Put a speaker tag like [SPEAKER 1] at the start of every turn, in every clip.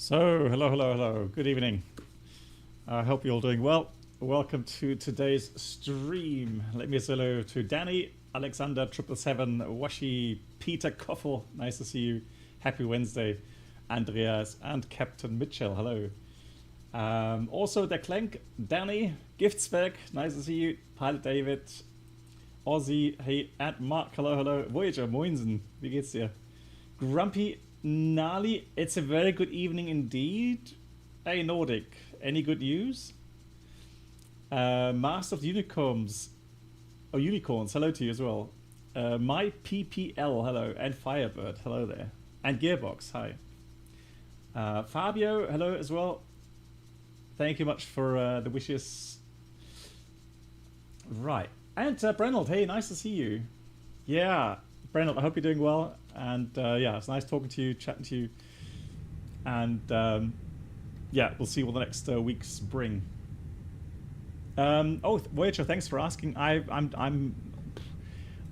[SPEAKER 1] So, hello. Good evening. I hope you're all doing well. Welcome to today's stream. Let me say hello to Danny, Alexander, 777, Washi, Peter Koffel. Nice to see you. Happy Wednesday. Andreas and Captain Mitchell. Hello. Also, der Klenk, Danny, Giftsberg. Nice to see you. Pilot David, Ozzy, hey, and Mark. Hello. Voyager, Moinsen. Wie geht's dir? Grumpy Nali, it's a very good evening indeed. Hey Nordic, any good news? Master of the Unicorns, Unicorns, hello to you as well. My PPL, hello, and Firebird, hello there. And Gearbox, hi. Fabio, hello as well. Thank you much for the wishes. Right, and Brenold, hey, nice to see you. Yeah, Brenold, I hope you're doing well. And yeah, it's nice talking to you, chatting to you, and yeah, we'll see what the next weeks bring. Oh, Voyager, thanks for asking. I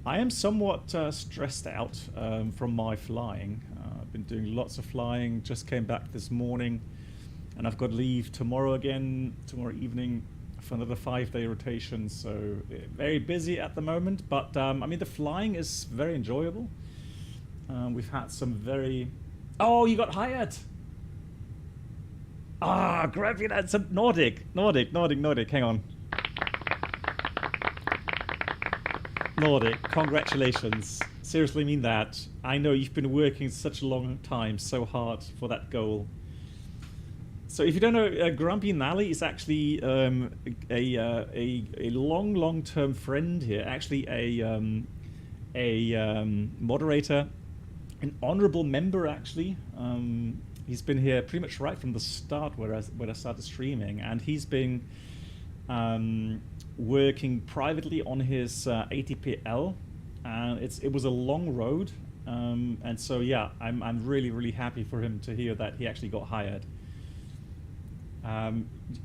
[SPEAKER 1] am somewhat stressed out from my flying. I've been doing lots of flying. Just came back this morning, and I've got leave tomorrow evening for another 5-day rotation. So very busy at the moment, but I mean the flying is very enjoyable. We've had some very... Oh, you got hired! Ah, grab you that some Nordic. Hang on. Nordic, congratulations. Seriously mean that. I know you've been working such a long time, so hard for that goal. So if you don't know, Grumpy Nally is actually a long-term friend here. Actually a moderator. An honorable member, actually. He's been here pretty much right from the start when I started streaming, and he's been working privately on his ATPL, and it was a long road, and so yeah, I'm really happy for him to hear that he actually got hired. Are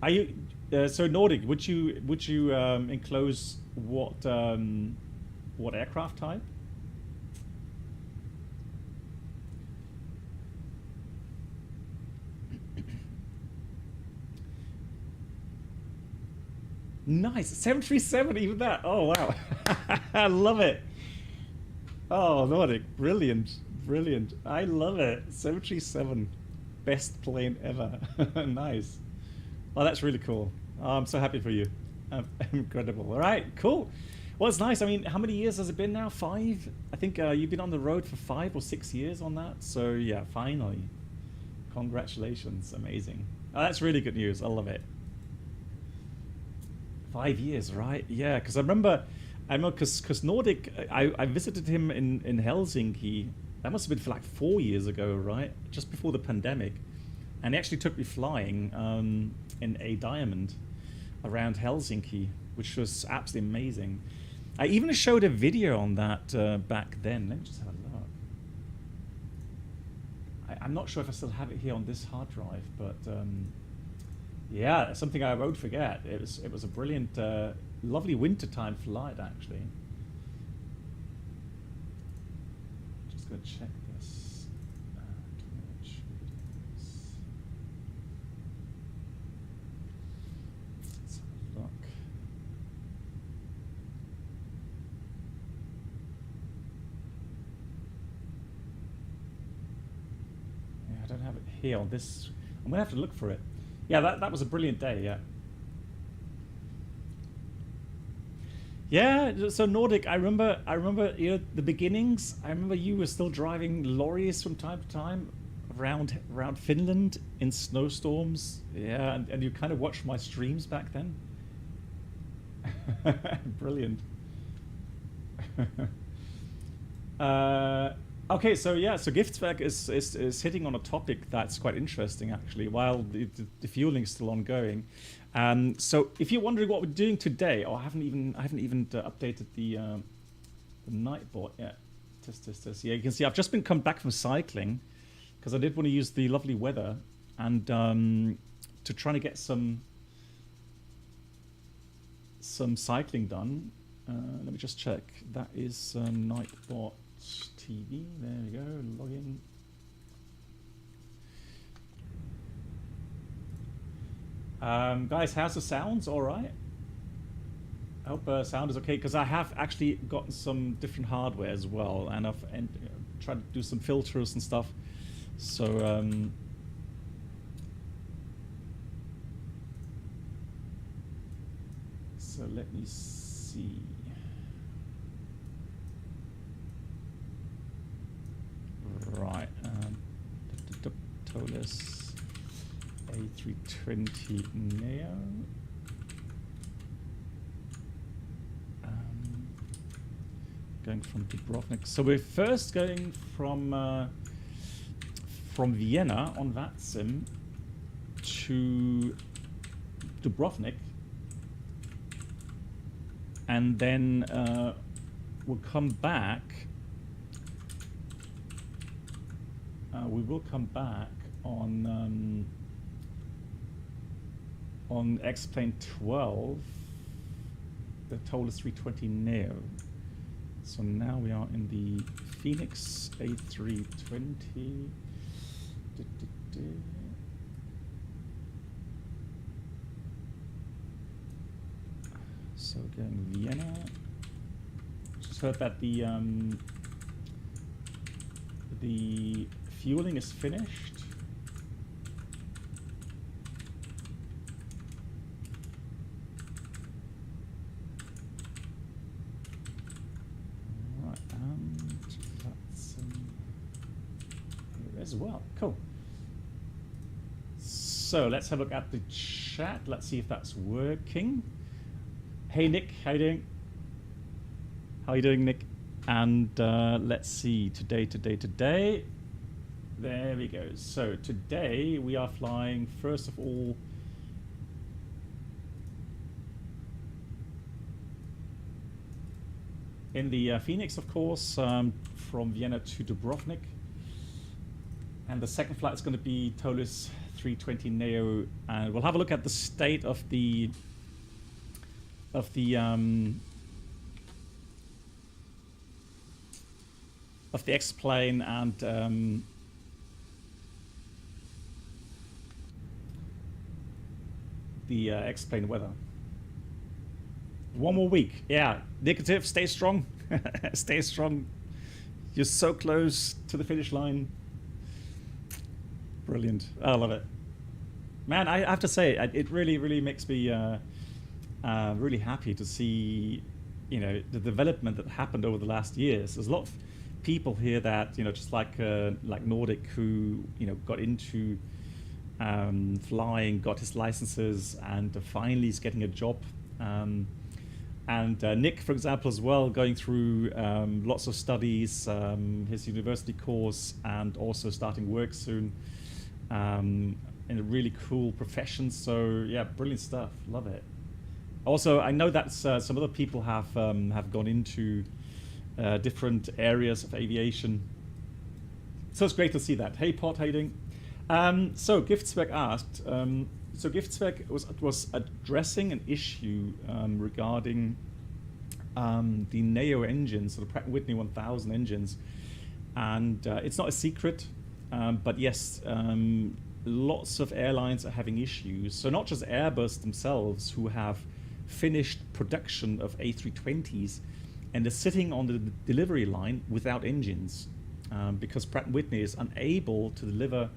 [SPEAKER 1] you so Nordic? Would you enclose what aircraft type? Nice, 737, even that. Oh wow, I love it. Oh Nordic, brilliant. I love it. 737, best plane ever. Nice. Oh, that's really cool. Oh, I'm so happy for you. Incredible. All right, cool. Well, it's nice. I mean, how many years has it been now? 5? I think you've been on the road for 5 or 6 years on that. So yeah, finally. Congratulations, amazing. Oh, that's really good news. I love it. 5 years, right? Yeah, because I remember because Nordic, I visited him in Helsinki. That must have been for like 4 years ago, right? Just before the pandemic, and he actually took me flying in a Diamond around Helsinki, which was absolutely amazing. I even showed a video on that back then. Let me just have a look. I'm not sure if I still have it here on this hard drive, but. Yeah, something I won't forget. It was a brilliant, lovely wintertime flight, actually. Just gonna check this. Let's have a look. Yeah, I don't have it here on this. I'm gonna have to look for it. Yeah, that was a brilliant day, yeah. Yeah, so Nordic, I remember you know, the beginnings. I remember you were still driving lorries from time to time around Finland in snowstorms. Yeah, and you kind of watched my streams back then. Brilliant. Okay, so yeah, so Giftsberg is hitting on a topic that's quite interesting actually, while the fueling is still ongoing. So if you're wondering what we're doing today, I haven't even updated the Nightbot yet. Test. Yeah, you can see I've just come back from cycling because I did want to use the lovely weather and to try to get some cycling done. Let me just check. That is Nightbot TV. There we go. Log in. Guys, how's the sounds? All right. I hope sound is okay, because I have actually gotten some different hardware as well, and I've tried to do some filters and stuff. So so let me see. Right, TOLUS A320 Neo. Going from Dubrovnik. So we're first going from Vienna on VATSIM to Dubrovnik, and then we'll come back. We will come back on X-Plane 12, the TOLUS 320 Neo. So now we are in the FENIX A320. So going Vienna. Just heard that the fueling is finished. Right, and that's here as well. Cool. So let's have a look at the chat. Let's see if that's working. Hey Nick, how you doing? How you doing, Nick? And let's see, today. There we go. So today we are flying, first of all, in the FENIX, of course, from Vienna to Dubrovnik. And the second flight is going to be TOLUS 320 Neo, and we'll have a look at the state of the X-plane and the X-plane weather. One more week, yeah. Negative, stay strong, stay strong. You're so close to the finish line. Brilliant, I love it, man. I have to say, it really makes me really happy to see, you know, the development that happened over the last years. There's a lot of people here that, you know, just like Nordic, who, you know, got into flying, got his licenses, and finally is getting a job. And Nick, for example, as well, going through lots of studies, his university course, and also starting work soon in a really cool profession. So yeah, brilliant stuff. Love it. Also, I know that some other people have gone into different areas of aviation. So it's great to see that. Hey, Pot, how you doing? So Giftsberg asked. So Giftsberg was addressing an issue regarding the Neo engines, so the Pratt & Whitney 1000 engines, and it's not a secret, but yes, lots of airlines are having issues. So not just Airbus themselves, who have finished production of A320s, and they're sitting on the delivery line without engines because Pratt & Whitney is unable to deliver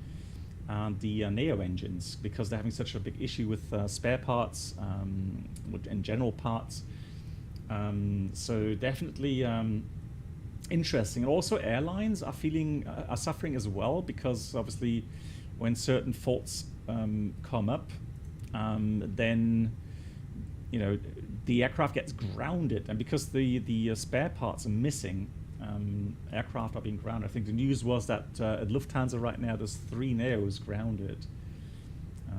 [SPEAKER 1] the Neo engines because they're having such a big issue with spare parts and general parts. So definitely interesting. And also airlines are suffering as well, because obviously when certain faults come up, then, you know, the aircraft gets grounded, and because the spare parts are missing, aircraft are being grounded. I think the news was that at Lufthansa right now there's 3 Neos grounded.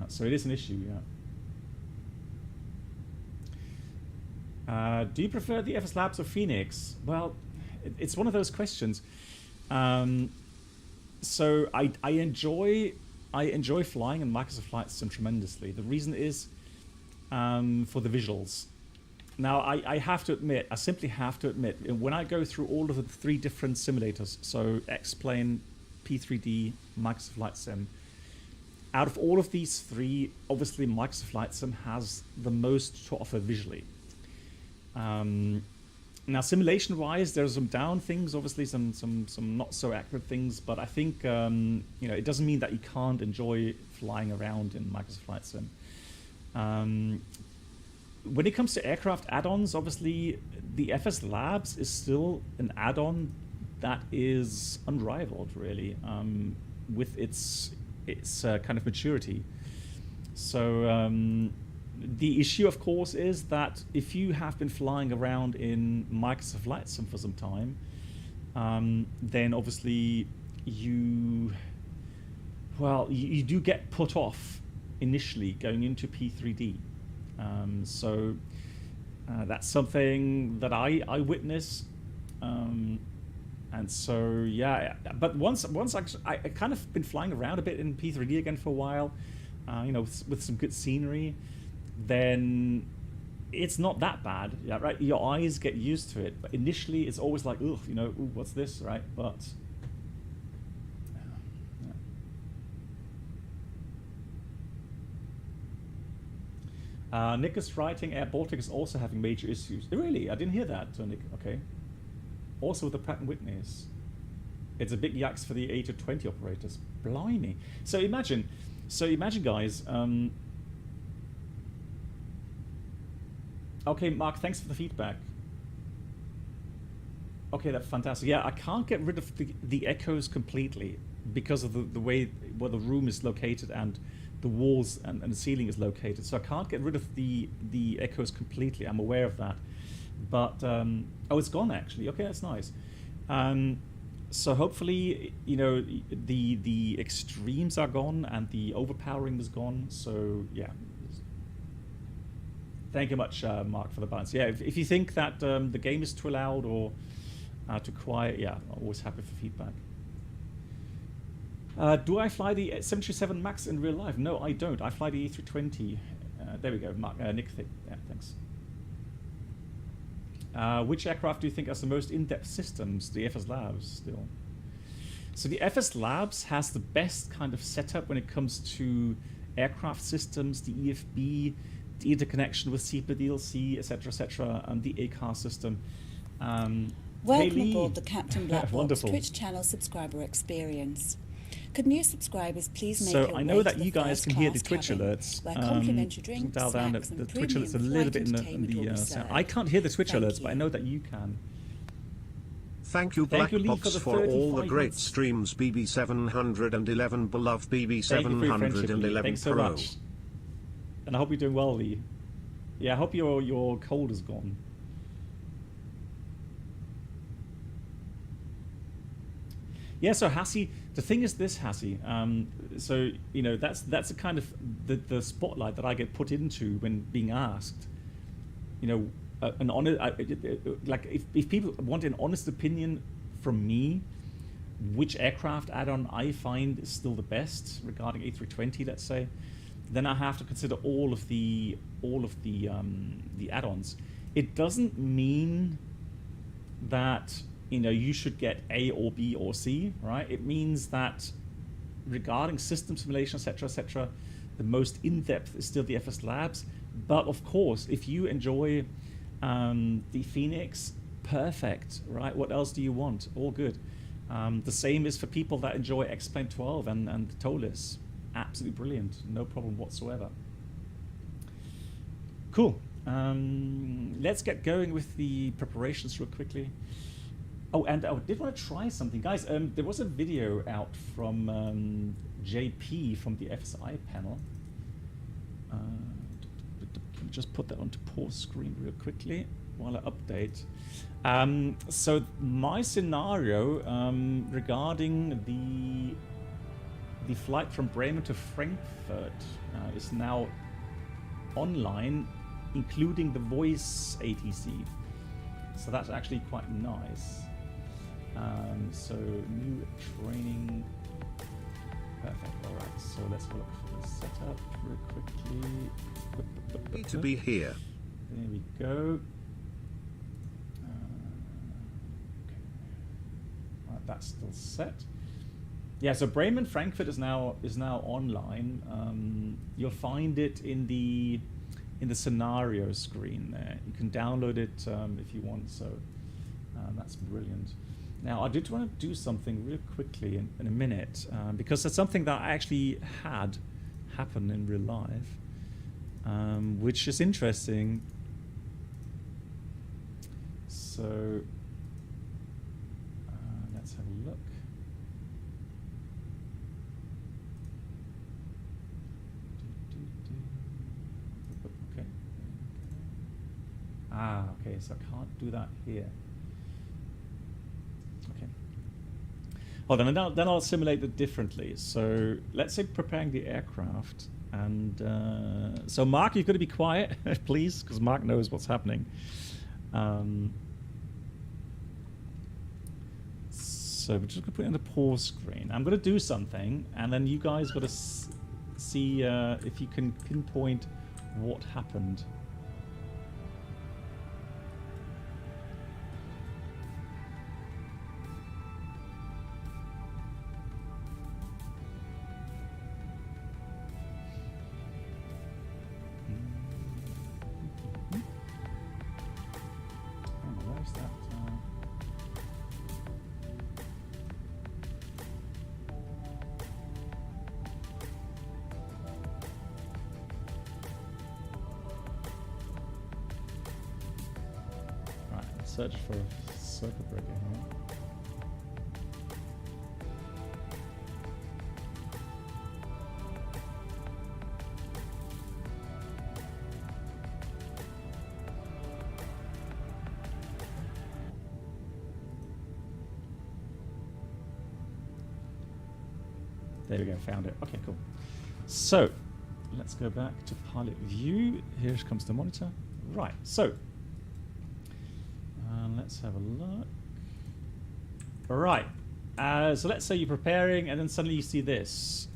[SPEAKER 1] So it is an issue, yeah. Do you prefer the FS Labs or FENIX? Well, it's one of those questions. So I enjoy flying in Microsoft Flight Sim tremendously. The reason is for the visuals. Now, I have to admit, I simply have to admit, when I go through all of the 3 different simulators, so X-Plane, P3D, Microsoft Flight Sim, out of all of these three, obviously Microsoft Flight Sim has the most to offer visually. Now, simulation-wise, there's some down things, obviously some not so accurate things, but I think you know, it doesn't mean that you can't enjoy flying around in Microsoft Flight Sim. When it comes to aircraft add-ons, obviously the FS Labs is still an add-on that is unrivaled, really, with its kind of maturity. So the issue, of course, is that if you have been flying around in Microsoft Flight Sim for some time, then obviously you do get put off initially going into P3D. So that's something that I witness, and so yeah. But once I kind of been flying around a bit in P3D again for a while, you know, with some good scenery, then it's not that bad. Yeah, right. Your eyes get used to it, but initially it's always like, ugh, you know, ooh, what's this, right? But Nick is writing, Air Baltic is also having major issues. Really? I didn't hear that, Nick. Okay. Also with the Pratt & Whitneys. It's a big yikes for the A320 operators. Blimey. So imagine guys. Okay, Mark, thanks for the feedback. Okay, that's fantastic. Yeah, I can't get rid of the echoes completely because of the way where the room is located and the walls and the ceiling is located. So I can't get rid of the echoes completely. I'm aware of that. But, oh, it's gone actually. Okay, that's nice. So hopefully, you know, the extremes are gone and the overpowering is gone. So, yeah. Thank you much, Mark, for the balance. Yeah, if you think that the game is too loud or too quiet, yeah, always happy for feedback. Do I fly the 737 MAX in real life? No, I don't. I fly the A320. There we go, Mark, Nick. Yeah, thanks. Which aircraft do you think has the most in-depth systems? The FS Labs, still. So the FS Labs has the best kind of setup when it comes to aircraft systems, the EFB, the interconnection with SEPA DLC, etc., and the ACAR system.
[SPEAKER 2] Welcome aboard the Captain Black Box Twitch channel subscriber experience. Could new subscribers please make your way to the first class cabin,
[SPEAKER 1] I know that you guys can hear the Twitch alerts.
[SPEAKER 2] where complimentary drinks,
[SPEAKER 1] dial down
[SPEAKER 2] snacks,
[SPEAKER 1] the
[SPEAKER 2] and
[SPEAKER 1] Twitch
[SPEAKER 2] premium
[SPEAKER 1] alerts a little bit in the
[SPEAKER 2] sound.
[SPEAKER 1] sound. I can't hear the Twitch alerts, but I know that you can.
[SPEAKER 3] Thank you, Black Box, for all the great streams. BB711, beloved BB711
[SPEAKER 1] Thanks so
[SPEAKER 3] Pro.
[SPEAKER 1] much. And I hope you're doing well, Lee. Yeah, I hope your cold is gone. Yeah, so Hassie, the thing is this, Hassie. So you know that's a kind of the spotlight that I get put into when being asked. You know, an honest like if people want an honest opinion from me, which aircraft add-on I find is still the best regarding A320, let's say, then I have to consider all of the add-ons. It doesn't mean that, you know, you should get A or B or C, right? It means that regarding system simulation, etc., the most in-depth is still the FS Labs. But of course, if you enjoy the FENIX, perfect, right? What else do you want? All good. The same is for people that enjoy X-Plane 12 and the TOLIS. Absolutely brilliant, no problem whatsoever. Cool. Let's get going with the preparations real quickly. Oh, and I did want to try something, guys. There was a video out from JP from the FSI panel. Just put that onto pause screen real quickly while I update. So my scenario regarding the flight from Bremen to Frankfurt is now online, including the voice ATC. So that's actually quite nice. So new training. Perfect. All right. So let's look for the setup real quickly.
[SPEAKER 3] Need to be here.
[SPEAKER 1] There we go. Okay. Right, that's still set. Yeah, so Bremen Frankfurt is now online. You'll find it in the scenario screen there. You can download it if you want. So that's brilliant. Now I did want to do something real quickly in a minute because it's something that I actually had happen in real life, which is interesting. So let's have a look. Okay. Okay, so I can't do that here. Okay. Oh, then I'll simulate it differently. So let's say preparing the aircraft. And so Mark, you've got to be quiet, please, because Mark knows what's happening. So we're just going to put it on the pause screen. I'm going to do something, and then you guys got to see if you can pinpoint what happened. Search for a circuit breaker here. There we go, found it. Okay, cool. So let's go back to pilot view. Here comes the monitor. Right, so let's have a look. All right. So let's say you're preparing, and then suddenly you see this.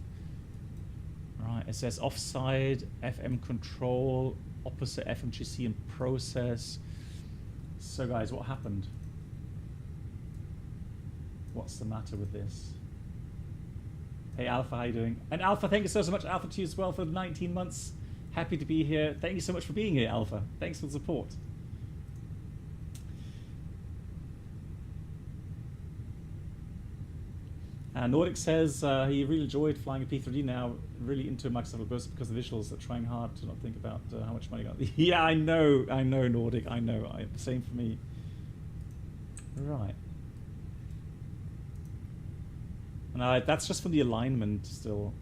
[SPEAKER 1] Right. It says offside, FM control, opposite FMGC in process. So guys, what happened? What's the matter with this? Hey Alpha, how you doing? And Alpha, thank you so much. Alpha to you as well for 19 months. Happy to be here. Thank you so much for being here, Alpha. Thanks for the support. Nordic says he really enjoyed flying a P3D, now really into Microsoft Burst because the visuals are trying hard to not think about how much money I got. Yeah, I know, Nordic, I know. Same for me. Right. And that's just from the alignment still.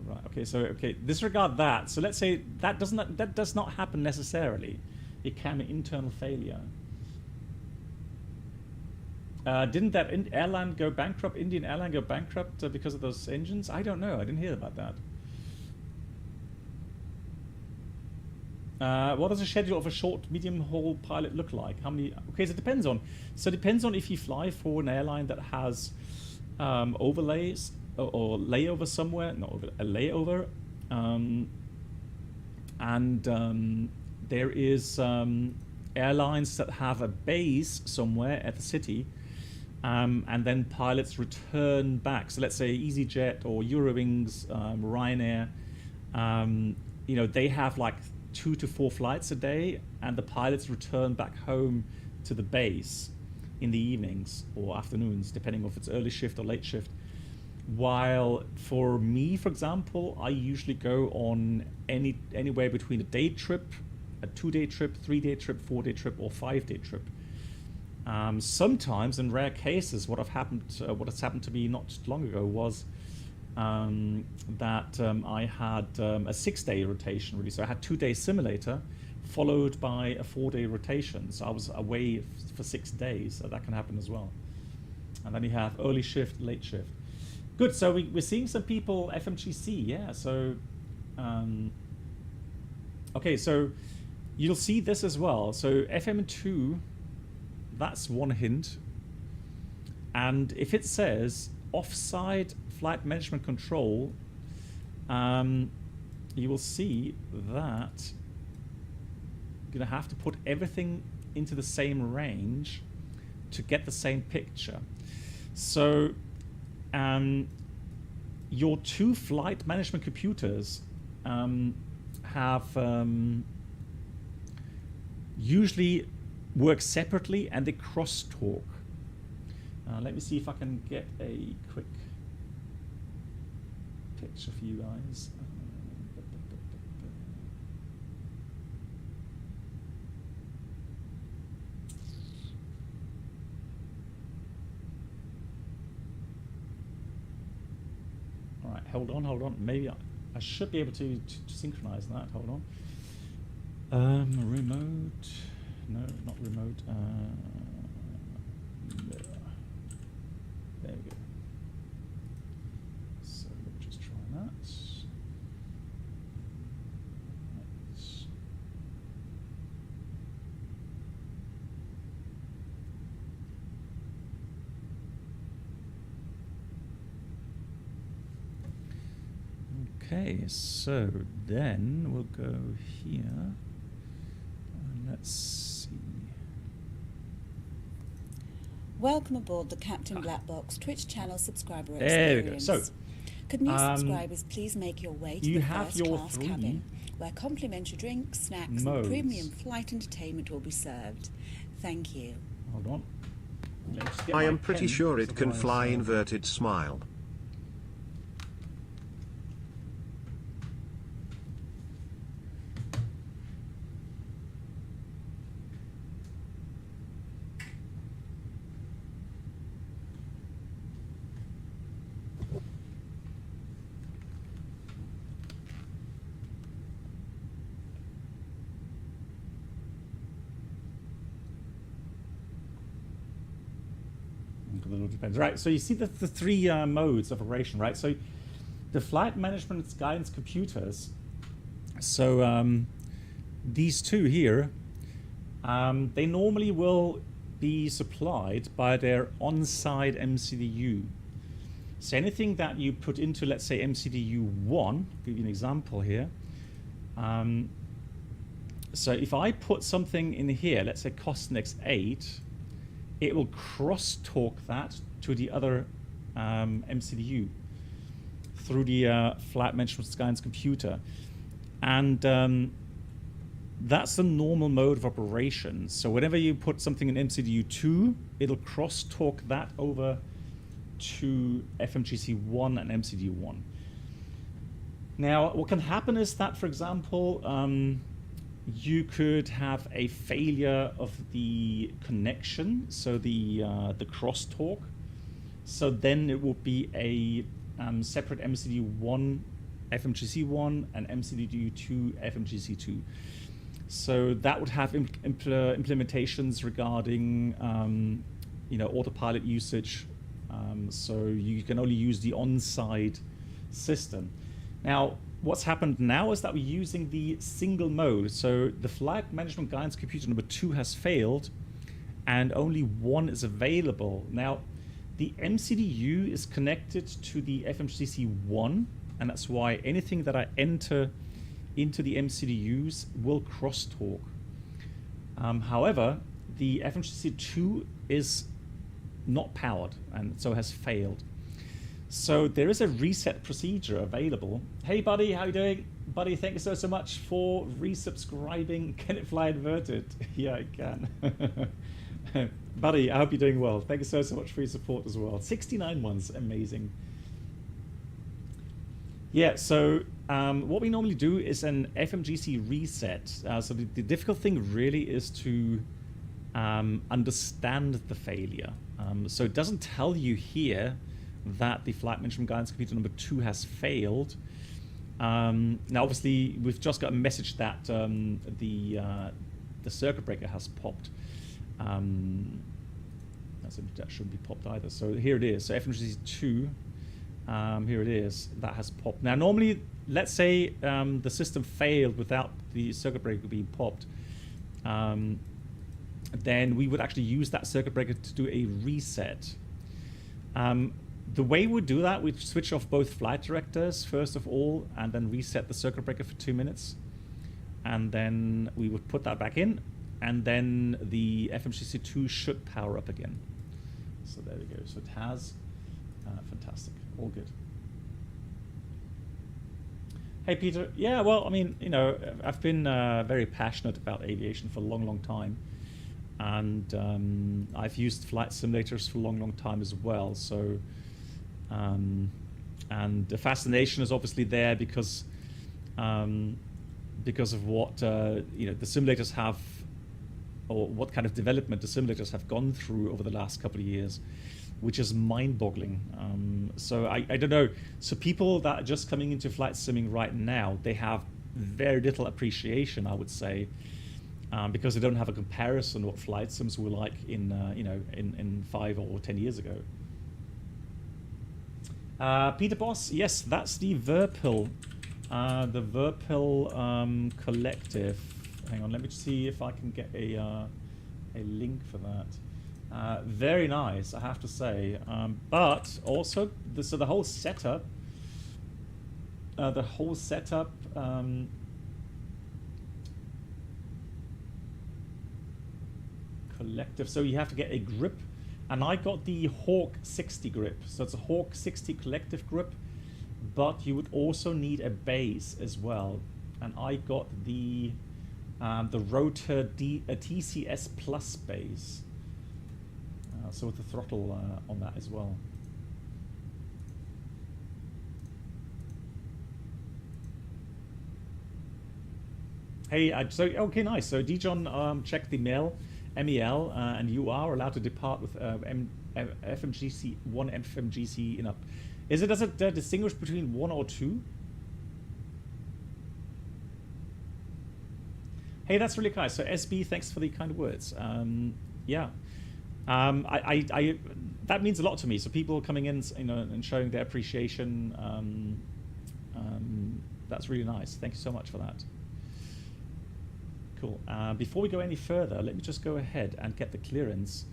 [SPEAKER 1] Right, okay, so, disregard that. So let's say that does not happen necessarily. It can be internal failure. Didn't that airline go bankrupt? Indian airline go bankrupt because of those engines? I don't know. I didn't hear about that. What does a schedule of a short, medium haul pilot look like? How many? Okay, so it depends on. So it depends on if you fly for an airline that has overlays or layover somewhere. Not over, a layover, and there is airlines that have a base somewhere at the city. And then pilots return back. So let's say EasyJet or Eurowings, Ryanair, you know, they have like 2 to 4 flights a day, and the pilots return back home to the base in the evenings or afternoons, depending on if it's early shift or late shift. While for me, for example, I usually go on anywhere between a day trip, a 2-day trip, 3-day trip, 4-day trip, or 5-day trip. Sometimes, in rare cases, what has happened to me not long ago was that I had a 6-day rotation, really. So I had 2-day simulator followed by a 4-day rotation. So I was away for 6 days. So that can happen as well. And then you have early shift, late shift. Good. So we're seeing some people FMGC. Yeah. So okay. So you'll see this as well. So FM2. That's one hint. And if it says offside flight management control, you will see that you're going to have to put everything into the same range to get the same picture. So your two flight management computers have usually work separately and they crosstalk. Let me see if I can get a quick picture for you guys. All right, hold on. Maybe I should be able to synchronize that. Hold on. Remote. No, not remote. There we go. So let me just try that. Okay, so then we'll go here. Let's see.
[SPEAKER 2] Welcome aboard the Captain Black Box Twitch channel subscriber experience.
[SPEAKER 1] There we go. So,
[SPEAKER 2] could new subscribers please make your way to the first class
[SPEAKER 1] three
[SPEAKER 2] cabin, where complimentary drinks, snacks, and premium flight entertainment will be served. Thank you.
[SPEAKER 1] Hold on.
[SPEAKER 3] I am pretty sure it can fly inverted smile.
[SPEAKER 1] Depends. Right, so you see the three modes of operation, right? So the flight management guidance computers, so these two here, they normally will be supplied by their on-side MCDU. So anything that you put into, let's say, MCDU 1, I'll give you an example here. So if I put something in here, let's say Costnex 8, it will cross-talk that to the other MCDU through the flight management guidance computer. And that's the normal mode of operation. So whenever you put something in MCDU 2, it'll cross-talk that over to FMGC 1 and MCDU 1. Now, what can happen is that, for example, you could have a failure of the connection, so the crosstalk. So then it will be a separate MCDU 1, FMGC 1, and MCDU 2, FMGC 2. So that would have implementations regarding, autopilot usage. So you can only use the on-side system. Now, what's happened now is that we're using the single mode. So the flight management guidance computer number 2 has failed and only 1 is available. Now, the MCDU is connected to the FMCC 1, and that's why anything that I enter into the MCDUs will crosstalk. However, the FMCC 2 is not powered and so has failed. So there is a reset procedure available. Hey buddy, how you doing? Buddy, thank you so much for resubscribing. Can it fly inverted? Yeah, it can. Buddy, I hope you're doing well. Thank you so much for your support as well. 69 ones, amazing. Yeah, so what we normally do is an FMGC reset. So the difficult thing really is to understand the failure. So it doesn't tell you here that the flight management guidance computer number 2 has failed. Now, obviously, we've just got a message that the circuit breaker has popped. That shouldn't be popped either. So here it is. So FMGC 2, here it is. That has popped. Now, normally, let's say the system failed without the circuit breaker being popped. Then we would actually use that circuit breaker to do a reset. The way we do that, we switch off both flight directors first of all, and then reset the circuit breaker for 2 minutes. And then we would put that back in, and then the FMGC 2 should power up again. So there we go. So it has. Fantastic. Fantastic. All good. Hey, Peter. Yeah, well, I mean, you know, I've been very passionate about aviation for a long, long time. And I've used flight simulators for a long, long time as well. So, and the fascination is obviously there because of what, you know, the simulators have, or what kind of development the simulators have gone through over the last couple of years, which is mind-boggling. So I don't know. So people that are just coming into flight simming right now, they have very little appreciation, I would say, because they don't have a comparison what flight sims were like in you know, in 5 or 10 years ago. Peter Boss, yes, that's the Verpil, collective. Hang on, let me see if I can get a link for that. Very nice, I have to say. But also, so the whole setup, collective. So you have to get a grip, and I got the Hawk 60 grip. So it's a Hawk 60 collective grip, but you would also need a base as well. And I got the Rotor TCS Plus base. So with the throttle on that as well. Hey, so okay, nice. So Dijon checked the MEL, and you are allowed to depart with FMGC 1 FMGC in up. Does it distinguish between 1 or 2? Hey, that's really kind. So SB, thanks for the kind words. Yeah. That means a lot to me. So people coming in, you know, and showing their appreciation, that's really nice. Thank you so much for that. Cool. Before we go any further, let me just go ahead and get the clearance,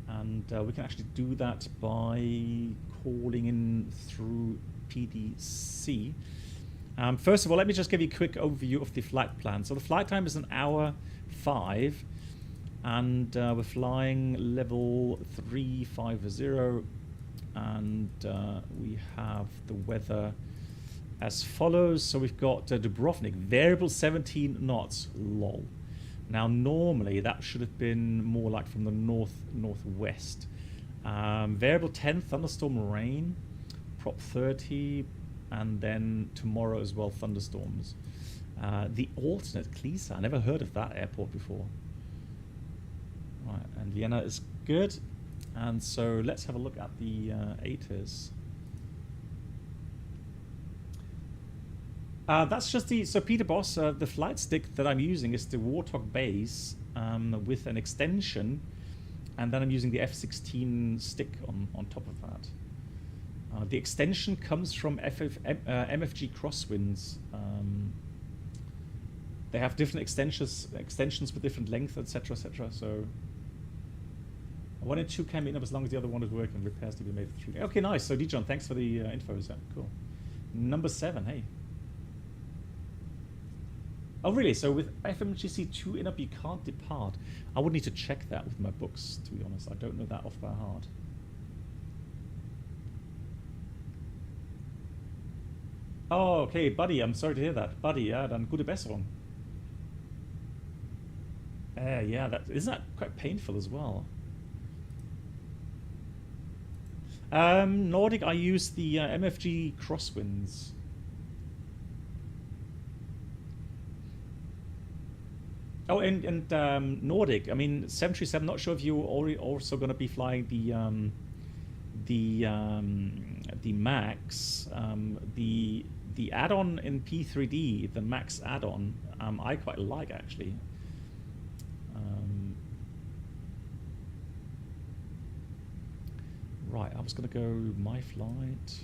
[SPEAKER 1] and we can actually do that by calling in through PDC. First of all, let me just give you a quick overview of the flight plan. So the flight time is 1 hour 5. And we're flying level 350, and we have the weather as follows. So we've got Dubrovnik, variable 17 knots, lol. Now normally that should have been more like from the northwest. Variable 10, thunderstorm rain, prop 30, and then tomorrow as well, thunderstorms. The alternate Klisa, I never heard of that airport before. Right, and Vienna is good, and so let's have a look at the ATIS. That's just the, so Peter Boss, the flight stick that I'm using is the Warthog base with an extension, and then I'm using the F16 stick on top of that. The extension comes from MFG Crosswinds. They have different extensions with different length, etc., etc. So 1 and 2 can be enough as long as the other one is working. Repairs to be made for 3 days. Okay, nice. So Dijon, thanks for the info. Is that cool? Number 7. Hey. Oh, really? So with FMGC 2 in up, you can't depart. I would need to check that with my books, to be honest. I don't know that off by heart. Oh, okay, Buddy. I'm sorry to hear that. Buddy, ja, dann gute Besserung. Yeah, isn't that quite painful as well? Nordic, I use the MFG Crosswinds. Oh, and Nordic, I mean, 737, not sure if you're also going to be flying the Max, the add-on in P3D, the Max add-on, I quite like actually. Right, I was going to go my flight.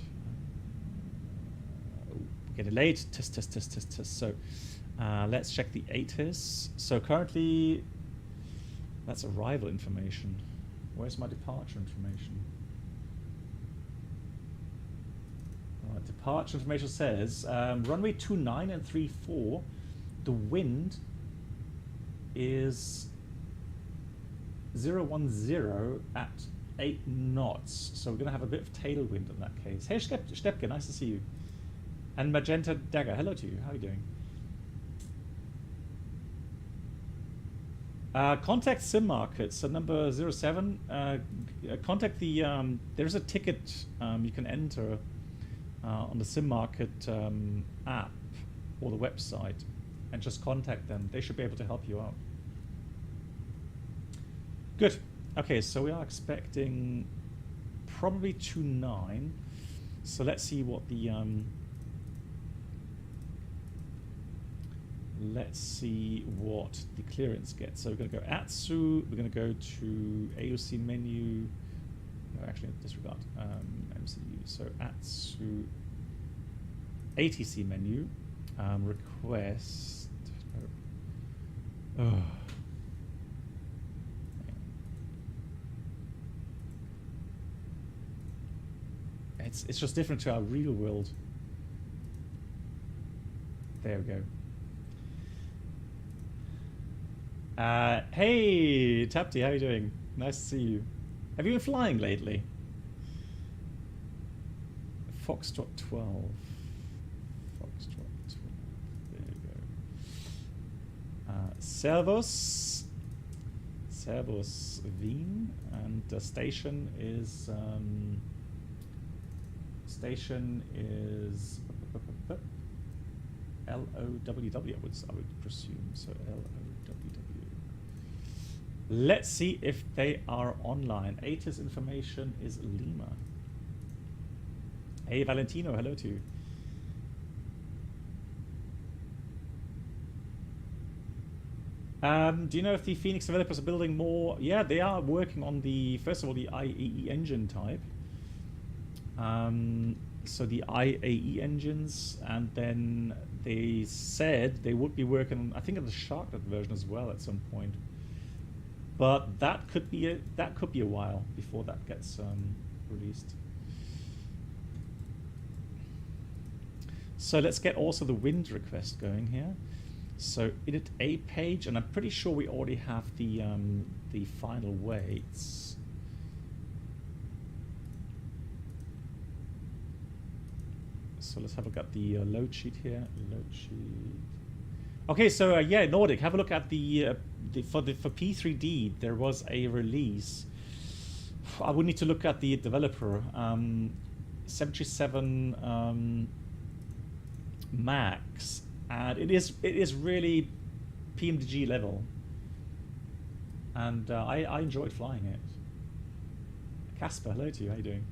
[SPEAKER 1] Oh, we're getting late. Test. So let's check the ATIS. So currently, that's arrival information. Where's my departure information? Right, departure information says runway 29 and 34. The wind is 010 at 8 knots. So we're going to have a bit of tailwind in that case. Hey, Stepke, nice to see you. And Magenta Dagger, hello to you. How are you doing? Contact SIM market. So number 07. Contact the. There's a ticket you can enter on the SIM market app or the website, and just contact them. They should be able to help you out. Good. Okay, so we are expecting probably 29. So let's see what the clearance gets. So we're going to go ATSU. We're going to go to AOC menu. No, actually, disregard MCU. So ATSU ATC menu. Request. Oh. It's just different to our real world. There we go. Hey, Tapti, how are you doing? Nice to see you. Have you been flying lately? Foxtrot 12. Foxtrot 12. There you go. Servus. Servus Wien. And the station is... LOWW, I would presume. So LOWW. Let's see if they are online. ATIS information is Lima. Hey Valentino, hello to you. Do you know if the FENIX developers are building more? Yeah, they are working on the, first of all, the IAE engine type. So the IAE engines, and then they said they would be working on, I think, on the SharkNet version as well at some point. But that could be a while before that gets released. So let's get also the wind request going here. So init A page, and I'm pretty sure we already have the final weights. So let's have a look at the load sheet here. Load sheet. Okay, so yeah, Nordic. Have a look at the for P3D. There was a release. I would need to look at the developer. 737 Max, and it is really PMDG level, and I enjoyed flying it. Casper, hello to you. How you doing?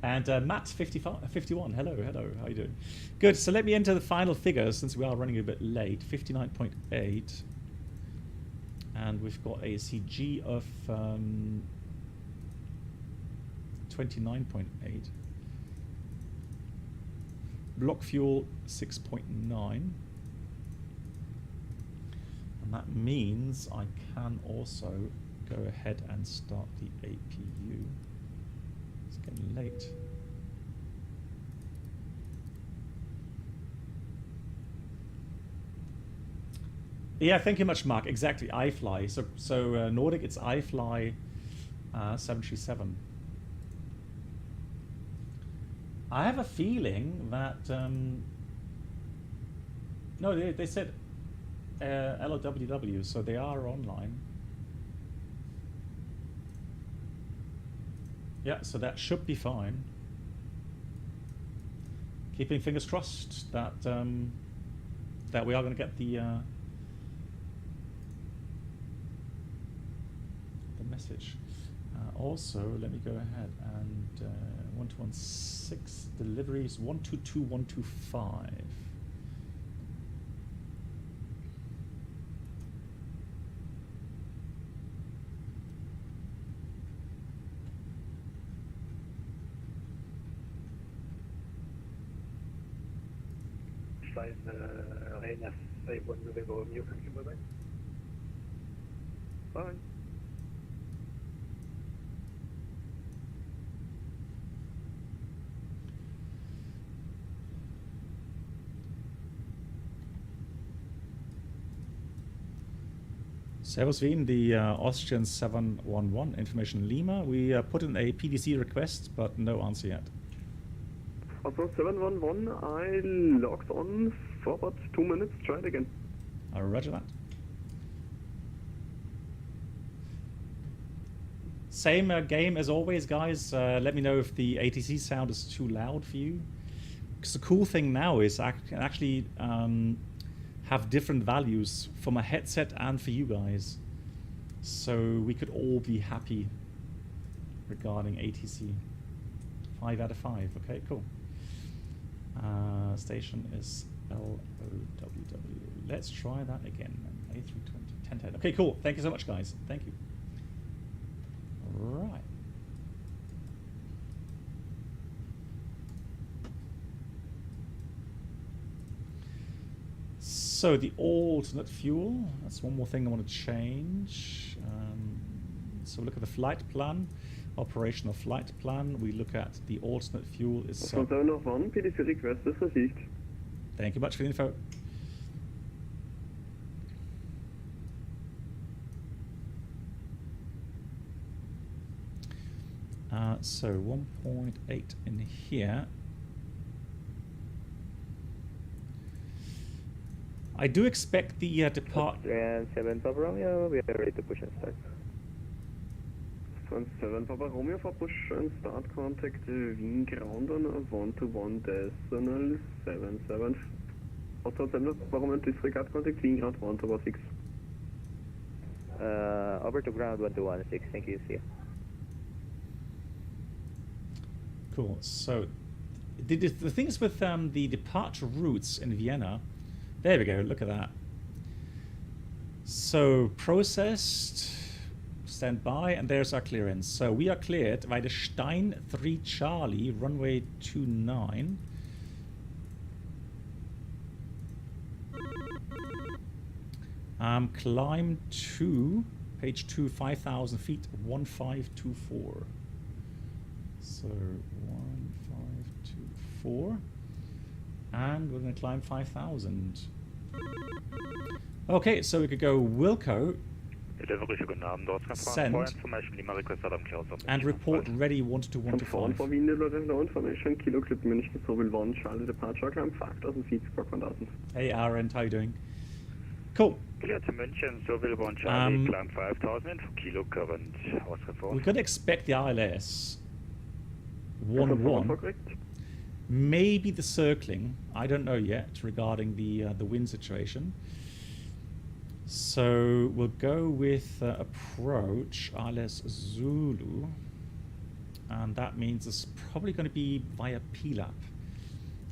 [SPEAKER 1] And Matt 51, hello, how you doing? Good, so let me enter the final figures since we are running a bit late. 59.8, and we've got a CG of 29.8. Block fuel 6.9. And that means I can also go ahead and start the APU. Getting late. Yeah, thank you much, Mark. Exactly, iFly. So Nordic, it's iFly 737. I have a feeling that no, they said LOWW, so they are online. Yeah, so that should be fine. Keeping fingers crossed that that we are going to get the message. Also, let me go ahead and 1216 deliveries 122 125.
[SPEAKER 4] Reina 61 November Romeo, thank you, bye-bye. Bye.
[SPEAKER 1] Servus Wien, the Austrian 711 information Lima. We put in a PDC request, but no answer yet.
[SPEAKER 5] Also 711, I logged on for about 2 minutes. Try it again.
[SPEAKER 1] Roger that. Same game as always, guys. Let me know if the ATC sound is too loud for you. Because the cool thing now is I can actually have different values for my headset and for you guys. So we could all be happy regarding ATC. 5 out of 5. Okay, cool. Station is LOWW. Let's try that again. A320 1010. Okay, cool. Thank you so much, guys. Thank you. Right. So the alternate fuel, that's one more thing I want to change. So look at the flight plan, operational flight plan. We look at the alternate fuel is...
[SPEAKER 5] PDC request is received.
[SPEAKER 1] Thank you much for the info. So 1.8 in here. I do expect the depart.
[SPEAKER 6] And 7 Papa Romeo, we are ready to push and start.
[SPEAKER 5] 7 Papa Romeo for push and start. Contact Wien ground on 121 decimal 77. Hotel 7 Papa Romeo disregard contact Wien ground 126.
[SPEAKER 6] Over to ground 1216. Thank you. See you.
[SPEAKER 1] Cool. So the things with the departure routes in Vienna. There we go, look at that. So processed, stand by, and there's our clearance. So we are cleared by the Stein 3 Charlie, runway 29. Climb 2, page 2, 5,000 feet, 1524. So 1524. And we're going to climb 5,000. Okay, so we could go Wilco, send, and report ready 12125.
[SPEAKER 5] For Wien, no information, Kilo Clip Munich, Sobel 1, Charlie departure, climb 5,000 feet, squawk 1,000.
[SPEAKER 1] Hey, Aaron, how you doing? Cool.
[SPEAKER 7] Clear to München, Sobel 1, Charlie, climb 5,000, Kilo current,
[SPEAKER 1] we're going to expect the ILS 11. Maybe the circling, I don't know yet regarding the wind situation. So we'll go with approach ILS Zulu, and that means it's probably going to be via PLAP,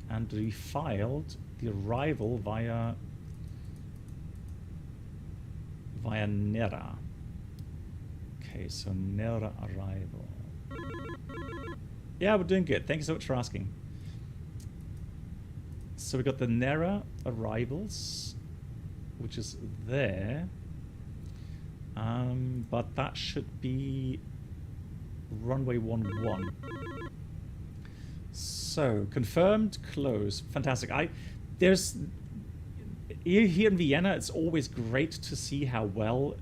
[SPEAKER 1] and we filed the arrival via Nera. Okay, so Nera arrival. Yeah, we're doing good. Thank you so much for asking. So we got the Nera arrivals, which is there, but that should be runway 11. So confirmed, close, fantastic. There's here in Vienna. It's always great to see how well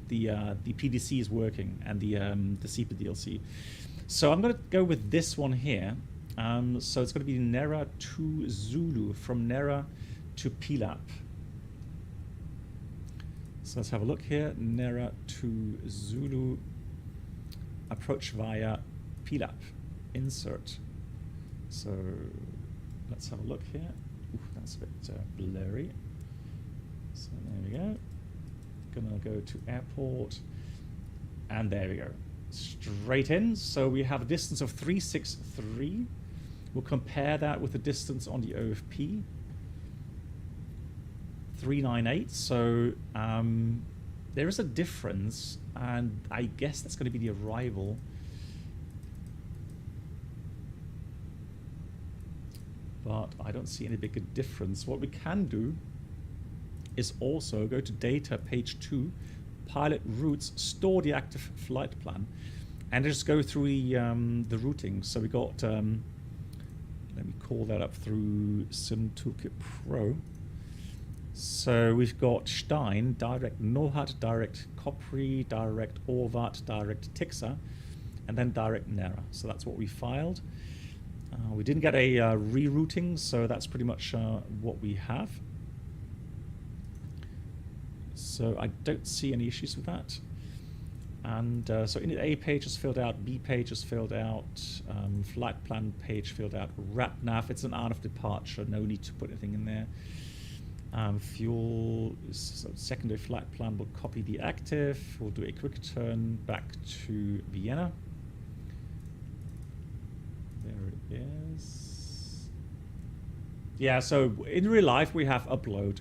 [SPEAKER 1] the PDC is working and the CEPA DLC. So I'm going to go with this one here. So it's going to be Nera to Zulu, from Nera to PLAP. So let's have a look here. Nera to Zulu, approach via PLAP, insert. So let's have a look here. Ooh, that's a bit blurry. So there we go. Gonna go to airport, and there we go. Straight in. So we have a distance of 363. We'll compare that with the distance on the OFP, 398. So there is a difference, and I guess that's going to be the arrival. But I don't see any bigger difference. What we can do is also go to data, page 2, pilot routes, store the active flight plan, and just go through the routing. So we got, let me call that up through Sim Toolkit Pro. So we've got Stein, direct Nohat, direct Kopri, direct Orvat, direct Tixa, and then direct Nera. So that's what we filed. We didn't get a rerouting, so that's pretty much what we have. So I don't see any issues with that. And so in A page is filled out, B page is filled out, flight plan page filled out, RATNAV, it's an hour of departure, no need to put anything in there. Fuel, so secondary flight plan will copy the active, we'll do a quick return back to Vienna. There it is. Yeah, so in real life we have upload.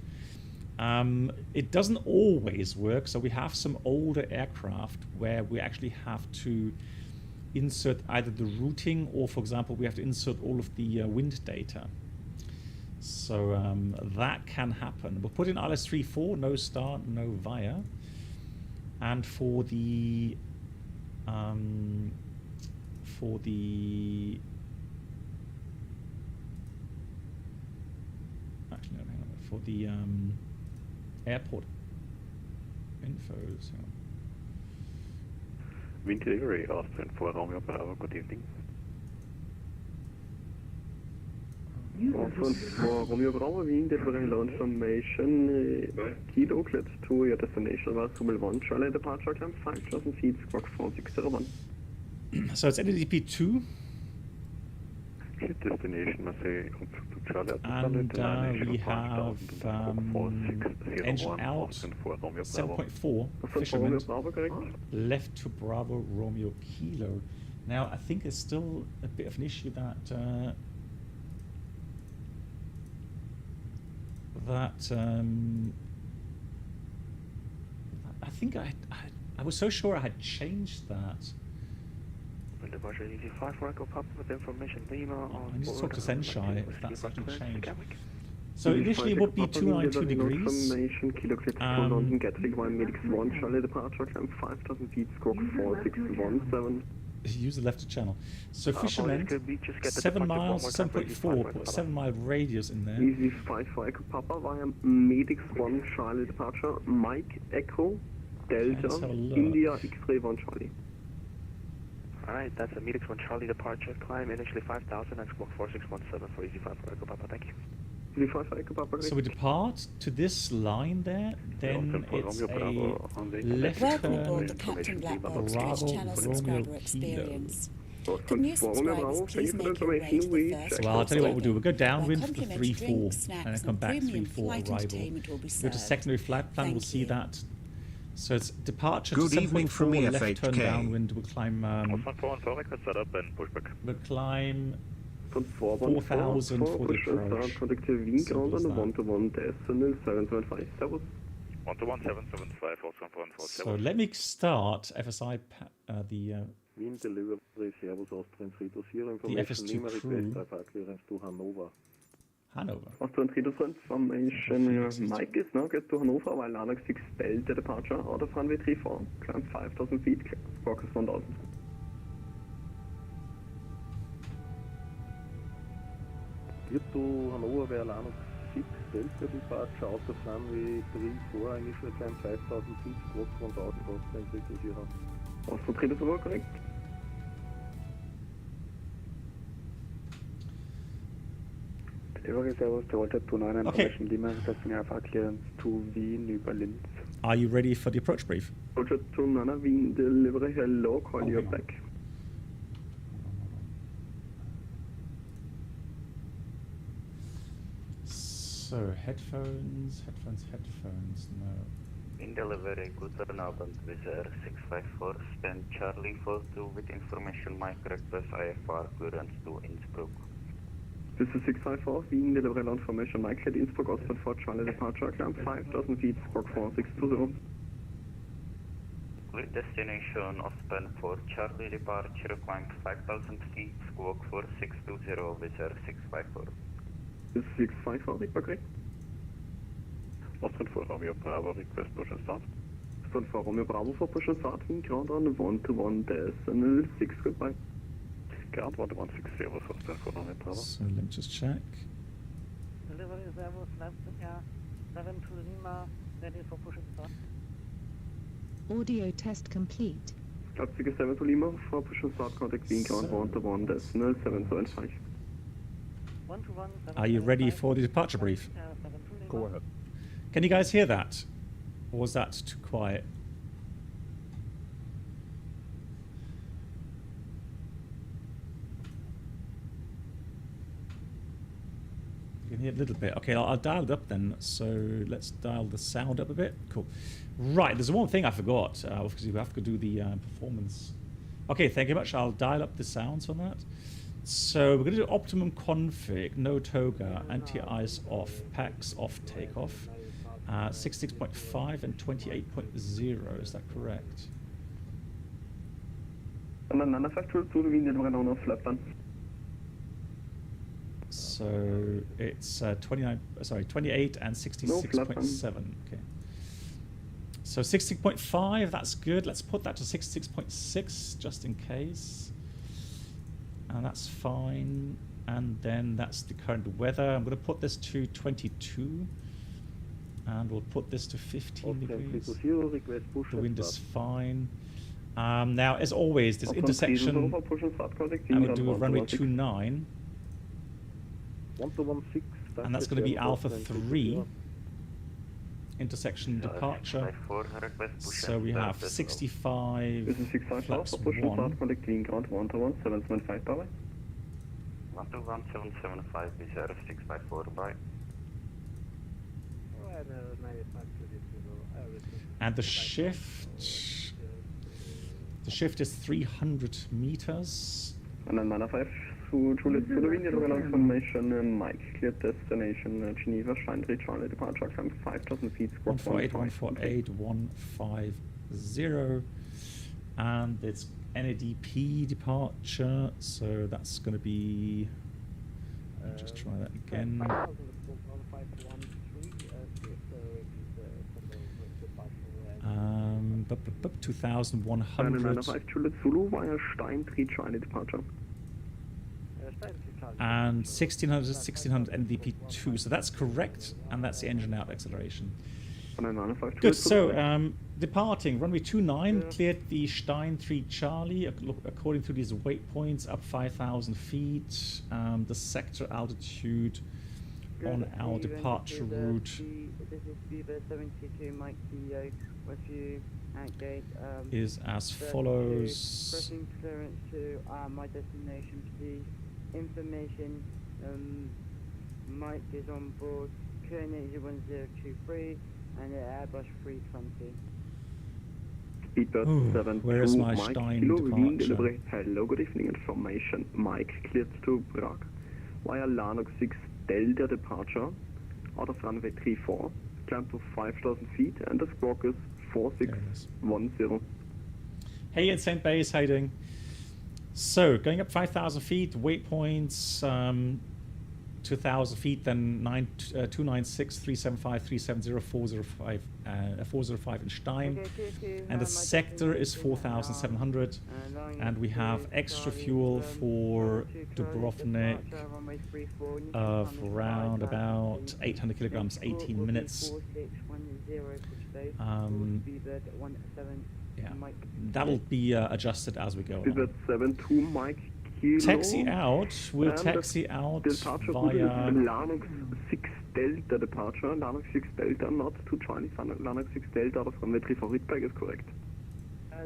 [SPEAKER 1] It doesn't always work, so we have some older aircraft where we actually have to insert either the routing or, for example, we have to insert all of the wind data. So that can happen. We'll put in ILS-34, no start, no via. And for the actually no, hang on, for the airport infos.
[SPEAKER 7] Wind delivery, Austrian 4 Romeo Bravo, good evening.
[SPEAKER 5] Austrian 4 Romeo Bravo, wind delivery launch formation, Kilo, cleared to your destination, was Rumble 1, Charlie departure, climb 5,000 feet, squawk 4601.
[SPEAKER 1] So it's LDDP 2.
[SPEAKER 7] Destination, Marseille,
[SPEAKER 1] and we have engine out, 7.4 fisherman, left to Bravo Romeo Kilo. Now I think there's still a bit of an issue that I think I was so sure I had changed that. I need to talk to Senshai if that's actually changed. So initially it would be 292 degrees. Use the left channel. So fishermen, 7 miles, 7.4, put 7 mile radius in there.
[SPEAKER 5] Easy 5 for Echo Papa via Medix 1 Charlie departure, Mike Echo Delta, India X-ray 1 Charlie.
[SPEAKER 6] Alright, that's a Medix 1 Charlie departure, climb initially 5,000 and squawk 4617 for Easy 5 for Echo Papa, thank you.
[SPEAKER 5] Easy 5 for Echo Papa,
[SPEAKER 1] so we depart to this line there, then it's a left
[SPEAKER 2] Welcome aboard the Captain Black Box Twitch channel subscriber experience. Could new subscribers please make your way to the first
[SPEAKER 1] Well, I'll tell you what we'll do. We'll go downwind for the
[SPEAKER 2] complimentary
[SPEAKER 1] 3-4
[SPEAKER 2] drinks,
[SPEAKER 1] and then
[SPEAKER 2] snacks,
[SPEAKER 1] come
[SPEAKER 2] and
[SPEAKER 1] back
[SPEAKER 2] premium
[SPEAKER 1] 3-4
[SPEAKER 2] flight
[SPEAKER 1] arrival.
[SPEAKER 2] entertainment will be
[SPEAKER 1] Go to
[SPEAKER 2] served.
[SPEAKER 1] secondary flight plan,
[SPEAKER 2] Thank
[SPEAKER 1] we'll see
[SPEAKER 2] you.
[SPEAKER 1] that. So it's departure
[SPEAKER 3] Good
[SPEAKER 1] to
[SPEAKER 3] evening from
[SPEAKER 1] 7.4, left turn
[SPEAKER 3] EF8K.
[SPEAKER 1] downwind, we'll climb we'll climb 4,000 for the approach.
[SPEAKER 5] Contact Wien ground on a 1-to-1 decimal 775. Servus.
[SPEAKER 7] 1-to-1 775,
[SPEAKER 1] So let me start FSI, the
[SPEAKER 8] Wien delivery Servus Austrian 320
[SPEAKER 1] the
[SPEAKER 8] information
[SPEAKER 1] FS2
[SPEAKER 8] request
[SPEAKER 1] crew.
[SPEAKER 8] clearance to Hanover.
[SPEAKER 1] Hanover.
[SPEAKER 5] Austrian 320 information, Mike is now get to Hanover while Alex 6 Delta departure out of runway 34, climb 5,000 feet, squawk is 1,000.
[SPEAKER 8] Get to Hanover via Lanux 6 Delta departure out of runway 34, initial climb 5,000 feet, squawk 1,000, Austrian 320.
[SPEAKER 5] Austrian 320, correct.
[SPEAKER 6] Delivery Servus Delta 29
[SPEAKER 1] Okay.
[SPEAKER 6] information, Lima requesting Alpha clearance to Wien über Linz.
[SPEAKER 1] Are you ready for the approach brief?
[SPEAKER 5] Delta 29 Wien delivery, hello, call you back.
[SPEAKER 1] So headphones, no.
[SPEAKER 9] In delivery, guten Abend, Wizz Air 654, stand Charlie 42 with information Mike request IFR clearance to Innsbruck.
[SPEAKER 5] This is 654, Wien delivery launch formation, Mike at Innsbruck, Oxford for Charlie departure, climb 5,000 feet, squawk 4620.
[SPEAKER 9] Clear destination Ospen for Charlie departure, climb 5,000 feet, squawk 4620, Wizz Air 654.
[SPEAKER 5] This is 654, Rick, correct.
[SPEAKER 7] Austrian 4 Romeo Bravo, request push and start.
[SPEAKER 5] Austrian 4 Romeo Bravo for push and start, Wien ground on 1-to-1 decimal 6, goodbye.
[SPEAKER 7] Ground 1-to-1 60, Austrian 4 Romeo Bravo.
[SPEAKER 1] So let me just check.
[SPEAKER 10] Delivery Servus, Leipzig, 7 to Lima, ready for push and start.
[SPEAKER 11] Audio test complete.
[SPEAKER 5] Flugzeug 7 to Lima, for push and start, contact Wien ground 121 decimal 775.
[SPEAKER 1] Are you ready for the departure brief?
[SPEAKER 8] Go ahead.
[SPEAKER 1] Can you guys hear that? Or was that too quiet? You can hear it a little bit. Okay, I'll dial it up then. So let's dial the sound up a bit. Cool. Right, there's one thing I forgot, because we have to do the performance. Okay, thank you much. I'll dial up the sounds on that. So we're going to do optimum config, no toga, anti-ice off, packs off takeoff, 66.5 and 28.0, is that correct? So it's 28 and 66.7. Okay. So 60.5, that's good. Let's put that to 66.6 just in case. And that's fine. And then that's the current weather. I'm going to put this to 22. And we'll put this to 15 degrees. The wind is fine. Now, as always, this intersection, I'm going to do a runway 29. And that's going to be Alpha 3. Intersection departure. So we have 65 flaps 1.
[SPEAKER 9] 121.775 is R654 by.
[SPEAKER 1] And the shift is 300 meters.
[SPEAKER 5] And then Mana 5 to Juliet Slovenia, confirmation, Mike, cleared destination, Geneva, Shine Charlie, departure climb 5,000 feet, squawk
[SPEAKER 1] 148, 150. And it's NADP departure, so that's going to be, just try that again. 2,100. And 1600 NDP2, so that's correct, and that's the engine out acceleration. Good, so departing, runway 29 cleared the Stein 3 Charlie, according to these waypoints, up 5,000 feet, the sector altitude on our departure route
[SPEAKER 10] This is Viva 72 Mike CEO, Westview at gate.
[SPEAKER 1] Is as follows.
[SPEAKER 10] Pressing clearance to my destination, please. Information, Mike is on board, Koenig 1023 and Airbus 320.
[SPEAKER 5] Speedbird 7
[SPEAKER 1] where's my
[SPEAKER 5] Mike,
[SPEAKER 1] Stein
[SPEAKER 5] Kilo, Wien,
[SPEAKER 1] departure?
[SPEAKER 5] delivery. Hello, good evening, information. Mike cleared to Prague via Lanok 6 Delta departure out of runway 34, climb to 5,000 feet, and the squawk is 4610.
[SPEAKER 1] Hey, it's St. Bayes, how you doing? So, going up 5,000 feet, waypoints, 2,000 feet, then 296, 375, 370, 405, 405 in Stein. And the sector is 4,700. And we have extra fuel for Dubrovnik of around about 800 kilograms, 18 minutes. Yeah, that'll be adjusted as we go along.
[SPEAKER 5] 72 Mike Kilo.
[SPEAKER 1] Taxi out. We'll taxi out via
[SPEAKER 5] Lanok 6 Delta departure. Lanok 6 Delta, not to Charlie. Lanok 6 Delta out of runway 34. Feedback is correct.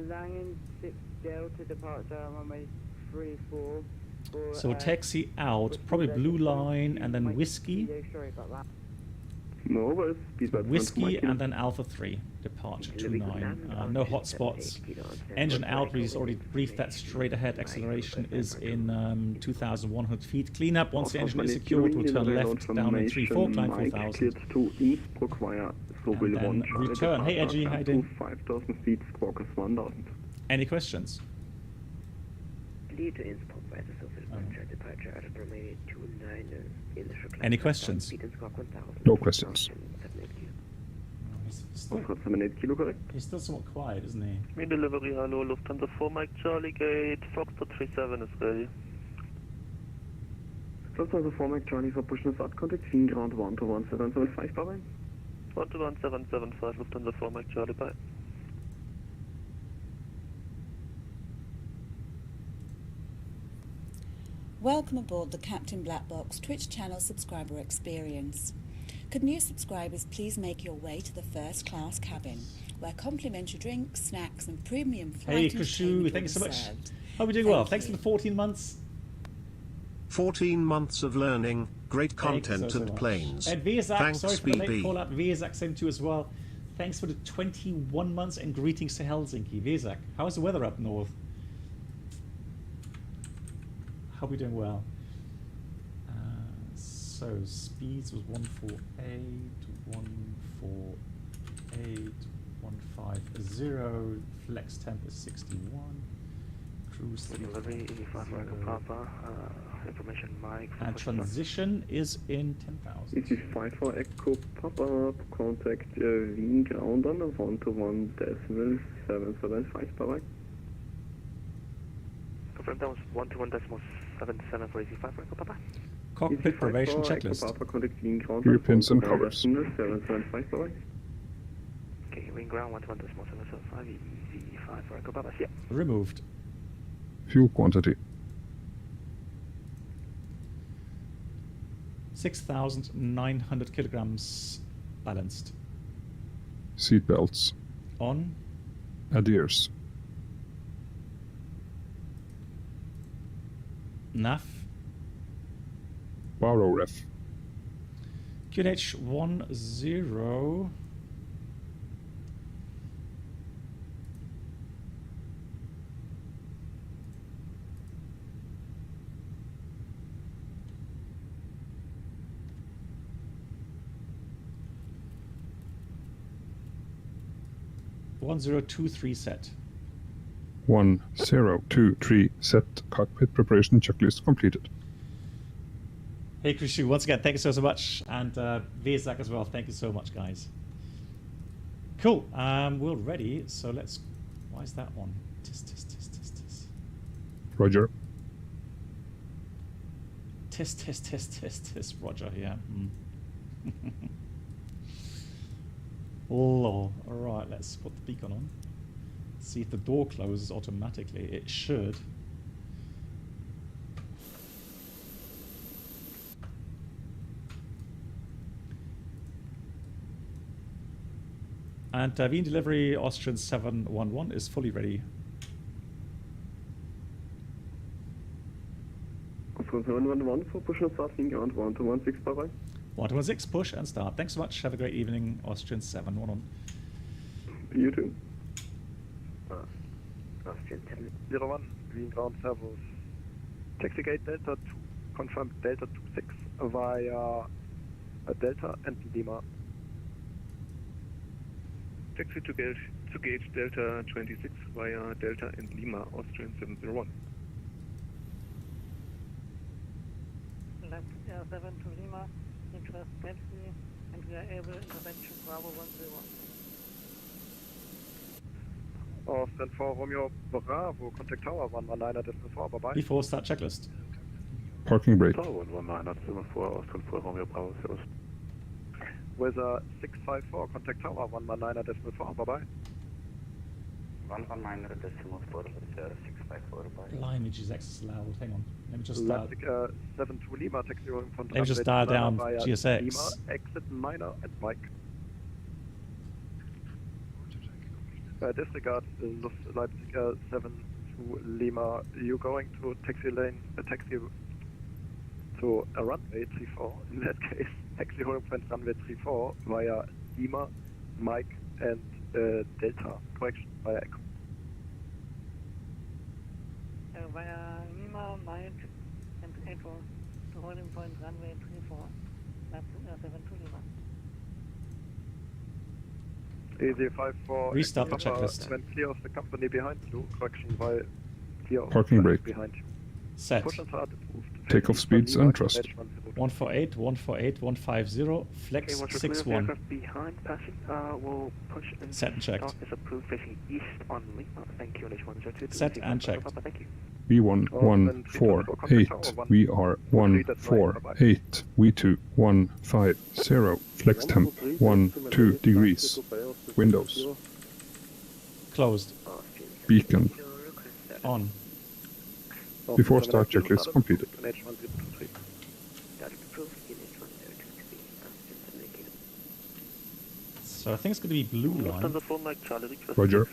[SPEAKER 10] Langen 6 Delta departure, runway 34.
[SPEAKER 1] So taxi out, probably Blue Line and then Whiskey.
[SPEAKER 10] Sorry about that.
[SPEAKER 5] No worries.
[SPEAKER 1] Whiskey and then Alpha 3, departure 29. No hotspots. Engine out, we've already briefed that straight ahead. Acceleration is in 2,100 feet. Clean up, once the engine is secured, we'll turn left down in 3-4, climb 4,000. And then return. Hey Edgy, how you doing?
[SPEAKER 5] 5,000 feet, squawk is 1,000.
[SPEAKER 1] Any questions? Any questions?
[SPEAKER 8] No questions.
[SPEAKER 1] He's still somewhat quiet, isn't he?
[SPEAKER 6] Main delivery, hello, Lufthansa 4 Mike Charlie Gate, Foxtrot 37 is ready.
[SPEAKER 5] Lufthansa 4 Mike Charlie for push and start, contact Wien ground 121 775, bye bye.
[SPEAKER 6] 121.775 Lufthansa 4 Mike Charlie, bye.
[SPEAKER 2] Welcome aboard the Captain Black Box Twitch channel subscriber experience. Could new subscribers please make your way to the first class cabin, where complimentary drinks, snacks and premium flight entertainment
[SPEAKER 1] thank you so much.
[SPEAKER 2] served.
[SPEAKER 1] Hope you're doing well. Thanks for the 14 months.
[SPEAKER 3] 14 months of learning, great content and planes.
[SPEAKER 1] And Vizak,
[SPEAKER 3] Thanks,
[SPEAKER 1] sorry for the late
[SPEAKER 3] BB.
[SPEAKER 1] call out. Vizak sent you as well. Thanks for the 21 months and greetings to Helsinki. Vizak, how's the weather up north? Hope you're doing well. So speeds was 148, 148, 150. Flex temp is 61. Cruise
[SPEAKER 6] delivery 85 Echo Papa. Information Mike.
[SPEAKER 1] And transition is in 10,000.
[SPEAKER 5] 85 for Echo Papa. Contact Wien ground on 121.775. Bye bye.
[SPEAKER 6] Confirm that was 121.77 for 85 for Echo Papa.
[SPEAKER 1] Cockpit probation checklist.
[SPEAKER 5] Pins and
[SPEAKER 8] covers.
[SPEAKER 5] 775. Bye bye.
[SPEAKER 6] Okay, wing ground 121.775. Easy 5 for Echo Papa. Yeah.
[SPEAKER 1] Removed.
[SPEAKER 8] Fuel quantity.
[SPEAKER 1] 6,900 kilograms balanced.
[SPEAKER 8] Seat belts.
[SPEAKER 1] On.
[SPEAKER 8] Adheres.
[SPEAKER 1] NAF.
[SPEAKER 8] Baro ref.
[SPEAKER 1] QNH 10. 1023 set.
[SPEAKER 8] 1023 set. Cockpit preparation checklist completed.
[SPEAKER 1] Hey Krishu, once again, thank you so much. And Vizak as well, thank you so much, guys. Cool, we're ready, so let's... Why is that one? Tisk.
[SPEAKER 8] Roger.
[SPEAKER 1] Tisk, Roger, yeah. Lol. Alright, let's put the beacon on. See if the door closes automatically. It should. And Wien delivery Austrian 711 is fully ready.
[SPEAKER 5] Austrian 711 for push and start, Wien ground 1216, bye bye.
[SPEAKER 1] 116, push and start. Thanks so much. Have a great evening, Austrian 711.
[SPEAKER 5] You too.
[SPEAKER 6] Austrian
[SPEAKER 8] 01, Wien ground servos. Taxi gate Delta 2, confirmed Delta 26 via Delta and Lima.
[SPEAKER 12] Taxi to gauge Delta 26 via Delta and Lima, Austrian 701.
[SPEAKER 10] Left Air 7 to Lima, interest taxi, and we are able intervention Bravo 10.
[SPEAKER 8] Austrian 4 Romeo Bravo, contact tower 119.4, bye bye.
[SPEAKER 1] Before start checklist.
[SPEAKER 8] Parking brake.
[SPEAKER 6] Tower 119.74, Austrian 4 Romeo Bravo, service.
[SPEAKER 8] Weather 654, contact tower 119.4, bye bye.
[SPEAKER 9] 119.4, 654, bye.
[SPEAKER 1] Lineage is access allowed. Hang on. Let me just
[SPEAKER 8] Atlantic 72 Lima, taxi rolling from
[SPEAKER 1] let me just dial down GSX.
[SPEAKER 8] Lima, exit minor and Mike. Disregard Leipzig 7 to Lima. You going to taxi lane, taxi to a runway 34. In that case, taxi holding point runway 34 via Lima, Mike, and Delta. Correction via Echo.
[SPEAKER 10] Via Lima, Mike, and Echo to holding point runway 34. That's 7 to Lima.
[SPEAKER 8] Easy 54.
[SPEAKER 1] Restart the checklist.
[SPEAKER 8] When clear of the company behind you, correction by clear of
[SPEAKER 13] Parking brake.
[SPEAKER 8] behind you.
[SPEAKER 1] Set.
[SPEAKER 8] Push and start approved.
[SPEAKER 13] Takeoff speeds and trust.
[SPEAKER 1] 148, 148, 150, flex 61.
[SPEAKER 6] Aircraft behind passing, will push and
[SPEAKER 1] Set and checked.
[SPEAKER 6] start is approved facing east on Lima. Thank you, NH102.
[SPEAKER 1] Set and checked.
[SPEAKER 6] Thank you.
[SPEAKER 13] V1-148, VR-148, V2-150, flex temp 12 degrees, windows.
[SPEAKER 1] Closed.
[SPEAKER 13] Beacon.
[SPEAKER 1] On.
[SPEAKER 13] Before start checklist completed.
[SPEAKER 1] So I think it's going to be blue line.
[SPEAKER 13] Roger.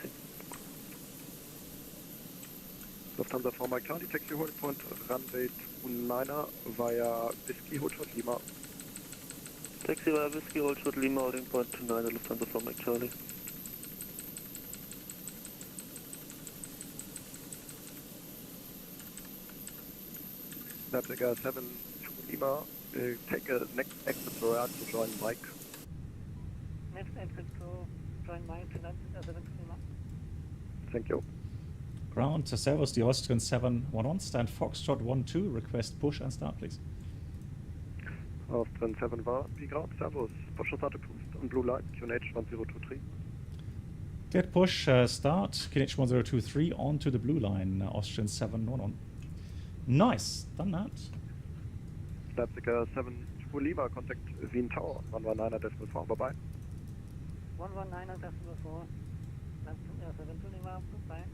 [SPEAKER 8] Lufthansa 4 Mike Charlie, taxi hold point, runway 29er via Whiskey Hold Short Lima.
[SPEAKER 6] Taxi via Whiskey Hold Short Lima, holding point 29er, Lufthansa 4 Mike Charlie.
[SPEAKER 8] Snapdragon 7 to Lima, take a next exit for to join Mike.
[SPEAKER 10] Next exit to join Mike to 7 to Lima.
[SPEAKER 8] Thank you.
[SPEAKER 1] Ground to Servus, the Austrian 711, stand Foxtrot 12, request push and start, please.
[SPEAKER 8] Austrian 7 var, be ground, Servus, push start approved on blue line, QNH 1023.
[SPEAKER 1] Get push, start, QNH 1023 onto the blue line, Austrian 711. Nice, done that.
[SPEAKER 8] Snapdragon 7 to Lima, contact Wien Tower, 119.4, bye bye.
[SPEAKER 10] 119.4, 7 to Lima, goodbye.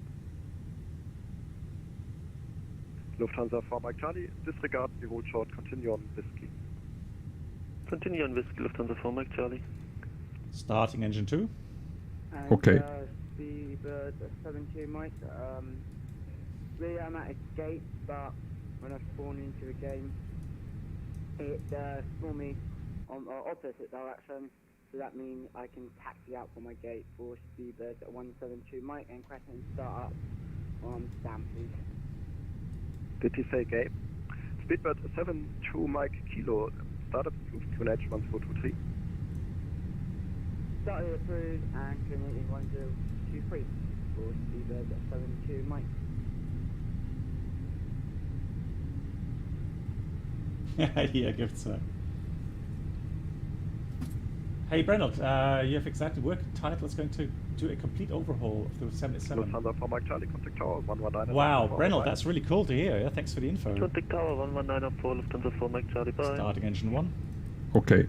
[SPEAKER 8] Lufthansa 4 Mike Charlie, disregard the hold short, continue on Whiskey.
[SPEAKER 6] Continue on Whiskey, Lufthansa 4 Mike Charlie.
[SPEAKER 1] Starting engine 2.
[SPEAKER 14] And,
[SPEAKER 13] okay.
[SPEAKER 14] Seabird 72 Mike, really I'm at a gate, but when I spawn into the game, it spawned me on the opposite direction, so that means I can taxi out from my gate for Seabird 172 Mike and crash and start up on stand please.
[SPEAKER 8] Did he say gate? Speedbird 72 Mike Kilo, started approved, QNH 1423.
[SPEAKER 14] Started approved and QNH 1023 for Speedbird 72 Mike.
[SPEAKER 1] Yeah, give it so. Hey Brennelt, you have exactly work title is going to do a complete overhaul of the 77.
[SPEAKER 8] Lufthansa 4 Mike Charlie, contact tower 119.
[SPEAKER 1] Wow, Brennelt, that's really cool to hear. Yeah, thanks for the info.
[SPEAKER 6] Contact tower 119.4, Lufthansa 4 Mike Charlie, bye.
[SPEAKER 1] Starting engine 1.
[SPEAKER 13] Okay.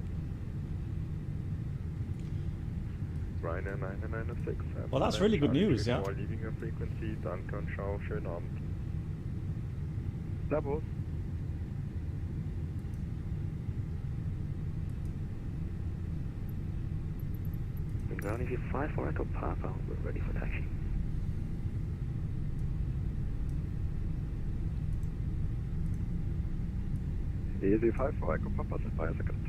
[SPEAKER 15] Ryanair 996.
[SPEAKER 1] Well, that's really good news, yeah.
[SPEAKER 15] Leaving your frequency, danke und ciao, schönen Abend.
[SPEAKER 8] Servus.
[SPEAKER 6] Ground if you 5 for Echo Papa, we're ready for taxi.
[SPEAKER 8] Easy 5 for Echo Papa, stand by a second.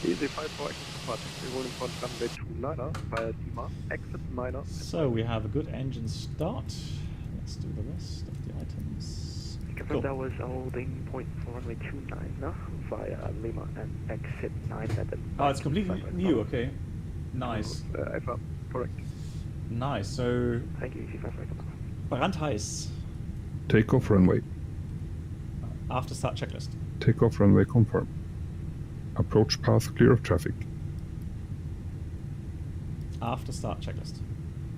[SPEAKER 8] Easy 5 for Echo Papa, taxi holding point runway 29er via Lima, exit minor.
[SPEAKER 1] So we have a good engine start. Let's do the rest of the items.
[SPEAKER 6] Cool. That was holding point for runway 29 via Lima and exit 9 at the...
[SPEAKER 1] Oh, it's completely new, okay. Nice.
[SPEAKER 8] Correct.
[SPEAKER 1] Nice, so...
[SPEAKER 6] Thank you, Easy 5 for Echo Papa.
[SPEAKER 1] Brandheiß.
[SPEAKER 13] Takeoff runway.
[SPEAKER 1] After start checklist.
[SPEAKER 13] Takeoff runway confirmed. Approach path clear of traffic.
[SPEAKER 1] After start checklist.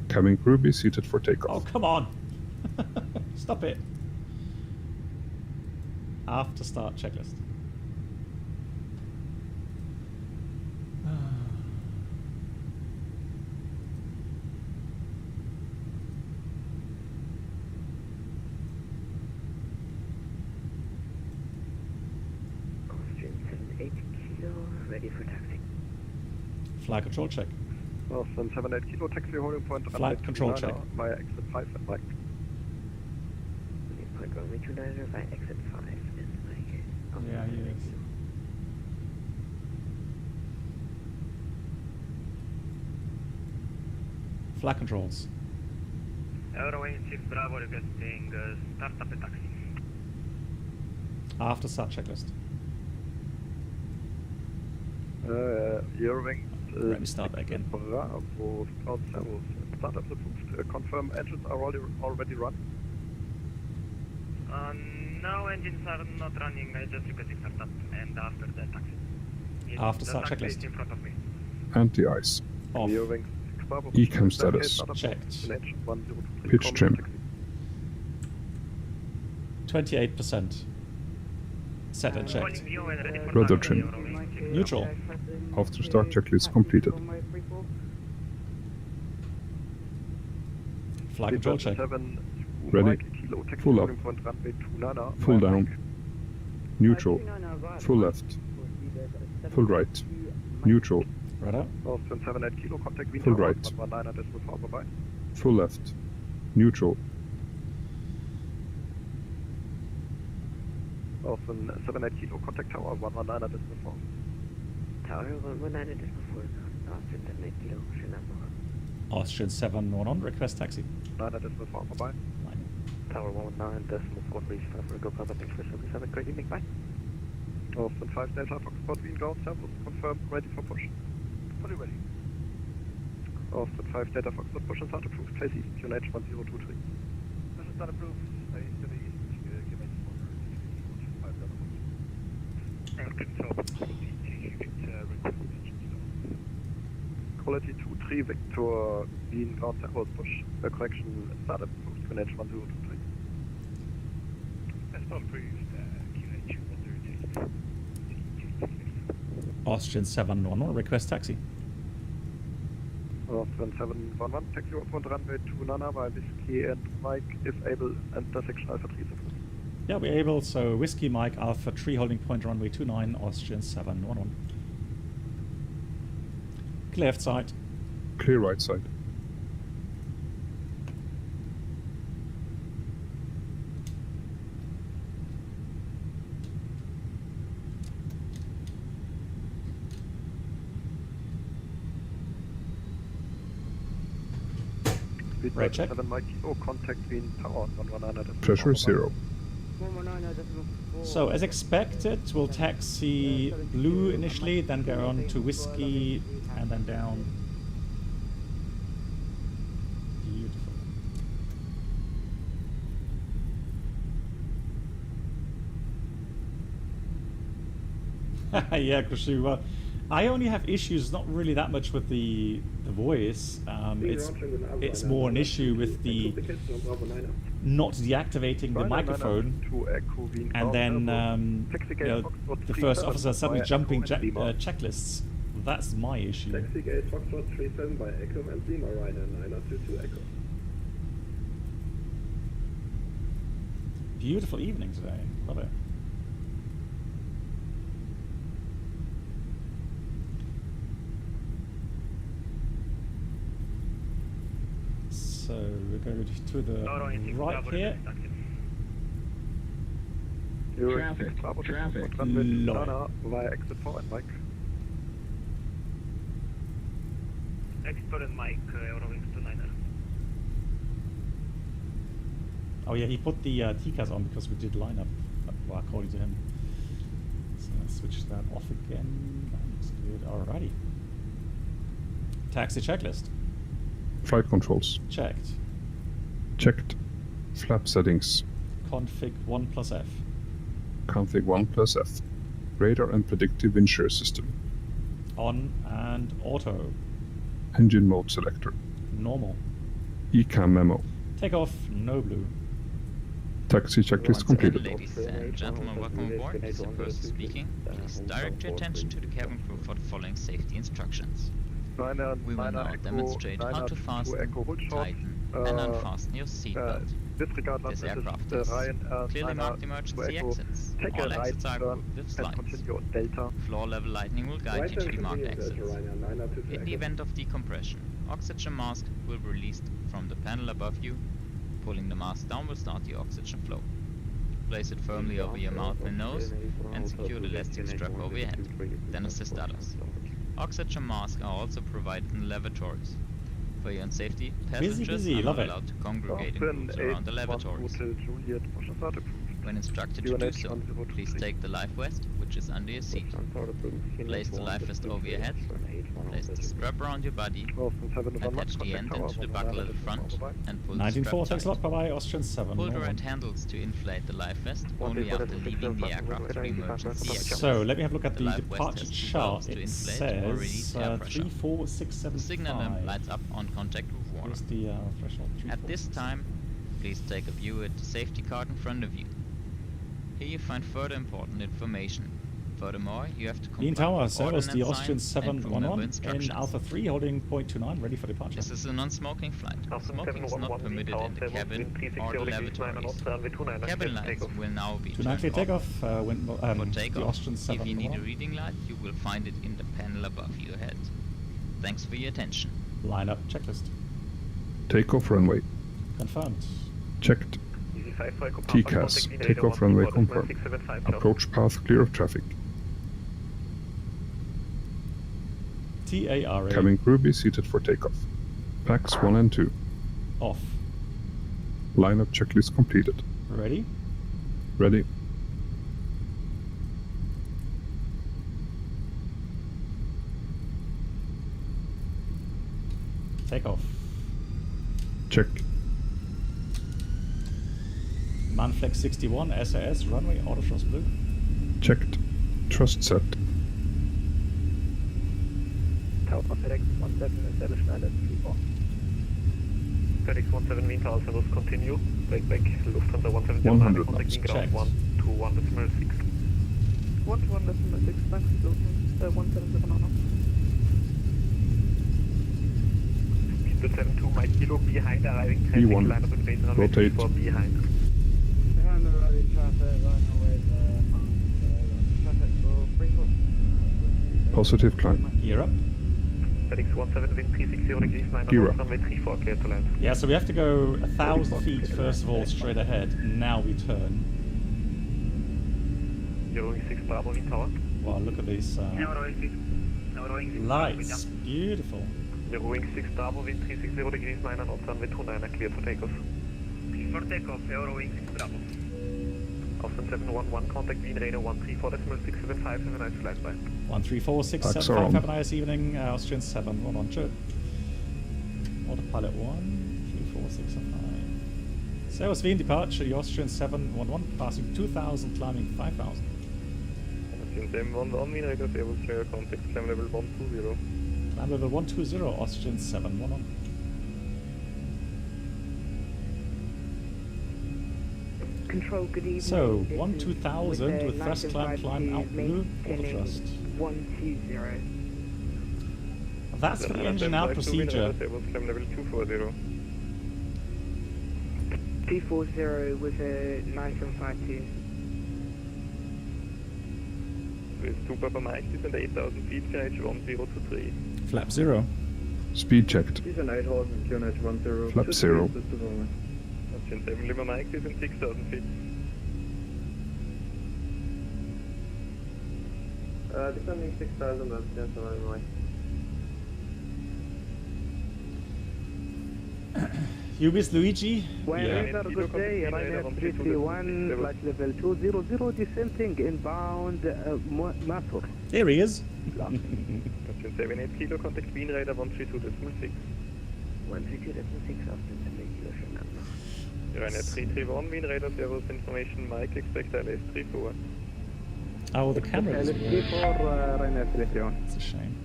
[SPEAKER 13] Cabin crew be seated for takeoff.
[SPEAKER 1] Oh, come on! Stop it! After start checklist.
[SPEAKER 6] Ready for taxi.
[SPEAKER 1] Flight control check.
[SPEAKER 8] Austin 78 Kilo, taxi holding point.
[SPEAKER 1] Flight control check.
[SPEAKER 8] Via exit 5 and Mike.
[SPEAKER 6] Point runway 29er via exit 5 and Mike.
[SPEAKER 1] Yeah, he is. Flight controls.
[SPEAKER 16] Eurowing 6 Bravo requesting startup a taxi.
[SPEAKER 1] After start checklist.
[SPEAKER 8] Eurowings.
[SPEAKER 1] Let me start that again.
[SPEAKER 8] Bravo, ground servos. Startup approved. Confirm engines are already run.
[SPEAKER 16] No, engines are not running. I just requested startup and after the taxi.
[SPEAKER 1] After start
[SPEAKER 16] taxi
[SPEAKER 1] checklist.
[SPEAKER 16] is in front of me.
[SPEAKER 13] Anti-ice.
[SPEAKER 1] Off.
[SPEAKER 8] Eurowings.
[SPEAKER 13] ECAM status.
[SPEAKER 1] Checked.
[SPEAKER 13] Pitch trim.
[SPEAKER 1] 28%. Set and checked.
[SPEAKER 13] Rudder trim.
[SPEAKER 1] Neutral.
[SPEAKER 13] After start checklist completed.
[SPEAKER 1] Flight control check.
[SPEAKER 13] Ready. Full up. Full down. Neutral. Full left. Full right. Neutral.
[SPEAKER 1] Radar.
[SPEAKER 8] Austin 78 Kilo, contact Vienna.
[SPEAKER 13] Full right.
[SPEAKER 8] 119 bye.
[SPEAKER 13] Full left. Neutral.
[SPEAKER 8] Austin 78 Kilo, contact Tower 119 4.
[SPEAKER 6] Tower 119 4. Austin 78 Kilo, schönen Abend noch.
[SPEAKER 1] Austrian 711, request taxi.
[SPEAKER 8] 9.4, bye.
[SPEAKER 6] Tower 119.4, please, go cover, thanks for 77, great evening, bye.
[SPEAKER 8] Austin 5 Delta, Foxtrot, Wien, ground servos, confirmed, ready for push. Fully ready. Austin 5 Delta, Foxtrot, push and start approved, place east, QNH 1023. This is not approved, stay to the east, QNH 5 Delta, Quality 2-3 Victor, Wien, ground servos, push, correction, start approved, QNH 1023. That's not approved, QNH 103.
[SPEAKER 1] Austrian 711, request taxi.
[SPEAKER 8] Austrian 711, taxi on runway 29 by Whiskey and Mike, if able, intersection Alpha 3 approved.
[SPEAKER 1] Yeah, we're able, so Whiskey Mike Alpha 3 holding point runway 29, Austrian 711. Clear left side.
[SPEAKER 13] Clear right side.
[SPEAKER 1] Right check.
[SPEAKER 13] Pressure 0.
[SPEAKER 1] So as expected, we'll taxi blue initially, then go on to Whiskey, and then down. Beautiful. Yeah, Krushu. Well, I only have issues, not really that much with the voice. It's more an issue with the not deactivating the microphone, and then you know, the first officer suddenly jumping checklists. That's my issue.
[SPEAKER 17] Taxi gate Foxtrot 37 by Echo and Lima Ryder 922 Echo.
[SPEAKER 1] Beautiful evening today. Love it. So we're going to the right here.
[SPEAKER 8] Traffic. Via exit 4 and Mike.
[SPEAKER 16] Exit and Mike, Eurowings 29er.
[SPEAKER 1] Oh yeah, he put the TCAS on because we did line up, well, according to him. So let's switch that off again. That looks good. Alrighty. Taxi checklist.
[SPEAKER 13] Flight controls.
[SPEAKER 1] Checked.
[SPEAKER 13] Checked. Flap settings.
[SPEAKER 1] Config 1+F.
[SPEAKER 13] Config 1+F. Radar and predictive wind shear system.
[SPEAKER 1] On and auto.
[SPEAKER 13] Engine mode selector.
[SPEAKER 1] Normal.
[SPEAKER 13] ECAM memo.
[SPEAKER 1] Take off, no blue.
[SPEAKER 13] Taxi checklist completed.
[SPEAKER 18] Ladies and gentlemen, welcome aboard. This is your person speaking. Please direct your attention to the cabin crew for the following safety instructions. We will now demonstrate how to fasten, tighten, and unfasten your seatbelt. This aircraft is clearly marked emergency exits. All exits are grouped with slides. Floor level lighting will guide you to the marked exits. In the event of decompression, oxygen mask will be released from the panel above you. Pulling the mask down will start the oxygen flow. Place it firmly over your mouth and nose and secure the elastic strap over your head. Then assist others. Oxygen masks are also provided in lavatories. For your own safety, passengers are not allowed to congregate in groups around the lavatories. When instructed to do so, please take the life vest, which pouches under your seat. Place the life vest over your head, place the strap around your body, attach the end into the buckle at the front, and pull the strap
[SPEAKER 1] 19-4, thanks a lot,
[SPEAKER 18] tight.
[SPEAKER 1] bye-bye, Austrian 7.
[SPEAKER 18] Pull the right handles to inflate the life vest only after leaving the aircraft for emergency exit.
[SPEAKER 1] So, let me have a look at the
[SPEAKER 18] life vest
[SPEAKER 1] departure
[SPEAKER 18] has two
[SPEAKER 1] chart.
[SPEAKER 18] valves to
[SPEAKER 1] It
[SPEAKER 18] inflate or release
[SPEAKER 1] says
[SPEAKER 18] air pressure.
[SPEAKER 1] 34675.
[SPEAKER 18] The signal lamp lights up on contact with water.
[SPEAKER 1] Here's the threshold.
[SPEAKER 18] At this time, please take a view at the safety card in front of you. Here you find further important information. Furthermore, you have to comply
[SPEAKER 1] Lean Tower,
[SPEAKER 18] with
[SPEAKER 1] service the
[SPEAKER 18] ordnance
[SPEAKER 1] Austrian
[SPEAKER 18] signs and crew member
[SPEAKER 1] 711 in
[SPEAKER 18] instructions.
[SPEAKER 1] Alpha 3, holding point 29, ready for departure.
[SPEAKER 18] This is a non-smoking flight. Smoking is not permitted in the cabin or the lavatories. Cabin lights will now be turned off.
[SPEAKER 1] takeoff,
[SPEAKER 18] For
[SPEAKER 1] the
[SPEAKER 18] takeoff,
[SPEAKER 1] Austrian
[SPEAKER 18] if you need a
[SPEAKER 1] 711.
[SPEAKER 18] reading light, you will find it in the panel above your head. Thanks for your attention.
[SPEAKER 1] Line up checklist.
[SPEAKER 13] Takeoff runway.
[SPEAKER 1] Confirmed.
[SPEAKER 13] Checked. TCAS. Takeoff runway confirmed. Approach path clear of traffic.
[SPEAKER 1] TARA.
[SPEAKER 13] Cabin crew be seated for takeoff. Packs 1 and 2.
[SPEAKER 1] Off.
[SPEAKER 13] Lineup checklist completed.
[SPEAKER 1] Ready?
[SPEAKER 13] Ready.
[SPEAKER 1] Takeoff.
[SPEAKER 13] Check.
[SPEAKER 1] Manflex 61, SAS, runway, auto thrust blue.
[SPEAKER 13] Checked. Thrust set.
[SPEAKER 8] Tower FedEx 17 establish island 34.
[SPEAKER 4] FedEx 17 mean tower service continue. Back, Lufthansa 170.
[SPEAKER 13] 100
[SPEAKER 4] contacting
[SPEAKER 13] knots.
[SPEAKER 4] ground 121.6.
[SPEAKER 14] 121.6, thanks, Lufthansa 177 on.
[SPEAKER 4] Speed 72 Mike Kilo behind arriving traffic.
[SPEAKER 13] B1.
[SPEAKER 4] Line up in base runway
[SPEAKER 13] Rotate.
[SPEAKER 4] 34 behind.
[SPEAKER 14] Behind the arriving traffic, right now with traffic for Freeport.
[SPEAKER 13] Positive climb.
[SPEAKER 1] Gear up.
[SPEAKER 4] FedEx 17 wind 360 degrees 9
[SPEAKER 13] Gear up.
[SPEAKER 4] runway 34 clear to land.
[SPEAKER 1] Yeah, so we have to go 1,000 feet first of all straight ahead. Now we turn.
[SPEAKER 4] Euro 6 Bravo wind tower.
[SPEAKER 1] Wow, look at these lights. Beautiful.
[SPEAKER 4] Euro 6 Bravo wind 360 degrees 9 knots runway 29 clear for takeoff.
[SPEAKER 16] For takeoff, Euro 6 Bravo.
[SPEAKER 4] Austrian 711 contact Wien radar 134.675. Have a nice flight, bye.
[SPEAKER 1] 134.675, have a nice evening. Austrian 711, true. Autopilot 1, 34605. Servus Wien, departure, the Austrian 711, passing 2,000, climbing 5,000.
[SPEAKER 15] Austrian 711, Wien radar, servus, clear contact, climb level 120.
[SPEAKER 1] Climb level 120, Austrian 711.
[SPEAKER 14] Control, good evening.
[SPEAKER 1] So, 1-2000 with thrust climb out blue, auto thrust.
[SPEAKER 14] 120.
[SPEAKER 1] That's for the engine out procedure.
[SPEAKER 15] Servus, climb level 240.
[SPEAKER 14] 240 with a 9752.
[SPEAKER 15] With 2 Papa Mike, descend 8,000 feet, QNH 1023.
[SPEAKER 1] Flap 0.
[SPEAKER 13] Speed checked.
[SPEAKER 17] Descend 8,000, QNH 10.
[SPEAKER 13] Flap 0.
[SPEAKER 15] Austrian 7 Lima Mike, descend 6,000 feet.
[SPEAKER 17] Descending 6,000, that's just on my
[SPEAKER 1] Ubis Luigi.
[SPEAKER 14] Wherever, good day, Ryanair 331, flight level 200, descending inbound Matur.
[SPEAKER 1] There he is.
[SPEAKER 15] Austrian 78 Kilo, contact Wien radar 132.6.
[SPEAKER 14] 132.6 after the kilo, schönen Abend.
[SPEAKER 15] Ryanair 331, Wien radar, servus, information Mike, expect LS34.
[SPEAKER 1] Oh, the camera is
[SPEAKER 14] LS34, Ryanair 331.
[SPEAKER 1] It's a shame.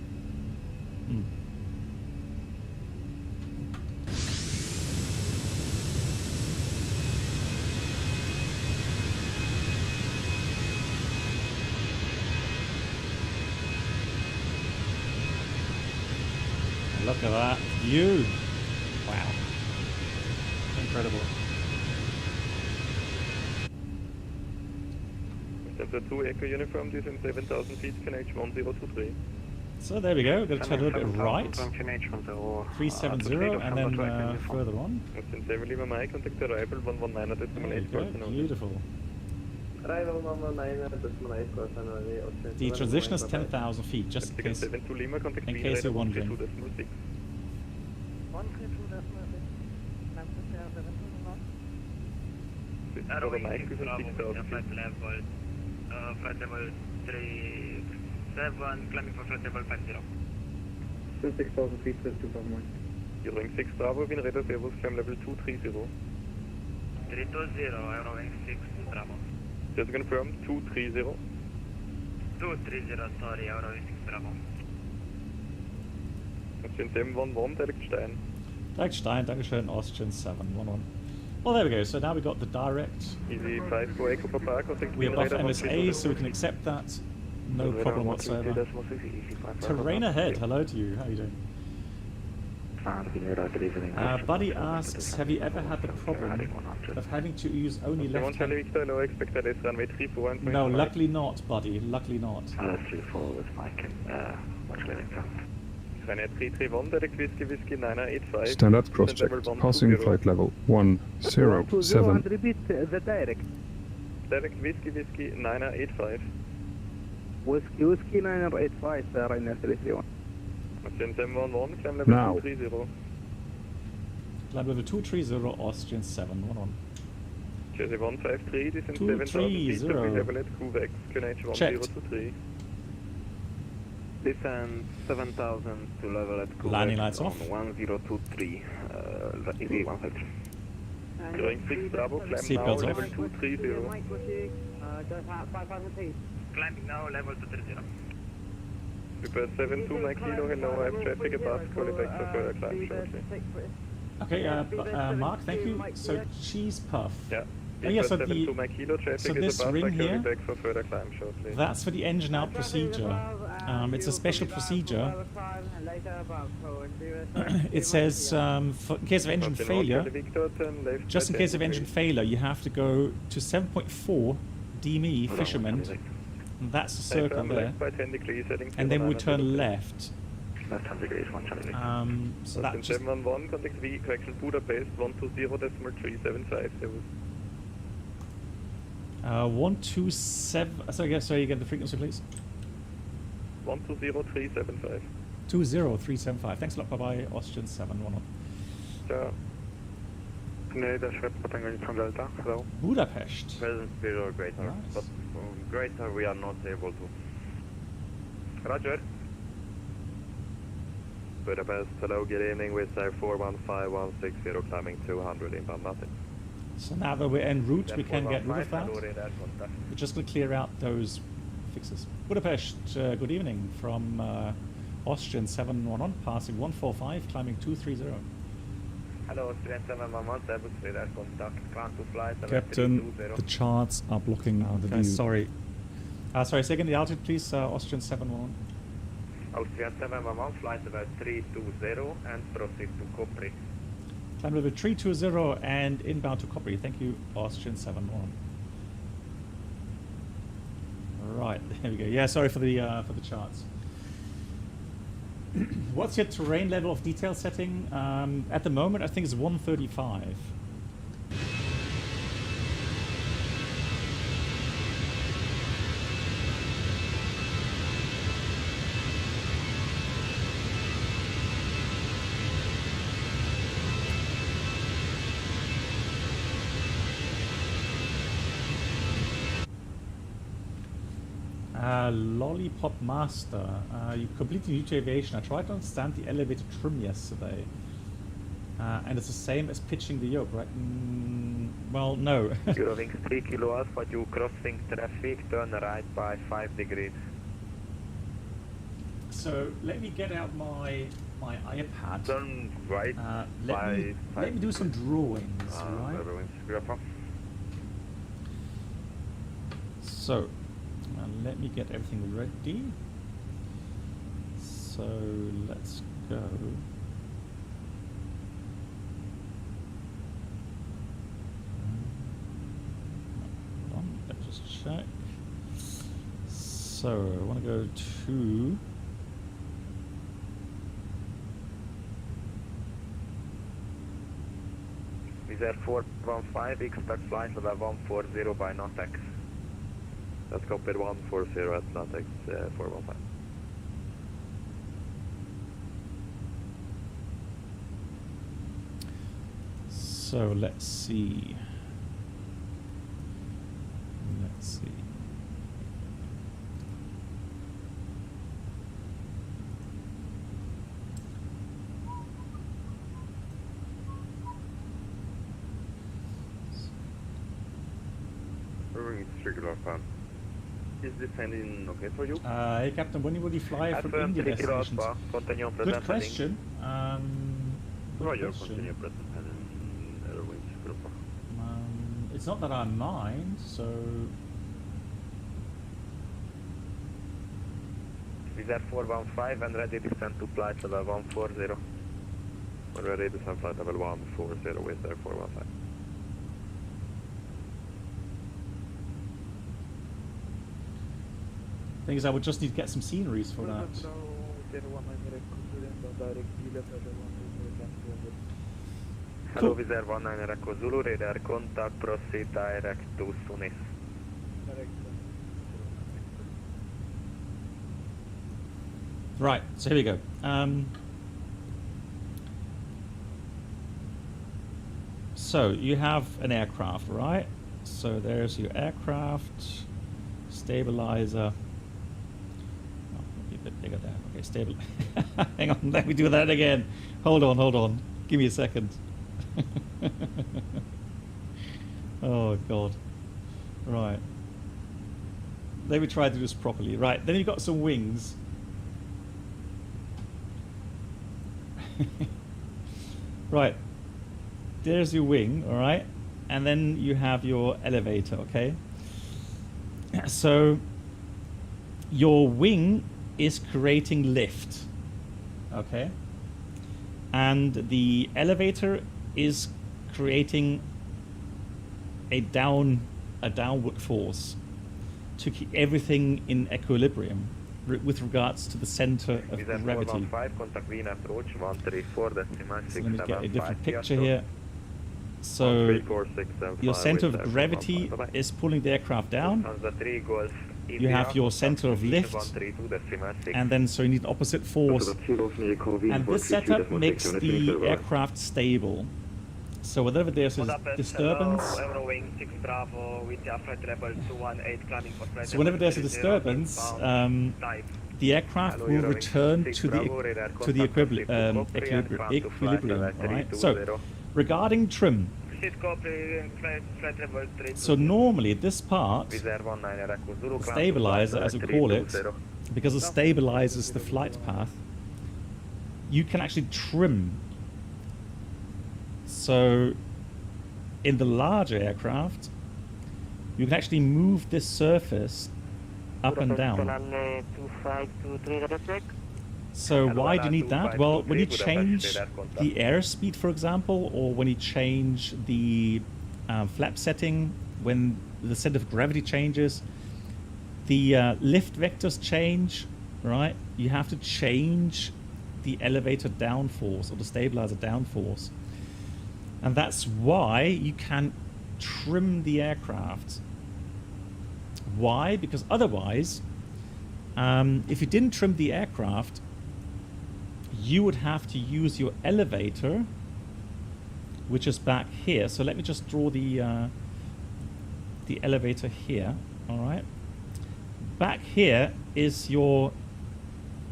[SPEAKER 1] Look at that view. Wow. Incredible.
[SPEAKER 15] Delta 2 Echo Uniform, descend 7,000 feet, QNH 1023.
[SPEAKER 1] So there we go. We're going to turn a little bit right. 370 and then further on.
[SPEAKER 15] Austrian 7 Lima Mike, contact arrival 119.8.
[SPEAKER 1] There you go. Beautiful.
[SPEAKER 17] Arrival 119.8.
[SPEAKER 1] The transition is 10,000 feet, just in case, you're wondering.
[SPEAKER 10] 132.6.
[SPEAKER 15] Papa Mike, descend 6,000 feet.
[SPEAKER 16] Flight level 237, climbing for flight level 50.
[SPEAKER 5] Still 6,000 feet, just 2 Mike.
[SPEAKER 15] Hearing 6 Bravo, Wien Radar Servus, climb level 230.
[SPEAKER 16] 320, Eurowing 6 Bravo.
[SPEAKER 15] Just confirm, 230.
[SPEAKER 16] 230, sorry, Eurowing 6 Bravo.
[SPEAKER 15] Austrian 711, direct Stein.
[SPEAKER 1] Direct Stein, Dankeschön, Austrian 711. Well, there we go. So now we got the direct.
[SPEAKER 15] Easy 5 go Echo Papa,
[SPEAKER 1] we are above MSA, so we can accept that. No problem whatsoever. Terrain ahead, hello to you. How are you doing? Buddy asks, have you ever had the problem of having to use only left hand? No, luckily not, buddy. Luckily not.
[SPEAKER 13] Standard cross-check. Passing flight level 107.
[SPEAKER 8] Repeat the direct.
[SPEAKER 15] Direct Whiskey 985.
[SPEAKER 8] Whiskey 985, Ryanair 331.
[SPEAKER 15] Austrian 711, climb level 230.
[SPEAKER 1] Climb level 230, Austrian 711.
[SPEAKER 15] Jersey 153, descend 7,000 feet, level at QVX, QNH 1023.
[SPEAKER 6] Descend 7,000 to level at QVX.
[SPEAKER 1] Landing lights off.
[SPEAKER 6] 1023, easy 153.
[SPEAKER 15] Hearing 6 Bravo, climb now level 230.
[SPEAKER 16] Climbing now level 230.
[SPEAKER 15] Super 72 Mike Kilo, hello, I have traffic above, calling back for further climb shortly.
[SPEAKER 1] Okay, Mark, thank you. So cheese puff.
[SPEAKER 15] Yeah.
[SPEAKER 1] Oh, yeah, so,
[SPEAKER 15] Kilo, traffic
[SPEAKER 1] so
[SPEAKER 15] is
[SPEAKER 1] this
[SPEAKER 15] above,
[SPEAKER 1] ring here,
[SPEAKER 15] back for further climb shortly.
[SPEAKER 1] that's for the engine out procedure. It's a special procedure. It says, in case of engine failure, just in case of engine failure, you have to go to 7.4 DME Fisherman. And that's the circle there. And then we turn left.
[SPEAKER 6] Left 10 degrees, 1
[SPEAKER 1] so that's just...
[SPEAKER 15] 711, contact V, correction Budapest, 120.375.
[SPEAKER 1] 127... Sorry, again, the frequency, please.
[SPEAKER 15] 120.375.
[SPEAKER 1] 20375. Thanks a lot. Bye-bye, Austrian 711.
[SPEAKER 15] Ja.
[SPEAKER 6] Nee, that's Tango from Delta. Hello.
[SPEAKER 1] Budapest.
[SPEAKER 9] Present Zero, Greater.
[SPEAKER 1] Nice.
[SPEAKER 9] But Greater we are not able to.
[SPEAKER 15] Roger.
[SPEAKER 6] Budapest, hello, good evening, with 415160, climbing 200 inbound nothing.
[SPEAKER 1] So now that we're en route, we can get rid of that. We're just going to clear out those fixes. Budapest, good evening from Austrian 711, passing 145, climbing 230.
[SPEAKER 16] Hello, Austrian 711, service radar contact, plan to flight.
[SPEAKER 1] Captain, the charts are blocking the view. Sorry. Sorry, say again the altitude, please, Austrian 711.
[SPEAKER 16] Austrian 711, flight about 320 and proceed to Capri.
[SPEAKER 1] Climb level 320 and inbound to Capri. Thank you, Austrian 711. Right, there we go. Yeah, sorry for the charts. What's your terrain level of detail setting? At the moment, I think it's 135. Lollipop Master, you completely new to aviation. I tried to understand the elevator trim yesterday. And it's the same as pitching the yoke, right? Well, no.
[SPEAKER 6] Eurowings 3 kilo alpha, you crossing traffic, turn right by 5 degrees.
[SPEAKER 1] So let me get out my iPad.
[SPEAKER 6] Turn right
[SPEAKER 1] let me do some drawings, right? So, let me get everything ready. So let's go. Hold on, let's just check. So I want to go to
[SPEAKER 6] Wizz Air 415, expect flight level 140 by NOTX. That's copied 140 at NOTX 415.
[SPEAKER 1] So let's see.
[SPEAKER 6] Is descending okay for you?
[SPEAKER 1] Hey Captain, when will you fly from India destinations? Good question.
[SPEAKER 6] Roger, continue present heading Airwings Group.
[SPEAKER 1] It's not that I mind, so...
[SPEAKER 6] Wizz Air 415 and ready to descend to flight level 140. We're ready to descend flight level 140 with Air 415.
[SPEAKER 1] Thing is, I would just need to get some sceneries for that.
[SPEAKER 6] Hello, Wizz Air 19 Echo Zulu, radar contact, proceed direct to Tunis.
[SPEAKER 1] Right, so here we go. So you have an aircraft, right? So there's your aircraft, stabilizer. Oh, maybe a bit bigger there. Okay, stable. Hang on, let me do that again. Hold on. Give me a second. Oh God. Right. Let me try to do this properly. Right, then you've got some wings. Right, there's your wing, all right, and then you have your elevator, okay? So your wing is creating lift, okay, and the elevator is creating a downward force to keep everything in equilibrium with regards to the center of gravity. So let me get a different picture here. So your center of gravity is pulling the aircraft down. You have your center of lift, and then so you need opposite force. And this setup makes the aircraft stable. So whenever there's a disturbance, the aircraft will return to the equilibrium. Right? So regarding trim, so normally this part, the stabilizer as we call it, because it stabilizes the flight path, you can actually trim. So in the larger aircraft, you can actually move this surface up and down. So why do you need that? Well, when you change the airspeed, for example, or when you change the flap setting, when the center of gravity changes, the lift vectors change, right? You have to change the elevator downforce or the stabilizer downforce. And that's why you can trim the aircraft. Why? Because otherwise, if you didn't trim the aircraft, you would have to use your elevator, which is back here. So let me just draw the elevator here. All right. Back here is your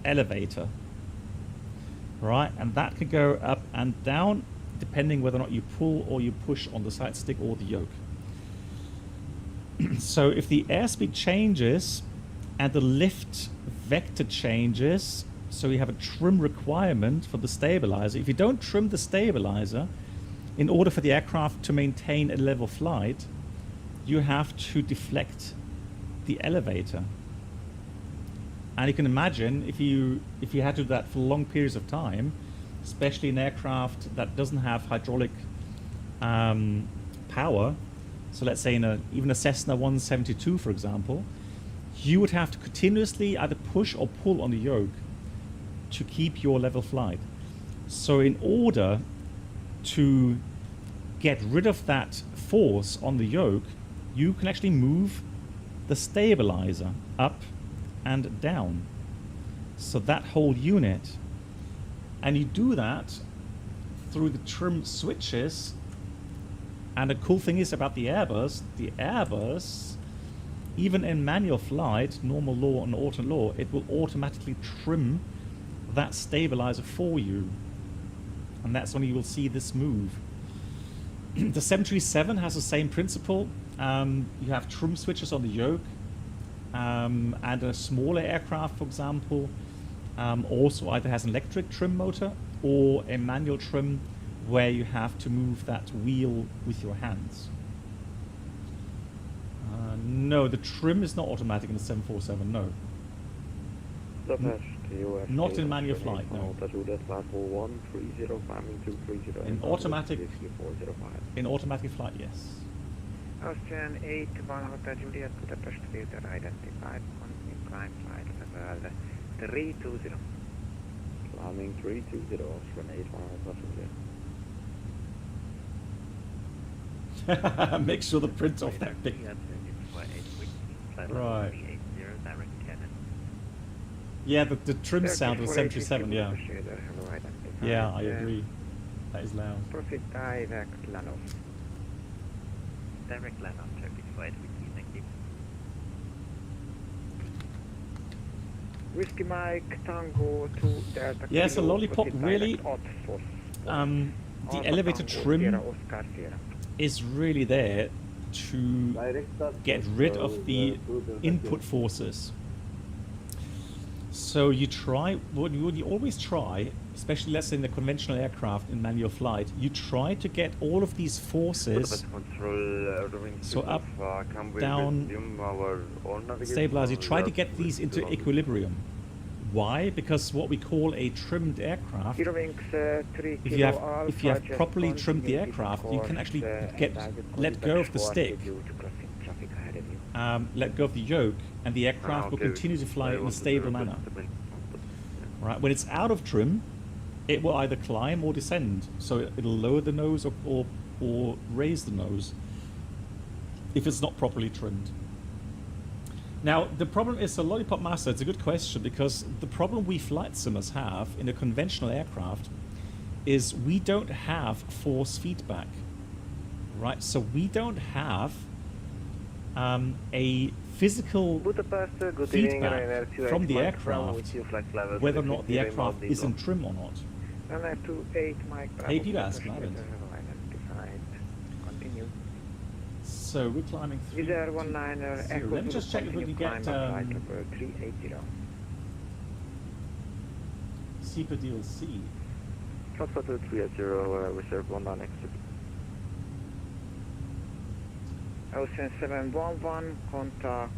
[SPEAKER 1] elevator. Right, and that can go up and down depending whether or not you pull or you push on the side stick or the yoke. So if the airspeed changes and the lift vector changes, so we have a trim requirement for the stabilizer. If you don't trim the stabilizer, in order for the aircraft to maintain a level flight, you have to deflect the elevator. And you can imagine if you had to do that for long periods of time, especially an aircraft that doesn't have hydraulic power, so let's say even a Cessna 172, for example, you would have to continuously either push or pull on the yoke to keep your level flight. So in order to get rid of that force on the yoke, you can actually move the stabilizer up and down. So that whole unit. And you do that through the trim switches. And the cool thing is about the Airbus, even in manual flight, normal law and alternate law, it will automatically trim that stabilizer for you. And that's when you will see this move. The 737 has the same principle. you have trim switches on the yoke, and a smaller aircraft, for example, also either has an electric trim motor or a manual trim where you have to move that wheel with your hands. No, the trim is not automatic in the 747, no. Not in manual flight, no. In automatic flight, yes.
[SPEAKER 19] Austrian 81 Hotel Juliet Budapest filter identified on incline flight level 320.
[SPEAKER 20] Climbing 320, Austrian 81 Hotel Juliet.
[SPEAKER 1] Make sure the print off that big. Right. Yeah, the trim sound of the 737, yeah. Yeah, I agree. That is loud.
[SPEAKER 19] Proceed direct land off.
[SPEAKER 16] Direct land on Turkish flight, thank you.
[SPEAKER 19] Whiskey Mike, Tango to Delta.
[SPEAKER 1] Yes, a lollipop, really. The elevator trim is really there to get rid of the input forces. So you try, what you always try, especially let's say in the conventional aircraft in manual flight, you try to get all of these forces, so up, down, stabilize, you try to get these into equilibrium. Why? Because what we call a trimmed aircraft, if you have properly trimmed the aircraft, you can actually let go of the stick, let go of the yoke, and the aircraft will continue to fly in a stable manner. Right? When it's out of trim, it will either climb or descend. So it'll lower the nose or raise the nose if it's not properly trimmed. Now, the problem is, so Lollipop Master, it's a good question, because the problem we flight simmers have in a conventional aircraft is we don't have force feedback. Right? So we don't have a physical feedback from the aircraft whether or not the aircraft is in trim or not. Hey, Peter,
[SPEAKER 19] continue.
[SPEAKER 1] So we're climbing through. Let me just check if we can get Super Deal C.
[SPEAKER 6] Foxtrot 380, reserve 19 exit.
[SPEAKER 19] Ocean 711, contact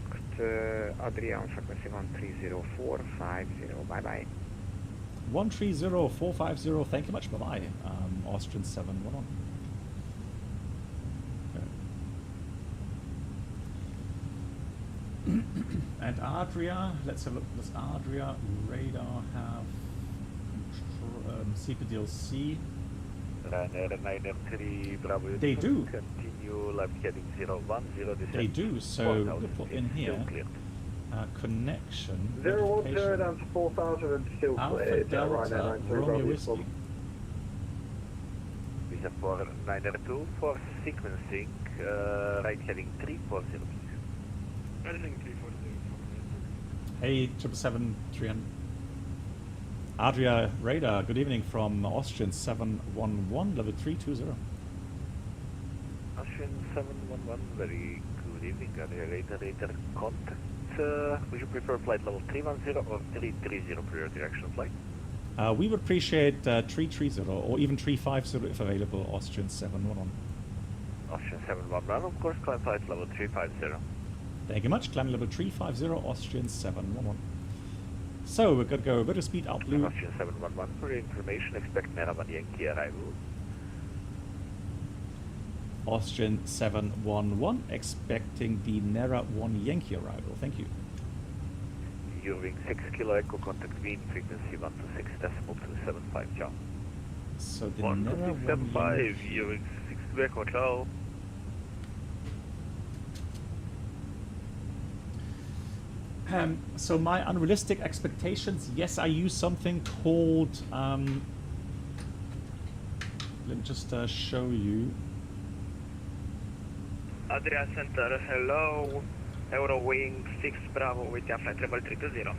[SPEAKER 19] Adrian frequency 130450, bye bye.
[SPEAKER 1] 130450, thank you much, bye bye. Austrian 711. Okay. And Adria, let's have a look. Does Adria radar have CPDL C? They do. They do, so we'll put in here connection.
[SPEAKER 17] 010 and 4000 and still clear.
[SPEAKER 1] Delta, Romeo Whiskey.
[SPEAKER 16] We have for 902 for sequencing, right heading 340.
[SPEAKER 1] Hey, 777-300. Adria radar, good evening from Austrian 711, level 320.
[SPEAKER 16] Austrian 711, very good evening, Adria radar contact. Would you prefer flight level 310 or 330 for your direction flight?
[SPEAKER 1] We would appreciate 330 or even 350 if available, Austrian 711.
[SPEAKER 16] Austrian 711, of course, climb flight level 350.
[SPEAKER 1] Thank you much, climb level 350, Austrian 711. So we're going to go a bit of speed out blue.
[SPEAKER 16] Austrian 711, for your information, expect Nera 1 Yankee arrival.
[SPEAKER 1] Austrian 711, expecting the Nera 1 Yankee arrival. Thank you.
[SPEAKER 16] Eurowing 6 Kilo Echo, contact Wien, frequency 126.275, ciao.
[SPEAKER 1] So the Nera 1 Yankee.
[SPEAKER 16] Eurowing 6 Echo, ciao.
[SPEAKER 1] So my unrealistic expectations, yes, I use something called, let me just show you.
[SPEAKER 19] Adria Center, hello, Eurowing 6 Bravo with your flight level 320.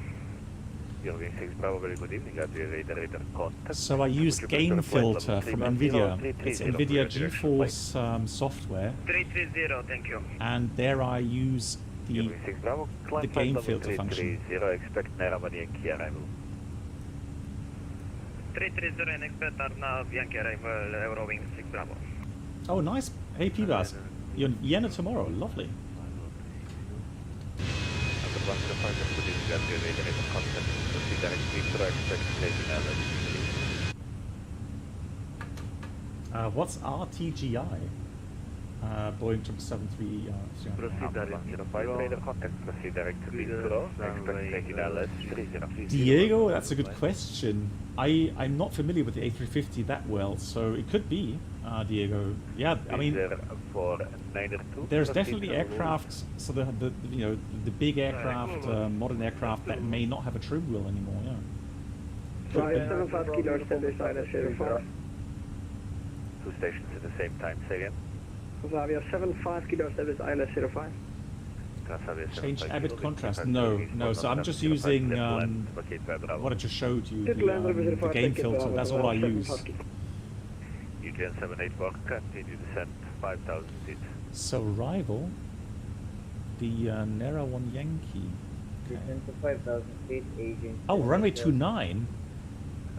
[SPEAKER 1] So I use gain filter from NVIDIA. It's NVIDIA GeForce software.
[SPEAKER 6] 330, thank you.
[SPEAKER 1] And there I use the gain filter function.
[SPEAKER 16] Expect Nerva Yankee arrival.
[SPEAKER 6] 330 and expect now Yankee arrival, Eurowing 6 Bravo.
[SPEAKER 1] Oh, nice. Hey, P-Bus. You're in Vienna tomorrow. Lovely. What's RTGI? Boeing 773. Diego, that's a good question. I'm not familiar with the A350 that well, so it could be Diego. Yeah, I mean, there's definitely aircraft. So the big aircraft, modern aircraft that may not have a trim wheel anymore. Yeah.
[SPEAKER 14] 75 kilo service island 05.
[SPEAKER 16] Two stations at the same time. Say again.
[SPEAKER 14] Zavia 75 kilo service island 05.
[SPEAKER 1] Change avid contrast. No. So I'm just using what I just showed you, the gain filter. That's all I use.
[SPEAKER 16] UGN 784, continue descent 5,000 feet.
[SPEAKER 1] So arrival, the Nera 1 Yankee.
[SPEAKER 14] Descent to 5,000 feet, agent.
[SPEAKER 1] Oh, runway 29.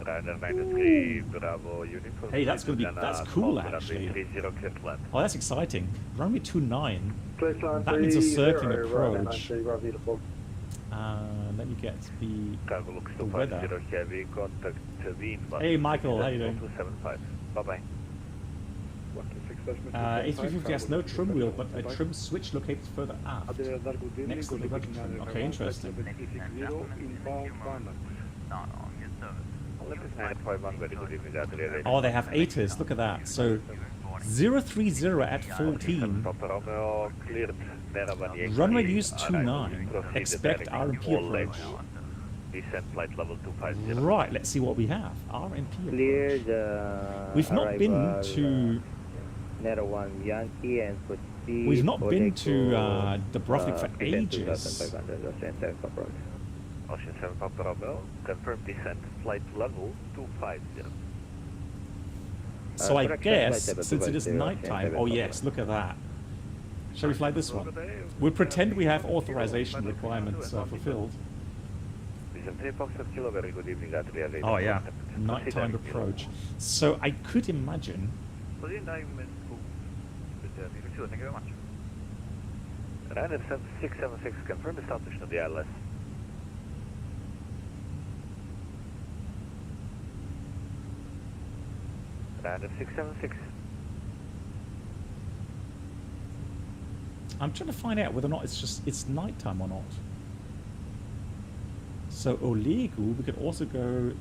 [SPEAKER 16] Ryder 93, Bravo, uniform.
[SPEAKER 1] Hey, that's cool actually. Oh, that's exciting. Runway 29. That means a circling approach. Let me get the weather. Hey, Michael, how you doing?
[SPEAKER 16] Bye-bye.
[SPEAKER 1] A350 has no trim wheel, but a trim switch located further aft, next to the rudder trim. Okay, interesting. Oh, they have ATIS, look at that. So 030 at 14. Runway use 29. Expect RMP approach.
[SPEAKER 16] Descent flight level 250.
[SPEAKER 1] Right, let's see what we have. RMP approach. We've not been to We've not been to Dubrovnik for ages.
[SPEAKER 16] Ocean 7 Papa Romeo, confirm descent, flight level 250.
[SPEAKER 1] So I guess, since it is nighttime, oh yes, look at that. Shall we fly this one? We'll pretend we have authorization requirements fulfilled. Oh yeah, nighttime approach. So I could imagine...
[SPEAKER 16] Ryder 676, confirm the status of the ILS. Ryder 676.
[SPEAKER 1] I'm trying to find out whether or not it's nighttime or not. So Olegu, we could also go.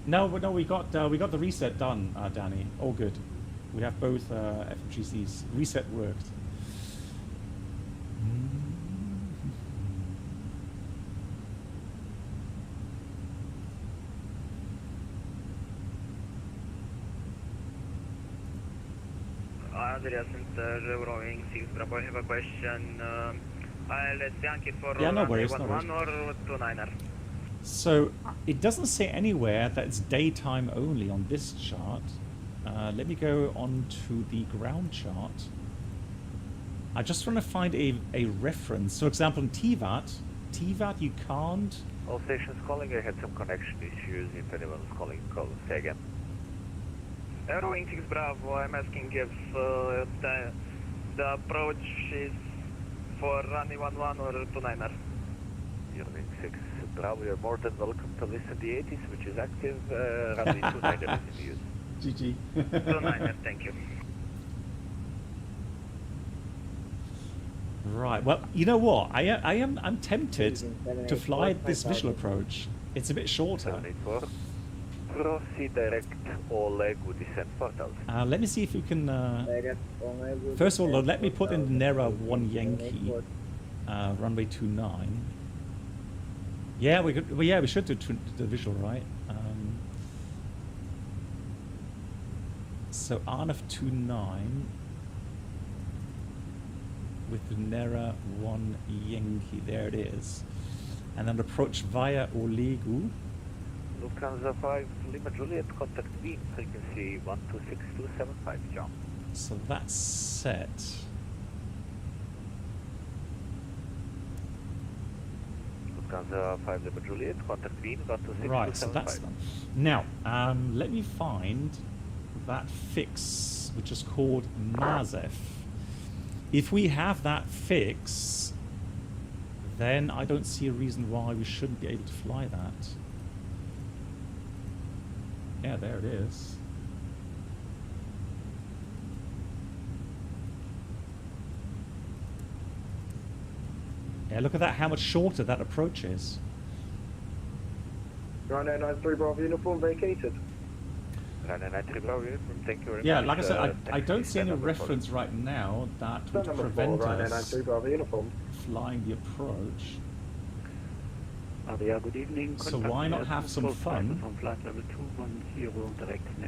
[SPEAKER 1] No, we got the reset done, Danny. All good. We have both FMGCs. Reset worked.
[SPEAKER 6] Andreas Center, Eurowing 6 Bravo, I have a question. ILS Yankee for
[SPEAKER 1] yeah, no worries, no worries.
[SPEAKER 6] Or 29er?
[SPEAKER 1] So it doesn't say anywhere that it's daytime only on this chart. Let me go on to the ground chart. I just want to find a reference. So, for example, in TVAT you can't.
[SPEAKER 16] All stations calling. I had some connection issues. If anyone was calling, call. Say again.
[SPEAKER 6] Eurowing 6 Bravo, I'm asking if the approach is for runway 11 or 29er.
[SPEAKER 16] Eurowing 6 Bravo, you're more than welcome to listen the 80s, which is active. Runway 29er is in use.
[SPEAKER 1] GG.
[SPEAKER 6] 29er, thank you.
[SPEAKER 1] Right. Well, you know what? I'm tempted to fly this visual approach. It's a bit shorter.
[SPEAKER 16] 784. Proceed direct Olegu descent 4000.
[SPEAKER 1] Let me see if we can. First of all, let me put in the Nera 1 Yankee, runway 29. Yeah, we could. Well, yeah, we should do the visual, right? So RNF 29. with the Nera 1 Yankee. There it is. And then approach via Olegu.
[SPEAKER 16] Lufthansa 5 Lima Juliet, contact Wien, frequency 126275, jump.
[SPEAKER 1] So that's set.
[SPEAKER 16] Lufthansa 5 Lima Juliet, contact Wien, 126275.
[SPEAKER 1] Right, so that's done. Now, let me find that fix, which is called MSFS. If we have that fix, then I don't see a reason why we shouldn't be able to fly that. Yeah, there it is. Yeah, look at that, how much shorter that approach is.
[SPEAKER 17] 9993 Bravo uniform vacated.
[SPEAKER 16] 9993 Bravo uniform, thank you very much.
[SPEAKER 1] Yeah, like I said, I don't see any reference right now that would prevent us flying the approach.
[SPEAKER 7] Good evening.
[SPEAKER 1] So why not have some fun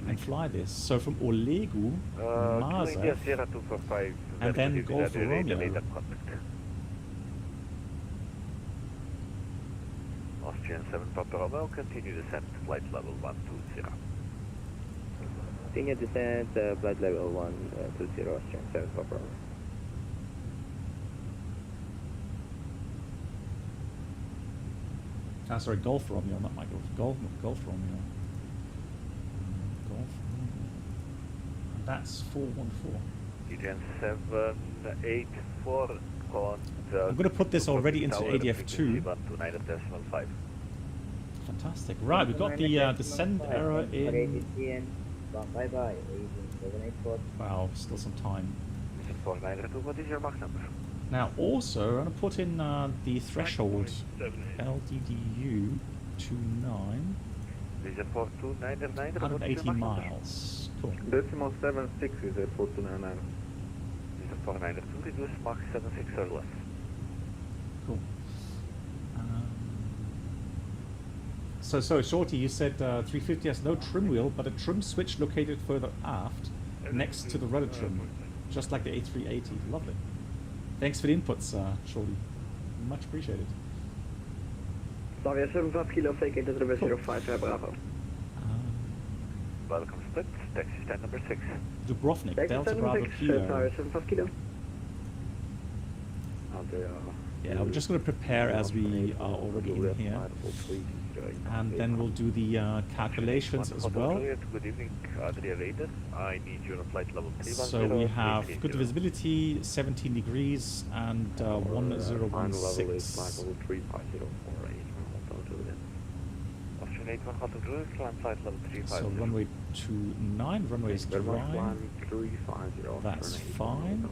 [SPEAKER 1] and fly this? So from Olegu, MSFS, and then go for Romeo.
[SPEAKER 16] Austrian 7 Papa Romeo, continue descent, flight level 120.
[SPEAKER 20] Continue descent, flight level 120, Austrian 7 Papa Romeo.
[SPEAKER 1] Sorry, Golf Romeo, not my Golf Romeo. Golf Romeo. And that's 414.
[SPEAKER 16] Adrian 784,
[SPEAKER 1] I'm going to put this already into ADF2.
[SPEAKER 16] 129.5.
[SPEAKER 1] Fantastic. Right, we've got the descent error in... Wow, still some time.
[SPEAKER 16] What is your Mach number?
[SPEAKER 1] Now also, I'm going to put in the threshold LDDU 29. 180 miles. Cool.
[SPEAKER 6] Decimal 76 is at 4299.
[SPEAKER 16] 492, reduce Mach 76 or less.
[SPEAKER 1] Cool. So Shorty, you said 350 has no trim wheel, but a trim switch located further aft, next to the rudder trim, just like the A380. Lovely. Thanks for the inputs, Shorty. Much appreciated.
[SPEAKER 5] Slavia 75 kilo, fake into the 05 Bravo.
[SPEAKER 16] Welcome split, taxi stand number 6.
[SPEAKER 1] Dubrovnik, Delta Bravo Kilo.
[SPEAKER 5] 75 kilo.
[SPEAKER 1] Yeah, we're just going to prepare as we are already in here. And then we'll do the calculations as well.
[SPEAKER 16] Good evening, Adria. I need you on flight level 310.
[SPEAKER 1] So we have good visibility, 17 degrees, and 1016. So runway 29, runway is dry. That's fine.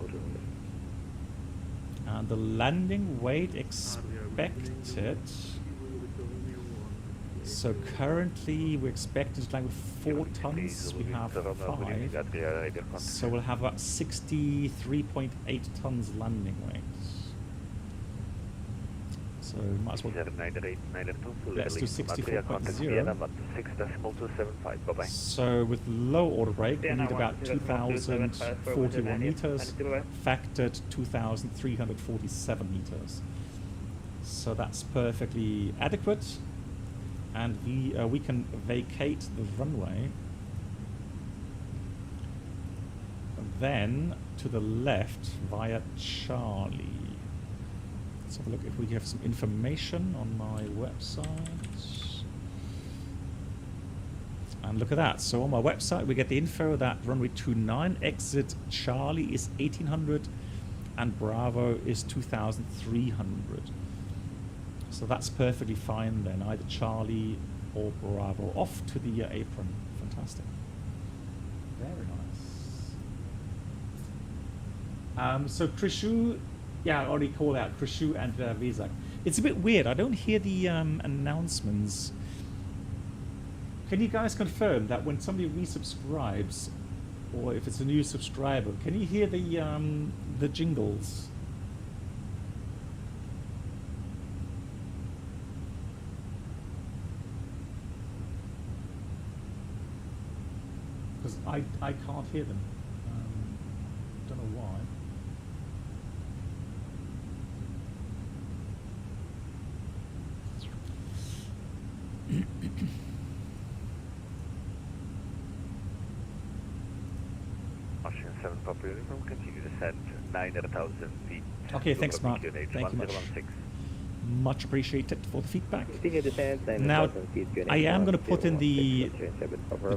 [SPEAKER 1] And the landing weight expected. So currently we're expected to land with 4 tons. We have 5. So we'll have about 63.8 tons landing weight. So might as well. Let's do 64.0. So with low order brake, we need about 2,041 meters, factored 2,347 meters. So that's perfectly adequate, and we can vacate the runway. And then to the left via Charlie. Let's have a look if we have some information on my website. And look at that. So on my website we get the info that runway 29 exit Charlie is 1800 and Bravo is 2300. So that's perfectly fine then, either Charlie or Bravo. Off to the apron. Fantastic. Very nice. So Krishu, yeah, I already called out Krishu and Vizak. It's a bit weird. I don't hear the announcements. Can you guys confirm that when somebody resubscribes, or if it's a new subscriber, can you hear the jingles? Because I can't hear them. Don't know why.
[SPEAKER 16] 7 Papa Uniform, continue descent 9,000 feet.
[SPEAKER 1] Okay, thanks, Mark. Thank you much. Much appreciated for the feedback. Now, I am going to put in the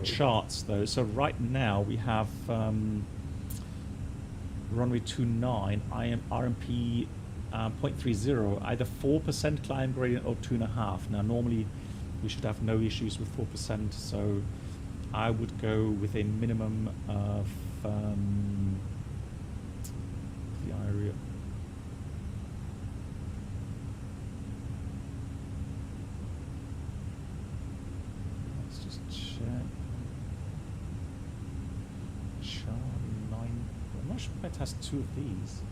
[SPEAKER 1] charts, though. So right now we have runway 29, I am RMP 0.30, either 4% climb gradient or 2.5. Now, normally we should have no issues with 4%, so I would go with a minimum of the area. Let's just check. Charlie 9. I'm not sure if it has 2 of these.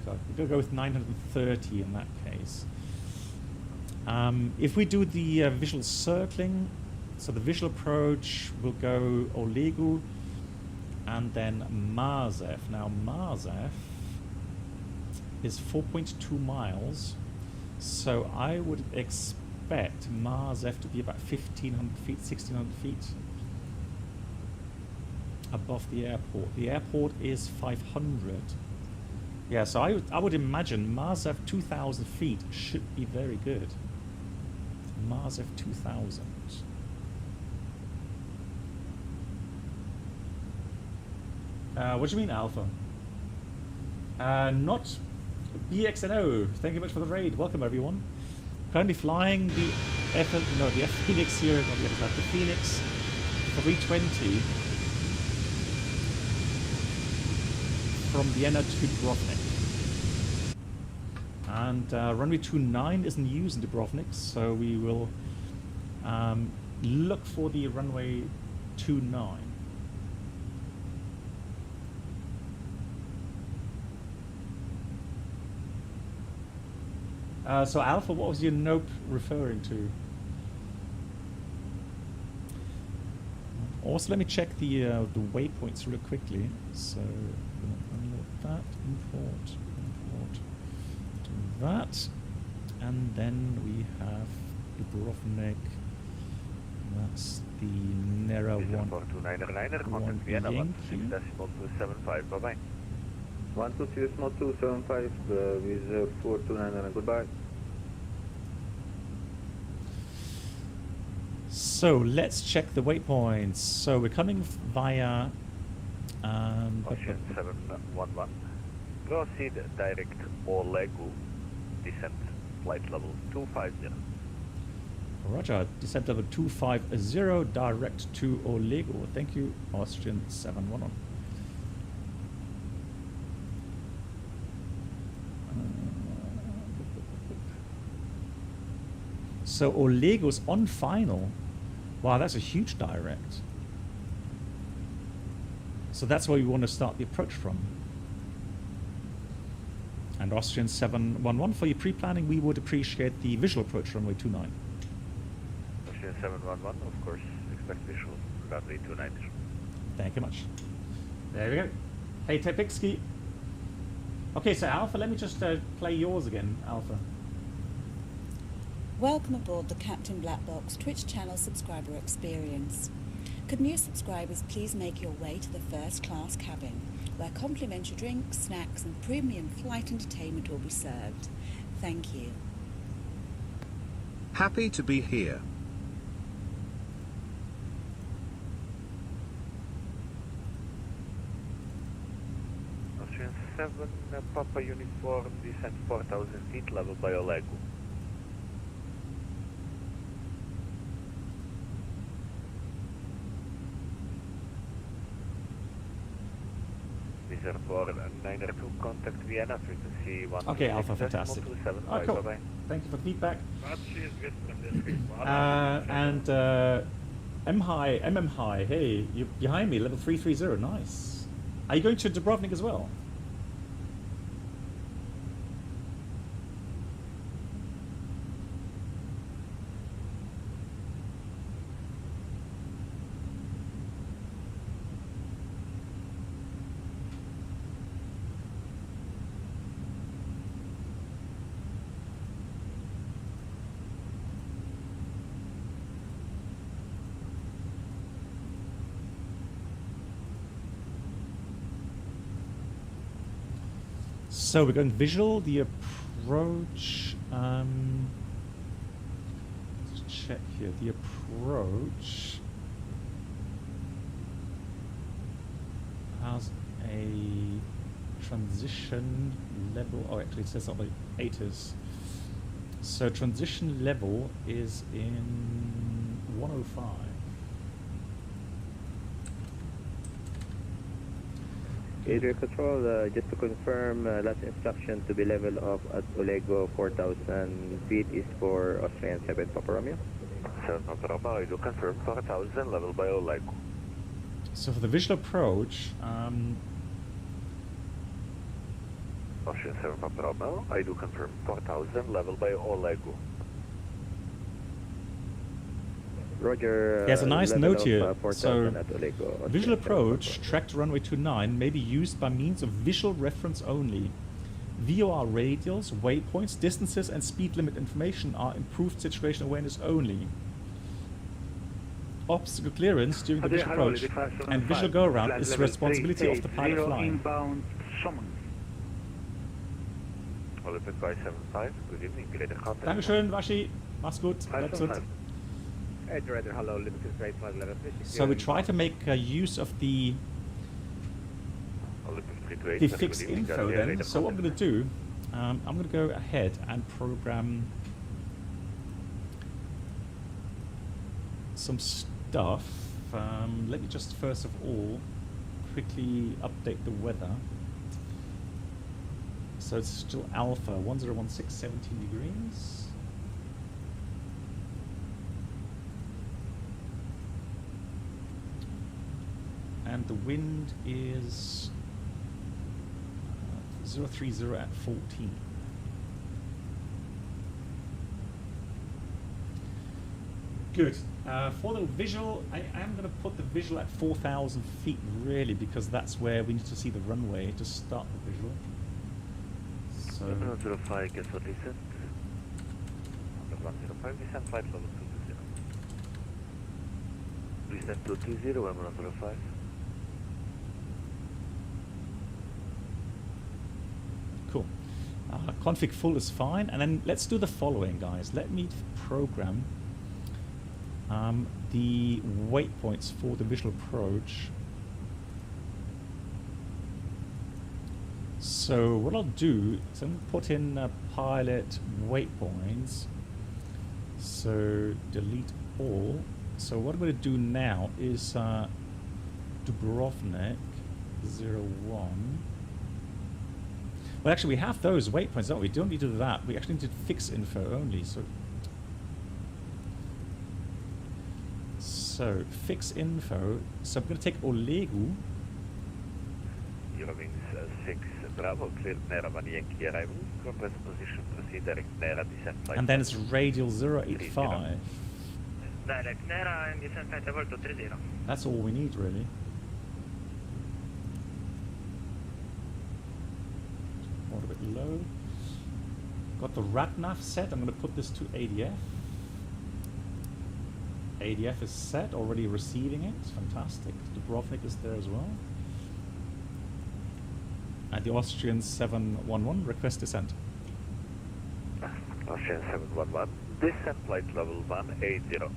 [SPEAKER 1] We're going to go with 930 in that case. If we do the visual circling, so the visual approach will go LOWW and then MSFS. Now MSFS is 4.2 miles, so I would expect MSFS to be about 1,500 feet, 1,600 feet above the airport. The airport is 500. Yeah, so I would imagine MSFS 2,000 feet should be very good. MSFS 2,000. What do you mean, Alpha? Not BXNO. Thank you much for the raid. Welcome, everyone. Currently flying the FENIX here. Not the FENIX, the FENIX 320 from Vienna to Dubrovnik. And runway 29 isn't used in Dubrovnik, so we will look for the runway 29. So Alpha, what was your note referring to? Also, let me check the waypoints real quickly. So unload that, import, do that, and then we have Dubrovnik. That's the Nera 1.
[SPEAKER 16] 1 Vienna, 1.6.275, bye-bye.
[SPEAKER 20] 126.275 with 429, goodbye.
[SPEAKER 1] So let's check the waypoints. So we're coming via
[SPEAKER 16] Ocean 711. Proceed direct LOWW. Descent flight level 250.
[SPEAKER 1] Roger, descent level 250 direct to LOWW. Thank you, Austrian 711. So LOWW's on final. Wow, that's a huge direct. So that's where we want to start the approach from. And Austrian 711, for your pre-planning, we would appreciate the visual approach runway 29.
[SPEAKER 16] Austrian 711, of course, expect visual runway 29.
[SPEAKER 1] Thank you much. There we go. Hey, Tepixki. Okay, so Alpha, let me just play yours again, Alpha.
[SPEAKER 2] Welcome aboard the Captain Black Box Twitch channel subscriber experience. Could new subscribers please make your way to the first class cabin, where complimentary drinks, snacks and premium flight entertainment will be served. Thank you.
[SPEAKER 3] Happy to be here.
[SPEAKER 16] Austrian 7 Papa Uniform, descent 4,000 feet, level by LOWW. For 902, contact Vienna, frequency 1.
[SPEAKER 1] Okay, Alpha, fantastic. Oh, cool.
[SPEAKER 16] Bye-bye.
[SPEAKER 1] Thank you for the feedback. And MM High, hey, you're behind me, level 330, nice. Are you going to Dubrovnik as well? So we're going visual, the approach, let's check here, the approach has a transition level, oh actually it says something like 8's. So transition level is in 105.
[SPEAKER 20] Air Control, just to confirm, last instruction to be level off at Olego 4,000 feet is for Austrian 7 Papa Romeo.
[SPEAKER 16] 7 Papa Romeo, I do confirm 4,000 level by Olego.
[SPEAKER 1] So for the visual approach,
[SPEAKER 16] Austrian 7 Papa Romeo, I do confirm 4,000 level by Olego.
[SPEAKER 20] Roger.
[SPEAKER 1] There's a nice note here. So, visual approach, tracked runway 29, may be used by means of visual reference only. VOR radials, waypoints, distances, and speed limit information are improved situation awareness only. Obstacle clearance during the visual approach and visual go-around is the responsibility of the pilot flying.
[SPEAKER 7] Inbound summon.
[SPEAKER 16] Olympic 575, good evening, Greater Contact.
[SPEAKER 1] Dankeschön, Washi. Mach's gut. Bleib's gut.
[SPEAKER 20] Hello,
[SPEAKER 1] So we try to make use of the fixed info then. So what I'm going to do, I'm going to go ahead and program some stuff. Let me just first of all quickly update the weather. So it's still alpha, 1016, 17 degrees. And the wind is 030 at 14. Good. For the visual, I am going to put the visual at 4,000 feet really, because that's where we need to see the runway to start the visual. So
[SPEAKER 16] 105, guess what he said? 105, descent flight level 220. Descent 220, 105.
[SPEAKER 1] Cool. Config full is fine, and then let's do the following, guys. Let me program the waypoints for the visual approach. So what I'll do is I'm going to put in pilot waypoints. So delete all. So what I'm going to do now is Dubrovnik 01. Well, actually, we have those waypoints, don't we? We don't need to do that. We actually need to fix info only. So fix info. So I'm going to take Olegu.
[SPEAKER 16] Eurowings 6 Bravo, clear Neravan Yankee arrival. Compress position, proceed direct Nera descent flight.
[SPEAKER 1] And then it's radial 085.
[SPEAKER 10] Direct Nera and descent flight level 230.
[SPEAKER 1] That's all we need, really. A bit low. Got the RATNAV set. I'm going to put this to ADF. ADF is set, already receiving it. Fantastic. Dubrovnik is there as well. And the Austrian 711 request descent.
[SPEAKER 16] Austrian 711, descent flight level 180.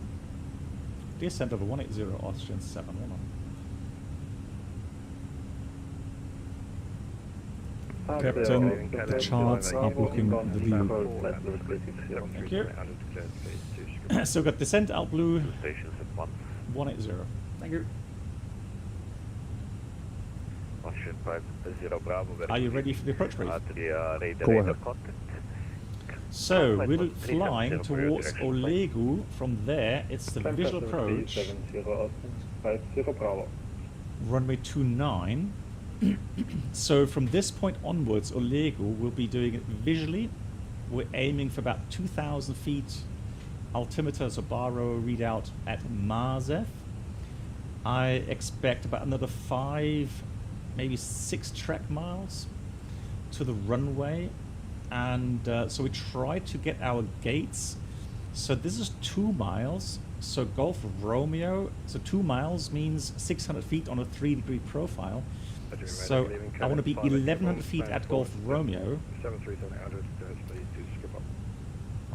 [SPEAKER 1] Descent level 180, Austrian 711. Captain, the charts are blocking the view. Thank you. So got descent out blue 180. Thank you. Are you ready for the approach brief?
[SPEAKER 13] Go ahead.
[SPEAKER 1] So we're flying towards Olegu. From there, it's the visual approach. Runway 29. So from this point onwards, Olegu will be doing it visually. We're aiming for about 2,000 feet altimeter Zobaro readout at Mazef. I expect about another 5, maybe 6 track miles to the runway. And so we try to get our gates. So this is 2 miles. So Golf Romeo. So 2 miles means 600 feet on a 3-degree profile. So I want to be 1100 feet at Golf Romeo.
[SPEAKER 8] 737-800, speed to skip up.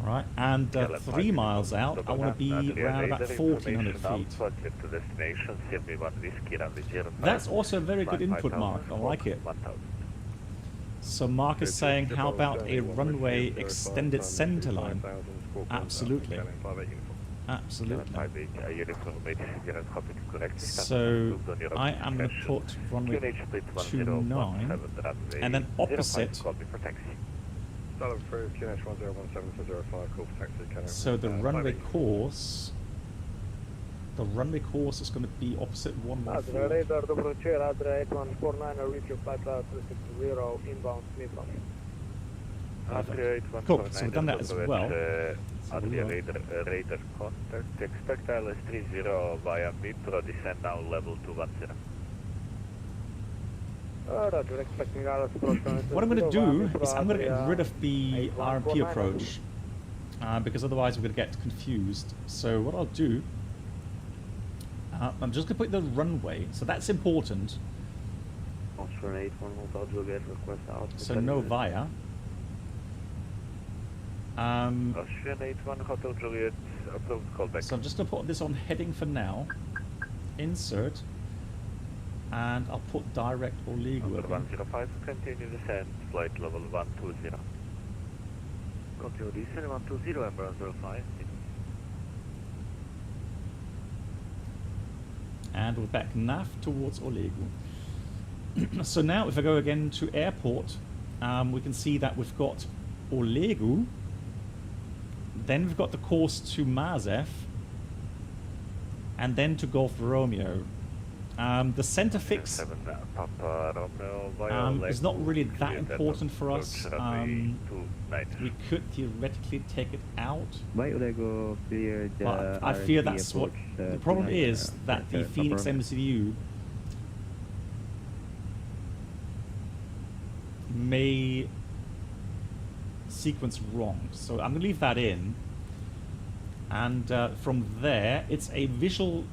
[SPEAKER 1] All right, and 3 miles out, I want to be around about 1400 feet. That's also a very good input, Mark. I like it. So Mark is saying, how about a runway extended centerline? Absolutely. Absolutely. So I am going to put runway 29 and then opposite. So the runway course is going to be opposite 114.
[SPEAKER 21] Radar Dubrovnik, Adria 8149, reach your flight level 360 inbound Smithland.
[SPEAKER 1] Cool, so we've done that as well.
[SPEAKER 16] Radar contact, expect ILS 30 via Mitro, descend now level 210.
[SPEAKER 21] Roger, expecting ILS
[SPEAKER 1] what I'm going to do is I'm going to get rid of the RMP approach because otherwise we're going to get confused. So what I'll do, I'm just going to put the runway, so that's important. So no via. So I'm just going to put this on heading for now. Insert. And I'll put direct or legal.
[SPEAKER 16] 105, continue descent, flight level 120. Continue descent 120, Embraer 05.
[SPEAKER 1] And we're back nav towards Olegu. So now if I go again to airport, we can see that we've got Olegu, then we've got the course to Mazef, and then to Golf Romeo. The center fix is not really that important for us. We could theoretically take it out, but I fear that's what the problem is, that the FENIX MCU may sequence wrong. So I'm going to leave that in, and from there it's a visual.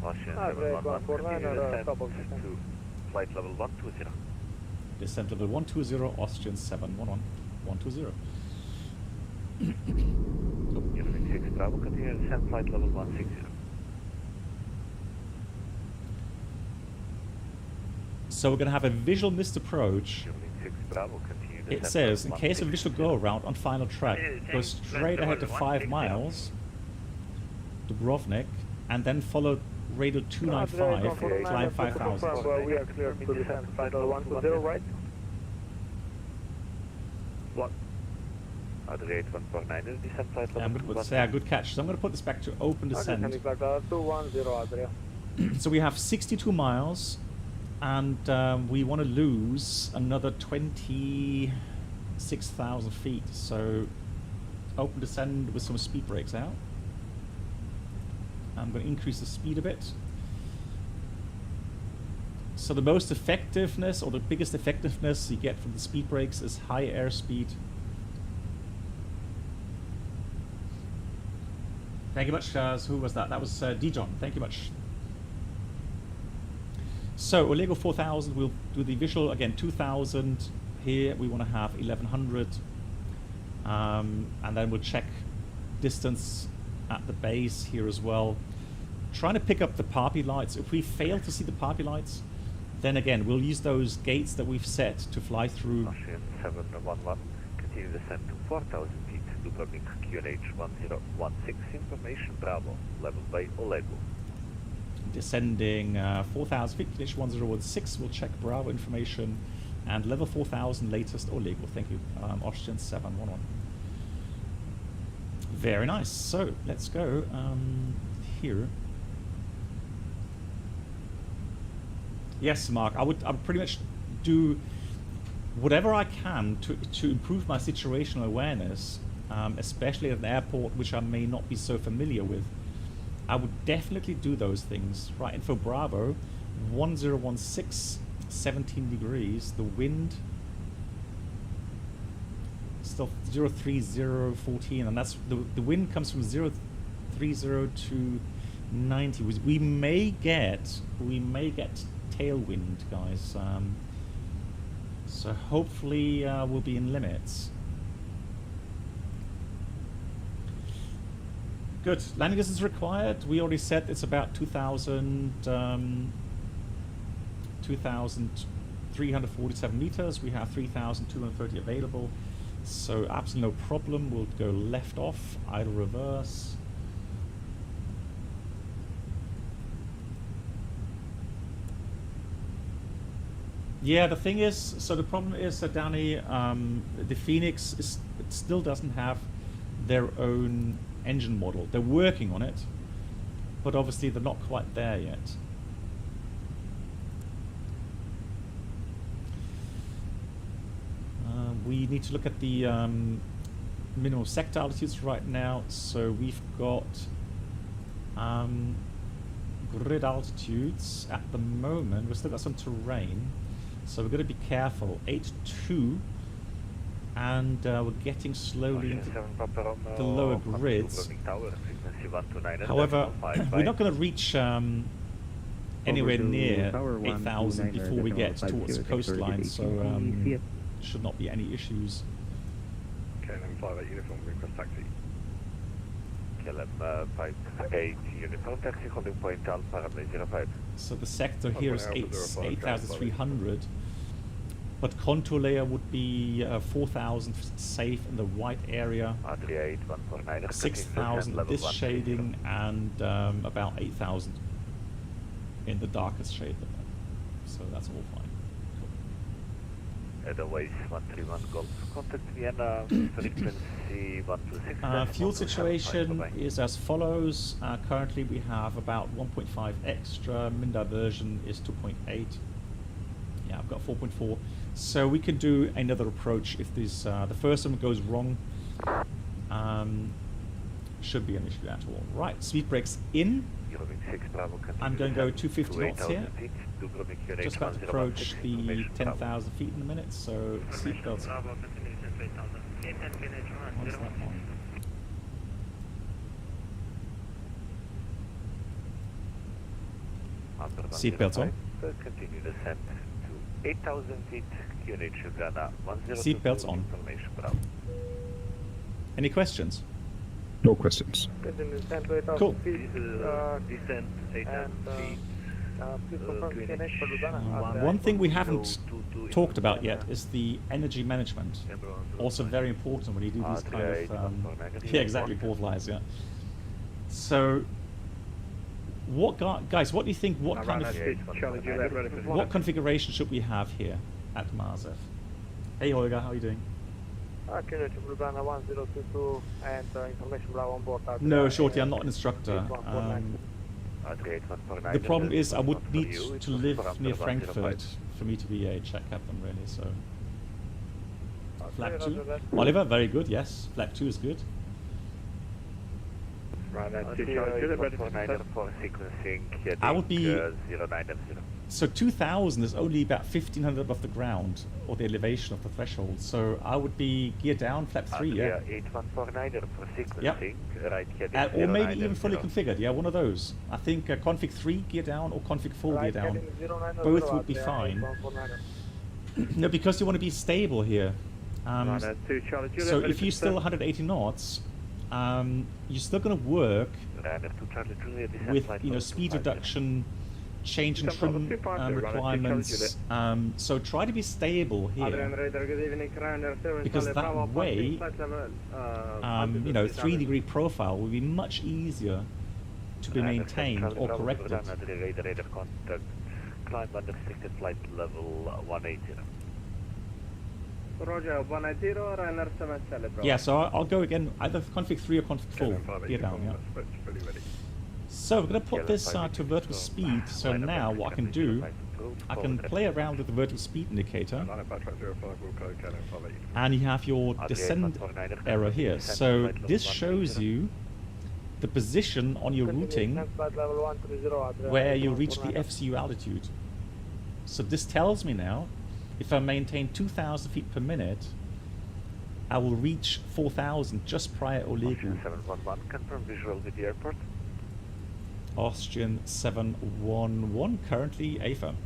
[SPEAKER 16] Flight level 120.
[SPEAKER 1] Descent level 120, Austrian 711 120.
[SPEAKER 16] Unit 6 Bravo, continue descent flight level 160.
[SPEAKER 1] So we're going to have a visual missed approach.
[SPEAKER 16] Unit 6 Bravo, continue descent.
[SPEAKER 1] It says, in case of visual go around on final track, go straight ahead to 5 miles, Dubrovnik, and then follow radar 295, climb 5,000.
[SPEAKER 21] We are clear to descend flight level 120, right?
[SPEAKER 16] Block. Adria 8149 is descent flight level
[SPEAKER 1] 120. Good catch. So I'm going to put this back to open descent. So we have 62 miles, and we want to lose another 26,000 feet. So open descend with some speed brakes out. I'm going to increase the speed a bit. So the most effectiveness, or the biggest effectiveness you get from the speed brakes, is high airspeed. Thank you much. Who was that? That was Dijon. Thank you much. So Olego 4000, we'll do the visual again. 2000 here. We want to have 1100, and then we'll check distance at the base here as well. Trying to pick up the PAPI lights. If we fail to see the PAPI lights, then again we'll use those gates that we've set to fly through.
[SPEAKER 16] 711, continue descent to 4,000 feet. Dubrovnik QNH 1016, information Bravo, level by Olego.
[SPEAKER 1] Descending 4,000 feet, QNH 1016. We'll check Bravo information and level 4,000 latest Olego. Thank you, Austrian 711. Very nice. So let's go here. Yes, Mark. I would pretty much do whatever I can to improve my situational awareness, especially at an airport which I may not be so familiar with. I would definitely do those things. Right, info Bravo, 1016, 17 degrees. The wind still 03014, and that's the wind comes from 030 to 90. We may get tailwind, guys. So hopefully we'll be in limits. Good. Landing distance required. We already said it's about 2,347 meters. We have 3,230 available. So absolutely no problem. We'll go left off, idle reverse. Yeah, the thing is, so the problem is that Danny, the FENIX it still doesn't have their own engine model. They're working on it, but obviously they're not quite there yet. We need to look at the minimum sector altitudes right now. So we've got grid altitudes at the moment. We've still got some terrain, so we're going to be careful. 8.2, and we're getting slowly into the lower grids. However, we're not going to reach anywhere near 8,000 before we get towards the coastline, so should not be any issues.
[SPEAKER 6] KLM 58 uniform, request taxi. KLM 58 uniform taxi, holding point Alpha, runway 05.
[SPEAKER 1] So the sector here is 8,300, but contour layer would be 4,000 safe in the white area, 6,000 this shading, and about 8,000 in the darkest shade. So that's all fine.
[SPEAKER 6] Otherwise, 131 Golf, contact Vienna, frequency 126.
[SPEAKER 1] Fuel situation is as follows. Currently we have about 1.5 extra, min diversion is 2.8. Yeah, I've got 4.4. So we can do another approach if this, the first one goes wrong. Should be an issue at all. Right, speed brakes in. I'm going to go 250 knots here. Just about to approach the 10,000 feet in a minute, so seatbelts on. What's that on? Seatbelts on.
[SPEAKER 6] Continue descent to 8,000 feet.
[SPEAKER 1] Seatbelts on. Any questions?
[SPEAKER 13] No questions.
[SPEAKER 1] Cool.
[SPEAKER 6] Descent 8,000 feet.
[SPEAKER 1] One thing we haven't talked about yet is the energy management. Also very important when you do these kind of yeah, exactly, port flies. Yeah. So, what guys? What do you think? What kind of what configuration should we have here at Marzef? Hey Holger, how are you doing? No, Shorty, I'm not an instructor. The problem is I would need to live near Frankfurt for me to be a check captain, really. So, flap 2. Oliver, very good. Yes, flap 2 is good. I would be. So 2,000 is only about 1,500 above the ground, or the elevation of the threshold. So I would be gear down, flap 3, yeah. Yep. Or maybe even fully configured, yeah, one of those. I think config 3 gear down or config 4 gear down. Both would be fine. No, because you want to be stable here. So if you're still 180 knots, you're still going to work with, you know, speed reduction, change in trim requirements. So try to be stable here, because that way, you know, 3-degree profile will be much easier to be maintained or corrected.
[SPEAKER 6] Climb under restricted flight level 180.
[SPEAKER 21] Roger, 180, runner 7
[SPEAKER 1] yeah, so I'll go again, either config 3 or config 4. Gear down, yeah. So we're going to put this to vertical speed. So now what I can do, I can play around with the vertical speed indicator, and you have your descent error here. So this shows you the position on your routing where you reach the FCU altitude. So this tells me now, if I maintain 2,000 feet per minute, I will reach 4,000 just prior LOWW.
[SPEAKER 6] 711, confirm visual with the airport.
[SPEAKER 1] Austrian 711, currently AFA.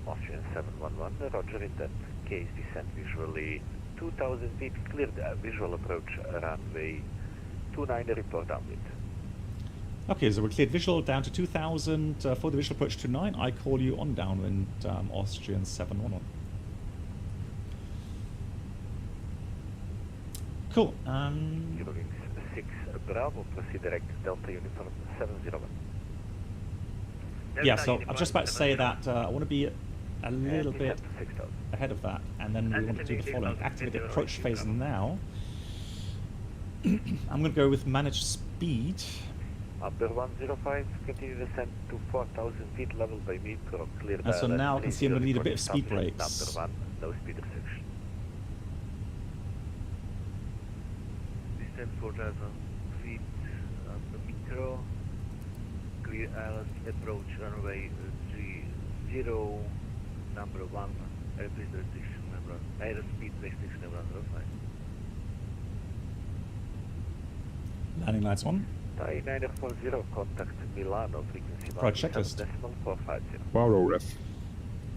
[SPEAKER 16] Austrian 711, roger in that case, descent visually 2,000 feet, cleared visual approach runway 29, report downwind.
[SPEAKER 1] Okay, so we're cleared visual down to 2,000 for the visual approach to 9. I call you on downwind, Austrian 711. Cool.
[SPEAKER 16] Eurowings 6 Bravo, proceed direct Delta Uniform 701.
[SPEAKER 1] Yeah, so I'm just about to say that I want to be a little bit ahead of that, and then we want to do the following. Activate the approach phase now. I'm going to go with managed speed.
[SPEAKER 16] Upper 105, continue descent to 4,000 feet, level by metro, clear.
[SPEAKER 1] And so now I can see I'm going to need a bit of speed brakes.
[SPEAKER 16] Number 1, no speed restriction.
[SPEAKER 21] Descent 4,000 feet, upper metro, clear island, approach runway 30, number 1, airspeed restriction number, airspeed restriction number 05.
[SPEAKER 1] Landing lights on.
[SPEAKER 16] 940, contact Milano, frequency
[SPEAKER 1] Right, checklist.
[SPEAKER 16] 450.
[SPEAKER 13] Wow, ref.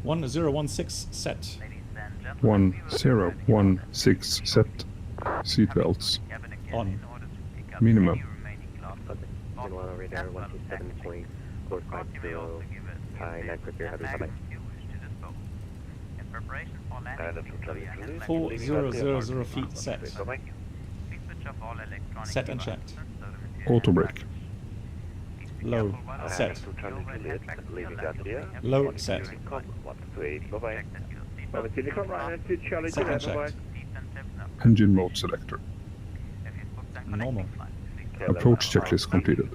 [SPEAKER 1] 1016 set.
[SPEAKER 13] 1016 set. Seatbelts.
[SPEAKER 1] On.
[SPEAKER 13] Minimum.
[SPEAKER 20] Radar 127.450. Hi, 940,
[SPEAKER 1] 4000 feet set. Set and checked.
[SPEAKER 13] Auto brake.
[SPEAKER 1] Low set. Low set. Set and checked.
[SPEAKER 13] Engine mode selector.
[SPEAKER 1] Normal.
[SPEAKER 13] Approach checklist completed.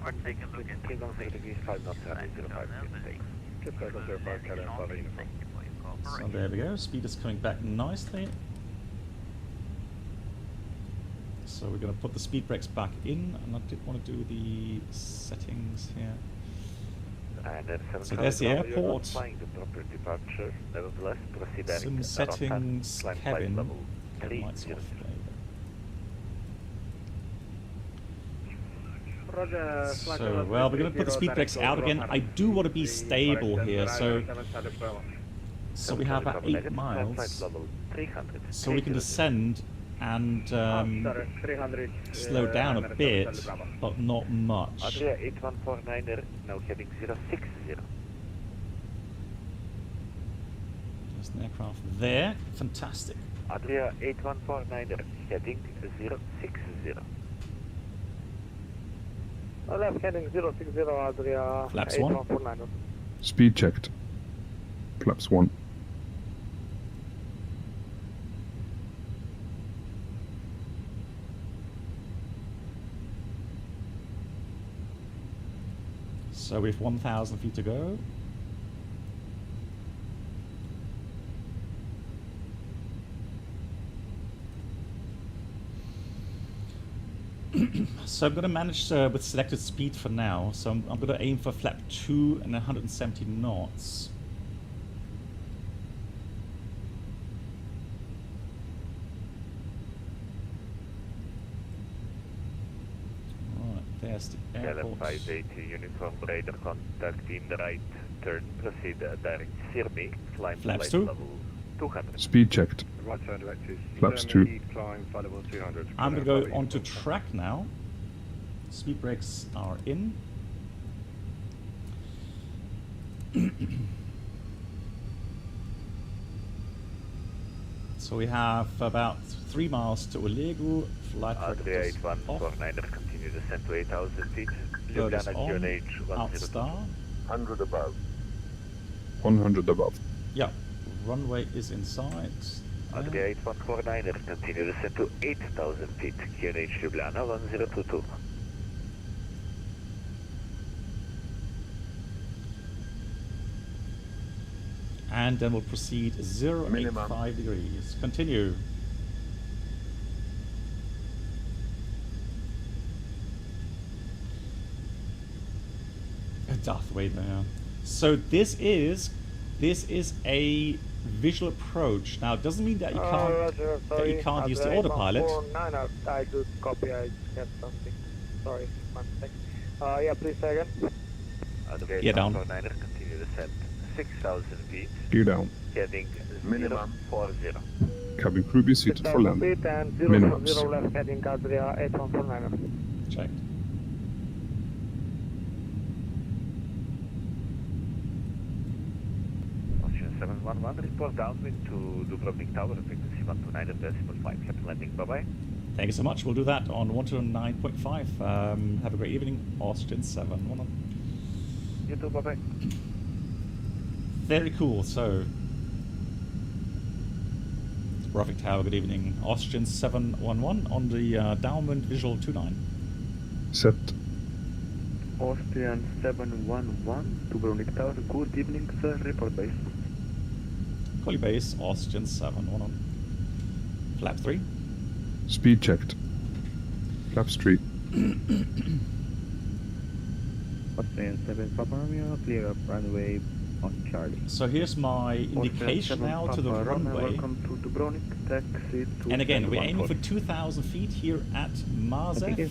[SPEAKER 1] So there we go. Speed is coming back nicely. So we're going to put the speed brakes back in, and I did want to do the settings here. So there's the airport. Some settings, cabin. Lights off. So, well, we're going to put the speed brakes out again. I do want to be stable here, so we have about 8 miles. So we can descend and slow down a bit, but not much.
[SPEAKER 16] Adria 8149er, now heading 060.
[SPEAKER 1] There's an aircraft there. Fantastic.
[SPEAKER 16] Adria 8149er, heading 060.
[SPEAKER 21] Left heading 060, Adria
[SPEAKER 1] Flaps 1.
[SPEAKER 21] 8149er.
[SPEAKER 13] Speed checked. Flaps 1.
[SPEAKER 1] So we have 1,000 feet to go. So I'm going to manage with selected speed for now. So I'm going to aim for flap 2 and 170 knots. There's the airport.
[SPEAKER 16] 580 uniform radar contact in the right turn, proceed direct Sirmi, climb
[SPEAKER 1] Flaps
[SPEAKER 16] flight
[SPEAKER 1] 2.
[SPEAKER 16] level 200.
[SPEAKER 13] Speed checked.
[SPEAKER 17] Right turn directives.
[SPEAKER 13] Flaps 2.
[SPEAKER 17] Climb flight level 200.
[SPEAKER 1] I'm going to go onto track now. Speed brakes are in. So we have about 3 miles to Olegu. Flight
[SPEAKER 16] Adria
[SPEAKER 1] is off.
[SPEAKER 16] 8149er, continue descent to 8,000 feet.
[SPEAKER 1] Bird is
[SPEAKER 16] Ljubljana,
[SPEAKER 1] on.
[SPEAKER 16] QNH 102.
[SPEAKER 1] Outstar.
[SPEAKER 16] 100 above.
[SPEAKER 13] 100 above.
[SPEAKER 1] Yeah, runway is inside.
[SPEAKER 16] Adria 8149er, continue descent to 8,000 feet. QNH Ljubljana 1022.
[SPEAKER 1] And then we'll proceed 085 degrees. Continue. Darth Vader. Yeah. So this is a visual approach. Now it doesn't mean that you can't use the autopilot.
[SPEAKER 21] I do copy. I have something. Sorry, 1 sec. Yeah, please say again.
[SPEAKER 1] Yeah, down.
[SPEAKER 16] Continue descent 6,000 feet.
[SPEAKER 13] Gear down.
[SPEAKER 16] Heading minimum 40.
[SPEAKER 13] Cabin crew be seated for landing. Minimums.
[SPEAKER 10] 0 left heading Adria 8149.
[SPEAKER 1] Checked.
[SPEAKER 16] Ocean 711, report downwind to Dubrovnik Tower, frequency 129.5, Captain landing, bye-bye.
[SPEAKER 1] Thank you so much. We'll do that on 129.5. Have a great evening. Austrian 711.
[SPEAKER 16] You too, bye-bye.
[SPEAKER 1] Very cool. So, Dubrovnik Tower, good evening. Austrian 711 on the downwind visual 29.
[SPEAKER 13] Set.
[SPEAKER 5] Austrian 711, Dubrovnik Tower, good evening, sir. Report base.
[SPEAKER 1] Call you base, Austrian 711. Flap 3.
[SPEAKER 13] Speed checked. Flaps 3.
[SPEAKER 20] Austrian 7 Papa Romeo, clear up runway on Charlie.
[SPEAKER 1] So here's my indication now to the runway.
[SPEAKER 5] Welcome to Dubrovnik, taxi to
[SPEAKER 1] and again, we're aiming for 2,000 feet here at Mazef.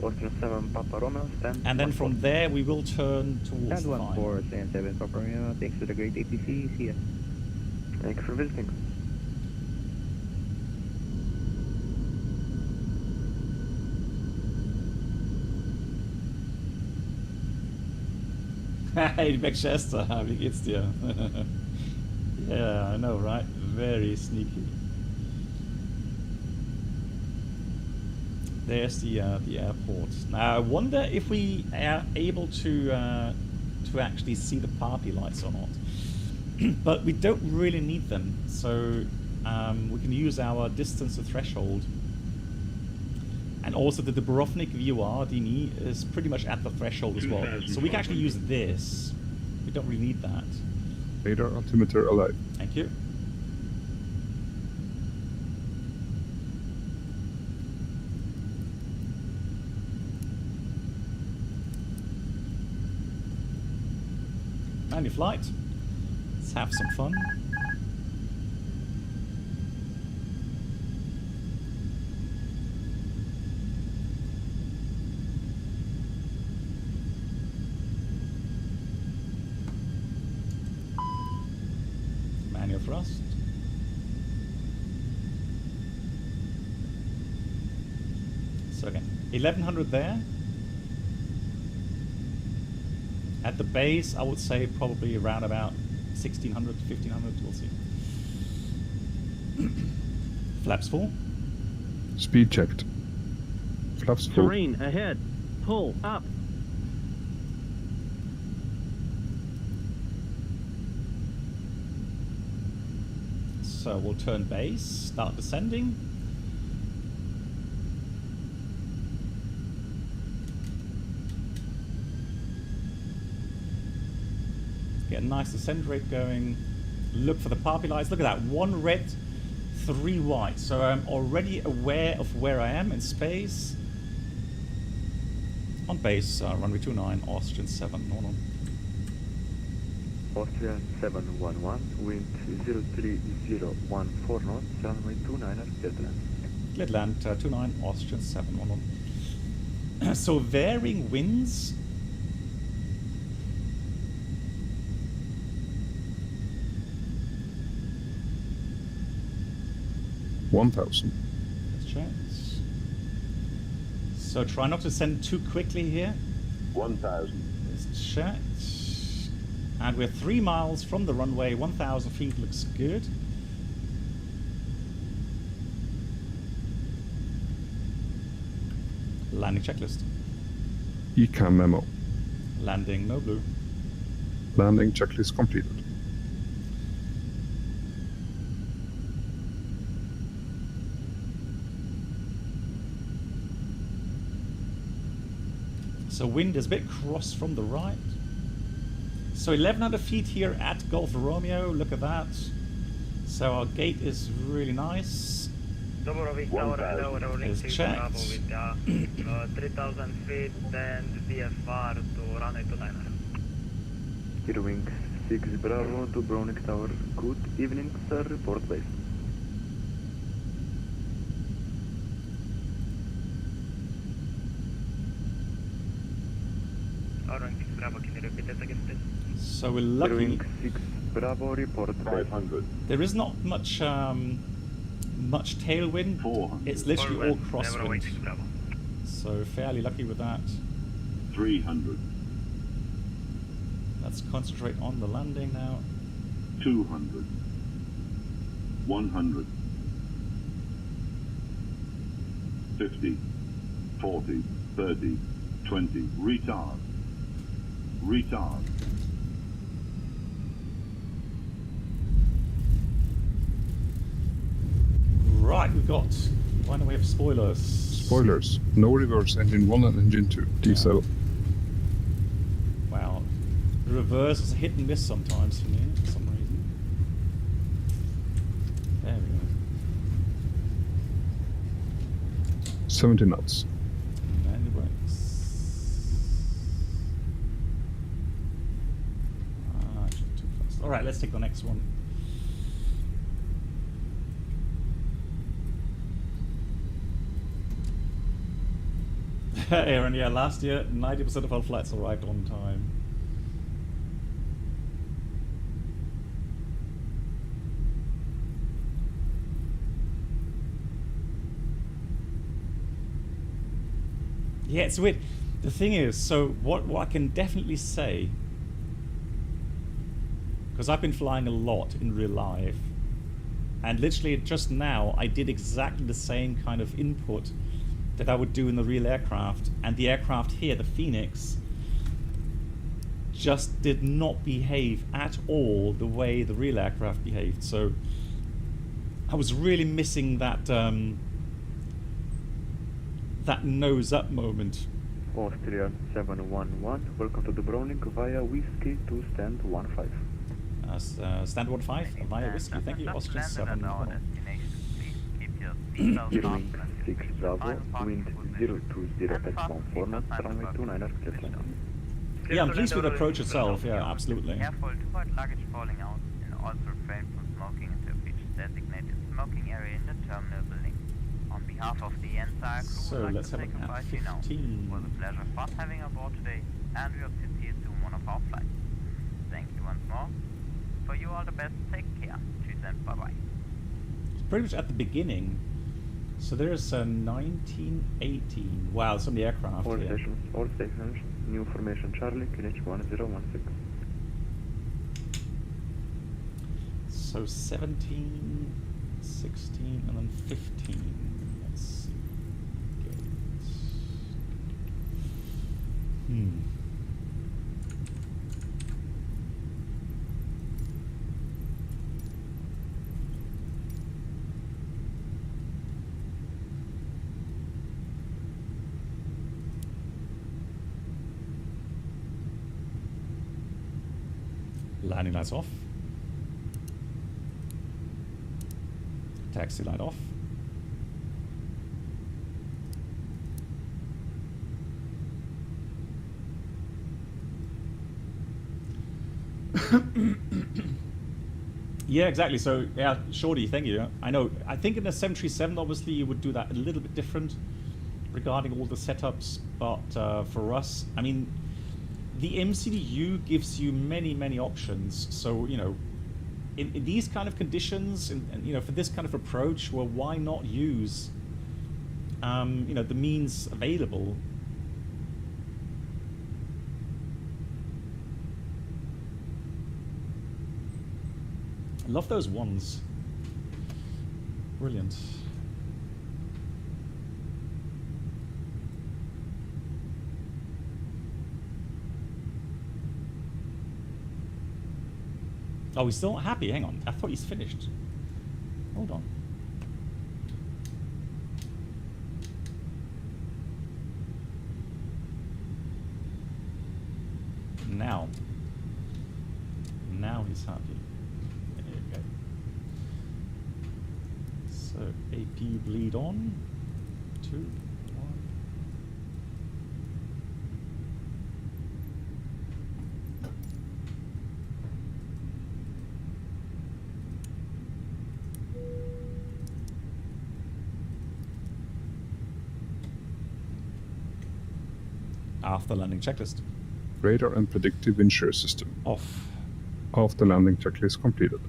[SPEAKER 5] Austrian 7 Papa Romeo, stand.
[SPEAKER 1] And then from there we will turn towards
[SPEAKER 20] Stand 1 4, Austrian 7 Papa Romeo, thanks to the great APC, see ya.
[SPEAKER 5] Thank you for visiting.
[SPEAKER 1] Hey, Beckchester, wie geht's dir? Yeah, I know, right? Very sneaky. There's the airport. Now, I wonder if we are able to actually see the party lights or not. But we don't really need them, so we can use our distance to threshold. And also the Dubrovnik VOR DNI is pretty much at the threshold as well. So we can actually use this. We don't really need that.
[SPEAKER 13] Radar altimeter alive.
[SPEAKER 1] Thank you. And your flight. Let's have some fun. Manual thrust. So again, 1100 there. At the base, I would say probably around about 1600 to 1500, we'll see. Flaps full.
[SPEAKER 13] Speed checked. Flaps full.
[SPEAKER 11] Terrain ahead. Pull up.
[SPEAKER 1] So we'll turn base, start descending. Get a nice descent rate going. Look for the party lights. Look at that. 1 red, 3 white. So I'm already aware of where I am in space. On base, runway 29, Austrian 711.
[SPEAKER 5] Austrian 711, wind 03014 knots, runway 29 Gridland.
[SPEAKER 1] Gridland 29, Austrian 711. So varying winds.
[SPEAKER 13] $1,000.
[SPEAKER 1] Let's check. So try not to send too quickly here.
[SPEAKER 22] 1,000.
[SPEAKER 1] Let's check. And we're 3 miles from the runway. 1,000 feet looks good. Landing checklist.
[SPEAKER 13] ECAM memo.
[SPEAKER 1] Landing no blue.
[SPEAKER 13] Landing checklist completed.
[SPEAKER 1] So wind is a bit cross from the right. So 1100 feet here at Golf Romeo. Look at that. So our gate is really nice. It's checked.
[SPEAKER 10] 3,000 feet and VFR to runway 29.
[SPEAKER 5] Wing 6 Bravo to Dubrovnik Tower. Good evening, sir. Report base.
[SPEAKER 10] Bravo, can you repeat that again, please?
[SPEAKER 1] So we're lucky.
[SPEAKER 5] 6 Bravo, report
[SPEAKER 22] 500.
[SPEAKER 1] There is not much much tailwind.
[SPEAKER 22] 400.
[SPEAKER 1] It's literally all crosswind. So fairly lucky with that.
[SPEAKER 22] 300.
[SPEAKER 1] Let's concentrate on the landing now.
[SPEAKER 22] 200. 100. 50. 40. 30. 20. Retard. Retard.
[SPEAKER 1] Right, we've got. Why do we have spoilers?
[SPEAKER 13] Spoilers. No reverse, engine 1 and engine 2. Diesel.
[SPEAKER 1] Wow. The reverse is a hit and miss sometimes for me, for some reason. There we go.
[SPEAKER 13] 70 knots.
[SPEAKER 1] And it works. Too fast. Alright, let's take the next one. Aaron, yeah, last year 90% of our flights arrived on time. Yeah, it's weird. The thing is, so what I can definitely say, because I've been flying a lot in real life, and literally just now I did exactly the same kind of input that I would do in the real aircraft, and the aircraft here, the FENIX, just did not behave at all the way the real aircraft behaved. So I was really missing that that nose up moment.
[SPEAKER 5] Austrian 711, welcome to Dubrovnik via Whiskey to stand 15.
[SPEAKER 1] Stand 15 via Whiskey, thank you, Austrian 711.
[SPEAKER 5] Gearing 6 Bravo, wind 020 at 14 knots, runway 29 clear.
[SPEAKER 1] Yeah, I'm pleased with the approach itself, yeah, absolutely.
[SPEAKER 12] Careful to avoid luggage falling out and also refrain from smoking into a designated smoking area in the terminal building. On behalf of the entire crew,
[SPEAKER 1] so
[SPEAKER 12] we'd like
[SPEAKER 1] let's
[SPEAKER 12] to
[SPEAKER 1] have
[SPEAKER 12] say
[SPEAKER 1] a look
[SPEAKER 12] goodbye
[SPEAKER 1] at
[SPEAKER 12] to you now.
[SPEAKER 1] 15.
[SPEAKER 12] It was a pleasure fun having you aboard today, and we hope to see you soon on one of our flights. Thank you once more. For you all the best, take care. Cheers and bye-bye.
[SPEAKER 1] It's pretty much at the beginning. So there's 1918. Wow, some of the aircraft
[SPEAKER 5] All
[SPEAKER 1] here.
[SPEAKER 5] stations, new formation Charlie, QNH 1016.
[SPEAKER 1] So 17, 16, and then 15. Let's see. Landing lights off. Taxi light off. Yeah, exactly. So, yeah, Shorty, thank you. I know. I think in the 737, obviously, you would do that a little bit different regarding all the setups. But for us, I mean, the MCDU gives you many, many options. So, you know, in these kind of conditions, and you know, for this kind of approach, well, why not use, you know, the means available? I love those ones. Brilliant. Oh, he's still not happy. Hang on. I thought he's finished. Hold on. Now. Now he's happy. There you go. So, AP bleed on. 2, 1. After landing checklist.
[SPEAKER 13] Radar and predictive wind shear system.
[SPEAKER 1] Off.
[SPEAKER 13] After landing checklist completed.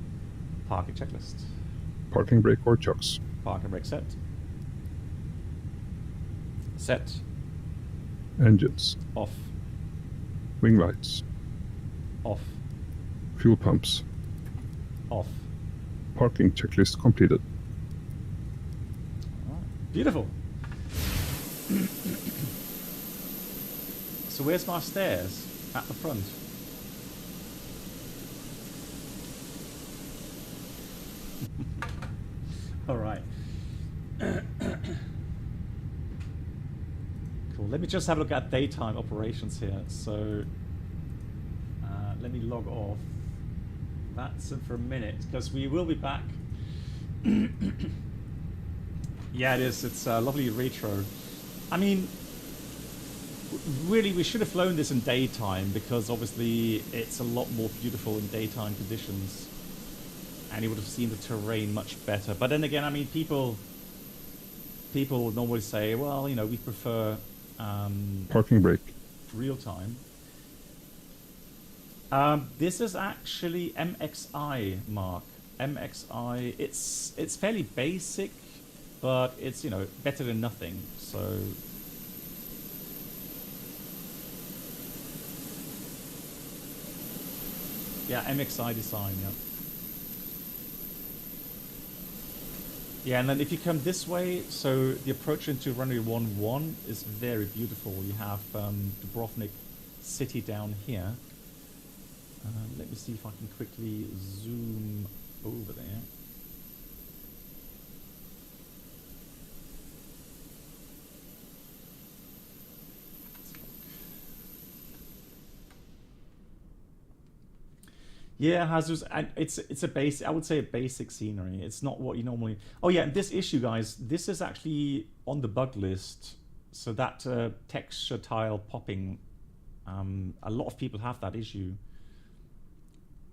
[SPEAKER 1] Parking checklist.
[SPEAKER 13] Parking brake or chocks.
[SPEAKER 1] Parking brake set. Set.
[SPEAKER 13] Engines.
[SPEAKER 1] Off.
[SPEAKER 13] Wing lights.
[SPEAKER 1] Off.
[SPEAKER 13] Fuel pumps.
[SPEAKER 1] Off.
[SPEAKER 13] Parking checklist completed.
[SPEAKER 1] Beautiful. So where's my stairs? At the front. All right. Cool. Let me just have a look at daytime operations here. So let me log off VATSIM for a minute because we will be back. Yeah, it is. It's a lovely retro. I mean, really, we should have flown this in daytime because obviously it's a lot more beautiful in daytime conditions. And you would have seen the terrain much better. But then again, I mean, people normally say, well, you know, we prefer
[SPEAKER 13] parking brake.
[SPEAKER 1] Real time. This is actually MXI, Mark. MXI. It's fairly basic, but it's, you know, better than nothing. So yeah, MXI design. Yeah. Yeah, and then if you come this way, so the approach into runway 11 is very beautiful. You have Dubrovnik city down here. Let me see if I can quickly zoom over there. Yeah, Jesus, and it's a basic. I would say a basic scenery. It's not what you normally. Oh yeah, and this issue, guys, this is actually on the bug list. So that texture tile popping, a lot of people have that issue,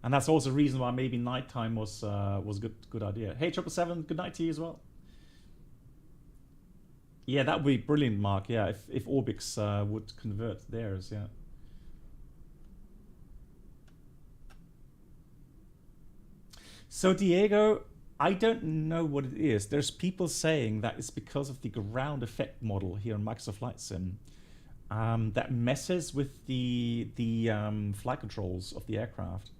[SPEAKER 1] and that's also the reason why maybe nighttime was a good idea. Hey, 777, good night to you as well. Yeah, that would be brilliant, Mark. Yeah, if Orbix would convert theirs, yeah. So Diego, I don't know what it is. There's people saying that it's because of the ground effect model here in Microsoft Flight Sim that messes with the flight controls of the aircraft.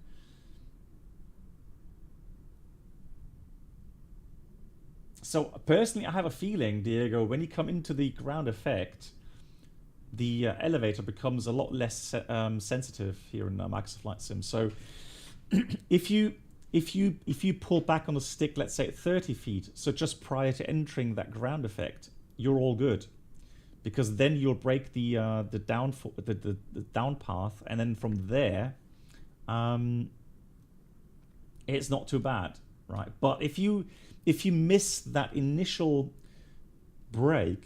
[SPEAKER 1] So personally, I have a feeling, Diego, when you come into the ground effect, the elevator becomes a lot less sensitive here in Microsoft Flight Sim. So if you pull back on the stick, let's say at 30 feet, so just prior to entering that ground effect, you're all good, because then you'll break the down path, and then from there, it's not too bad, right? But if you miss that initial break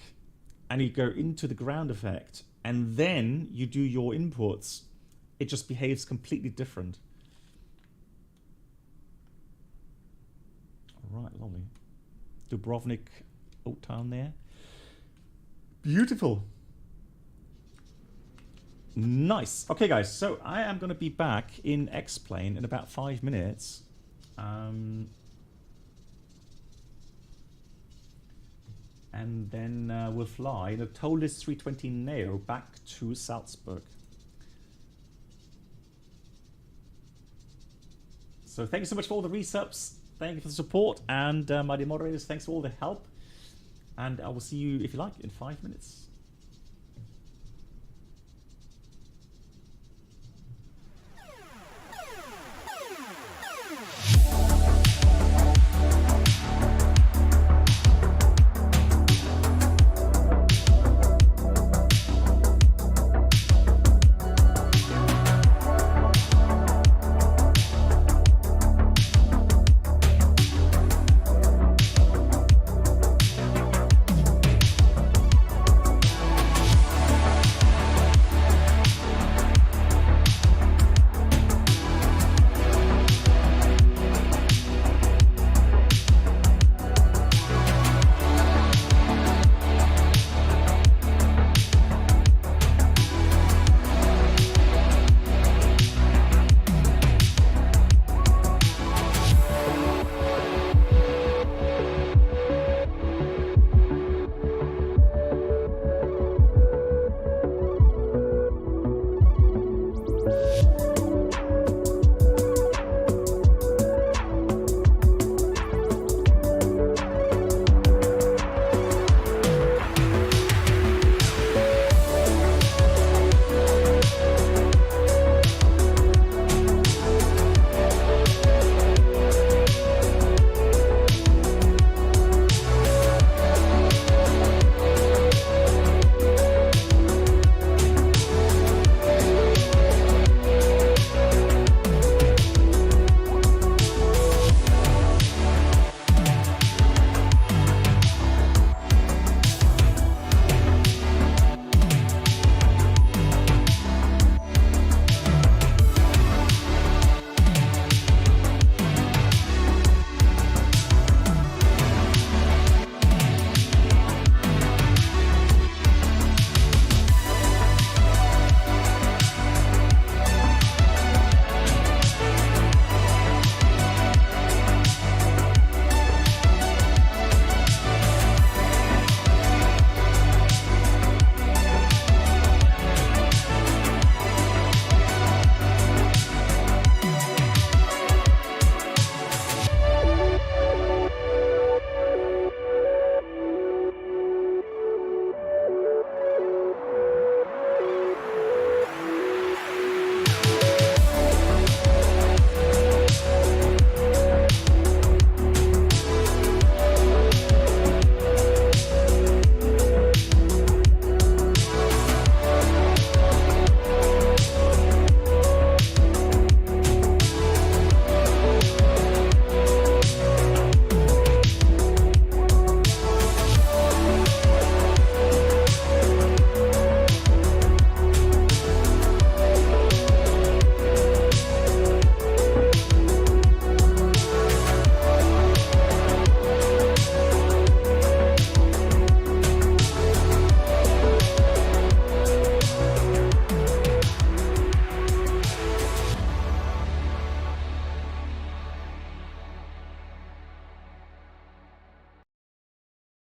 [SPEAKER 1] and you go into the ground effect and then you do your inputs, it just behaves completely different. Right, lovely. Dubrovnik, old town there. Beautiful. Nice. Okay, guys, so I am going to be back in X-Plane in about 5 minutes. And then we'll fly in a Tolis 320 Neo back to Salzburg. So thank you so much for all the resubs. Thank you for the support, and my dear moderators, thanks for all the help. And I will see you, if you like, in 5 minutes.